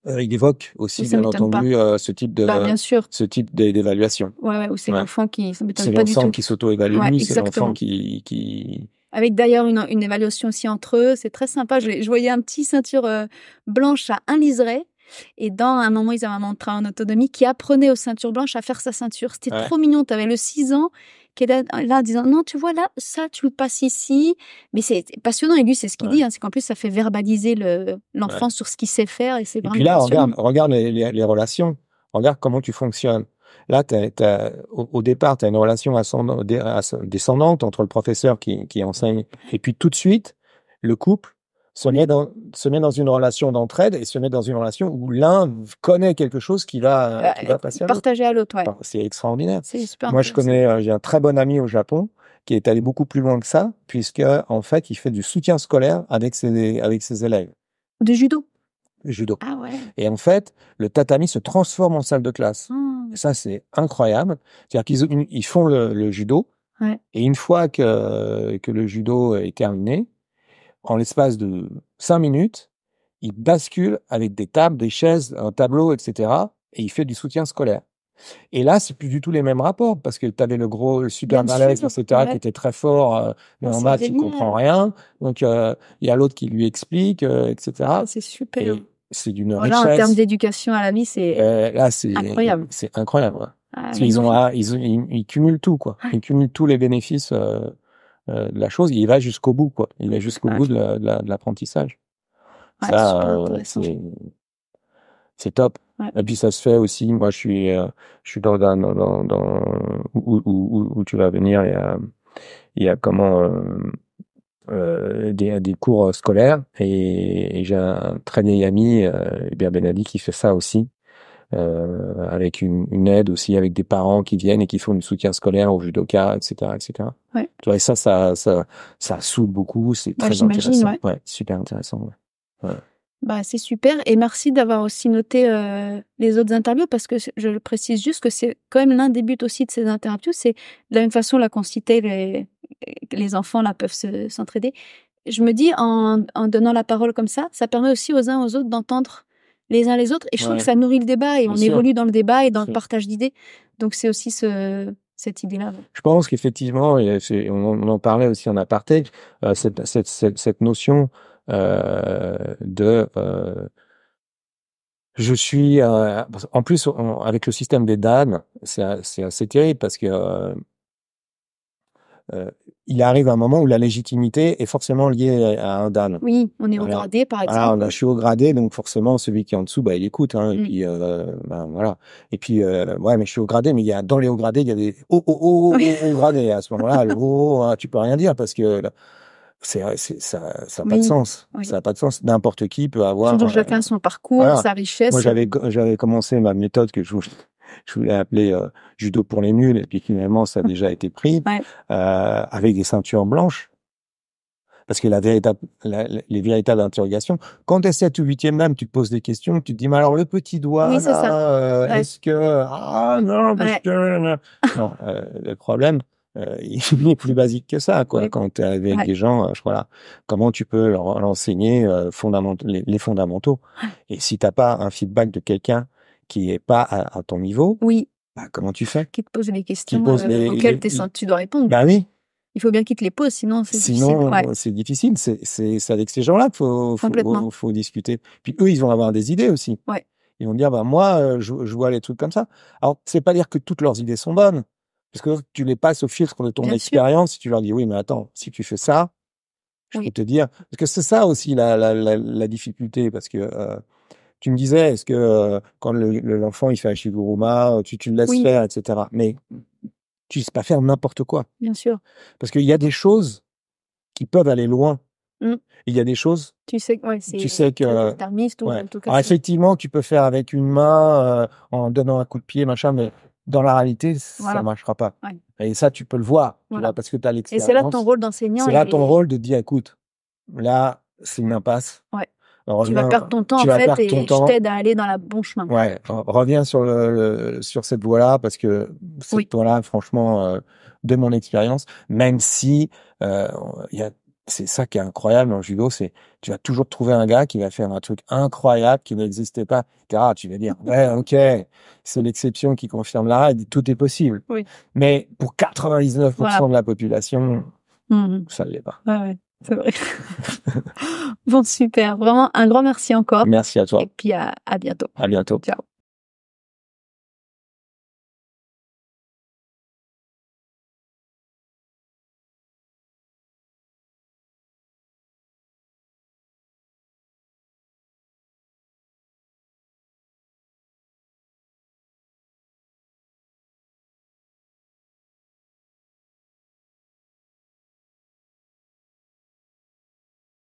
il évoque aussi, Oui, ça bien m'étonne entendu, ce type bien sûr. d'évaluation. Ouais, où c'est Ouais. l'enfant qui, ça m'étonne C'est pas du l'enfant tout. qui s'auto-évalue, Ouais, c'est l'enfant exactement. qui... Avec d'ailleurs une évaluation aussi entre eux, c'est très sympa. Je voyais un petit ceinture blanche à un liseré. Et dans un moment, ils avaient un mentor en autonomie qui apprenait aux ceintures blanches à faire sa ceinture. C'était trop mignon. Tu avais le 6 ans qui est là en disant non, tu vois là, ça, tu le passes ici. Mais c'est passionnant. Et lui, c'est ce qu'il dit. Hein, c'est qu'en plus, ça fait verbaliser l'enfant sur ce qu'il sait faire. Et c'est Et vraiment puis là, passionnant. regarde les relations. Regarde comment tu fonctionnes. Là, au départ, tu as une relation descendante entre le professeur qui enseigne, et puis tout de suite, le couple se met dans une relation d'entraide et se met dans une relation où l'un connaît quelque chose qui va passer à l'autre. Partager à l'autre, ouais. Enfin, c'est extraordinaire. C'est super Moi, j'ai un très bon ami au Japon qui est allé beaucoup plus loin que ça, puisque en fait, il fait du soutien scolaire avec ses élèves. De judo. Judo. Ah ouais. Et en fait, le tatami se transforme en salle de classe. Mmh. Et ça, c'est incroyable. C'est-à-dire qu'ils font le judo, ouais. Et une fois que le judo est terminé, en l'espace de 5 minutes, il bascule avec des tables, des chaises, un tableau, etc. Et il fait du soutien scolaire. Et là, c'est plus du tout les mêmes rapports, parce que tu avais le super balèze, etc., qui était très fort, mais en maths, il comprend rien. Donc, il y a l'autre qui lui explique, etc. C'est super. Et c'est d'une richesse. En termes d'éducation à la vie, c'est incroyable. C'est incroyable, ouais. Ah, Parce qu'ils ils cumulent tout, quoi. Ils cumulent tous les bénéfices de la chose. Il va jusqu'au bout, quoi. Il va jusqu'au bout de l'apprentissage. Ouais, ça, c'est top. Ouais. Et puis ça se fait aussi. Moi, je suis dans où tu vas venir. Il y a comment des cours scolaires et j'ai un très vieil ami, Hubert Benadi, qui fait ça aussi. Avec une aide aussi, avec des parents qui viennent et qui font du soutien scolaire au judoka, etc., etc. Ouais. Tu vois, et ça saoule beaucoup, c'est très intéressant. Ouais, super intéressant. Ouais. Bah, c'est super, et merci d'avoir aussi noté les autres interviews, parce que je le précise juste que c'est quand même l'un des buts aussi de ces interviews, c'est de la même façon là qu'on citait les enfants là peuvent s'entraider. Je me dis en donnant la parole comme ça permet aussi aux uns aux autres d'entendre les uns les autres, et je trouve que ça nourrit le débat, et on évolue dans le débat et dans le partage d'idées. Donc c'est aussi cette idée-là. Je pense qu'effectivement, on en parlait aussi en aparté, cette notion je suis en plus avec le système des DAN, c'est assez terrible, parce que il arrive un moment où la légitimité est forcément liée à un DAN. Oui, on est au gradé, par exemple. Je suis au gradé, donc forcément celui qui est en dessous, il écoute, hein, et puis voilà. Et puis ouais, mais je suis au gradé, mais dans les hauts gradés, il y a des hauts gradés. À ce moment-là, le haut, tu peux rien dire, parce que ça n'a pas de sens. Oui. Ça n'a pas de sens. N'importe qui peut avoir. Surtout chacun son parcours, sa richesse. Moi, j'avais commencé ma méthode que je voulais appeler judo pour les nuls, et puis finalement, ça a déjà été pris, avec des ceintures blanches. Parce que les véritables interrogations, quand tu es 7 ou 8e dame, tu te poses des questions, tu te dis, mais alors le petit doigt, est-ce que, non, parce que, non, le problème, il est plus basique que ça, quoi. Quand tu es avec des gens, voilà, comment tu peux leur enseigner les fondamentaux. Et si t'as pas un feedback de quelqu'un qui est pas à ton niveau, comment tu fais? Qui te pose les questions auxquelles tu dois répondre. Bah oui. Il faut bien qu'ils te les posent, sinon c'est difficile. C'est difficile. C'est avec ces gens-là qu'il faut discuter. Puis eux, ils vont avoir des idées aussi. Ouais. Ils vont dire, moi, je vois les trucs comme ça. Alors, c'est pas dire que toutes leurs idées sont bonnes, parce que tu les passes au filtre de ton expérience. Si tu leur dis, oui, mais attends, si tu fais ça, je peux te dire, parce que c'est ça aussi la difficulté, parce que tu me disais, est-ce que quand l'enfant il fait un shiguruma, tu le laisses faire, etc. Mais tu ne sais pas faire n'importe quoi. Bien sûr. Parce qu'il y a des choses qui peuvent aller loin. Il y a des choses. Tu sais que. Termiste, ou en tout cas. Alors, effectivement, tu peux faire avec une main, en donnant un coup de pied, machin, mais dans la réalité, ça ne marchera pas. Ouais. Et ça, tu peux le voir, tu vois, parce que tu as l'expérience. Et c'est là ton rôle d'enseignant. C'est là ton rôle de dire, écoute, là, c'est une impasse. Ouais. Tu vas perdre ton temps, en fait, et je t'aide à aller dans le bon chemin. Ouais, reviens sur cette voie-là, parce que cette voie-là, franchement, de mon expérience, même si c'est ça qui est incroyable dans le judo, c'est tu vas toujours trouver un gars qui va faire un truc incroyable qui n'existait pas. Tu vas dire, ok, c'est l'exception qui confirme la règle, tout est possible. Oui. Mais pour 99% de la population, ça ne l'est pas. Ouais. C'est vrai. Bon, super. Vraiment, un grand merci encore. Merci à toi. Et puis, à bientôt. À bientôt. Ciao.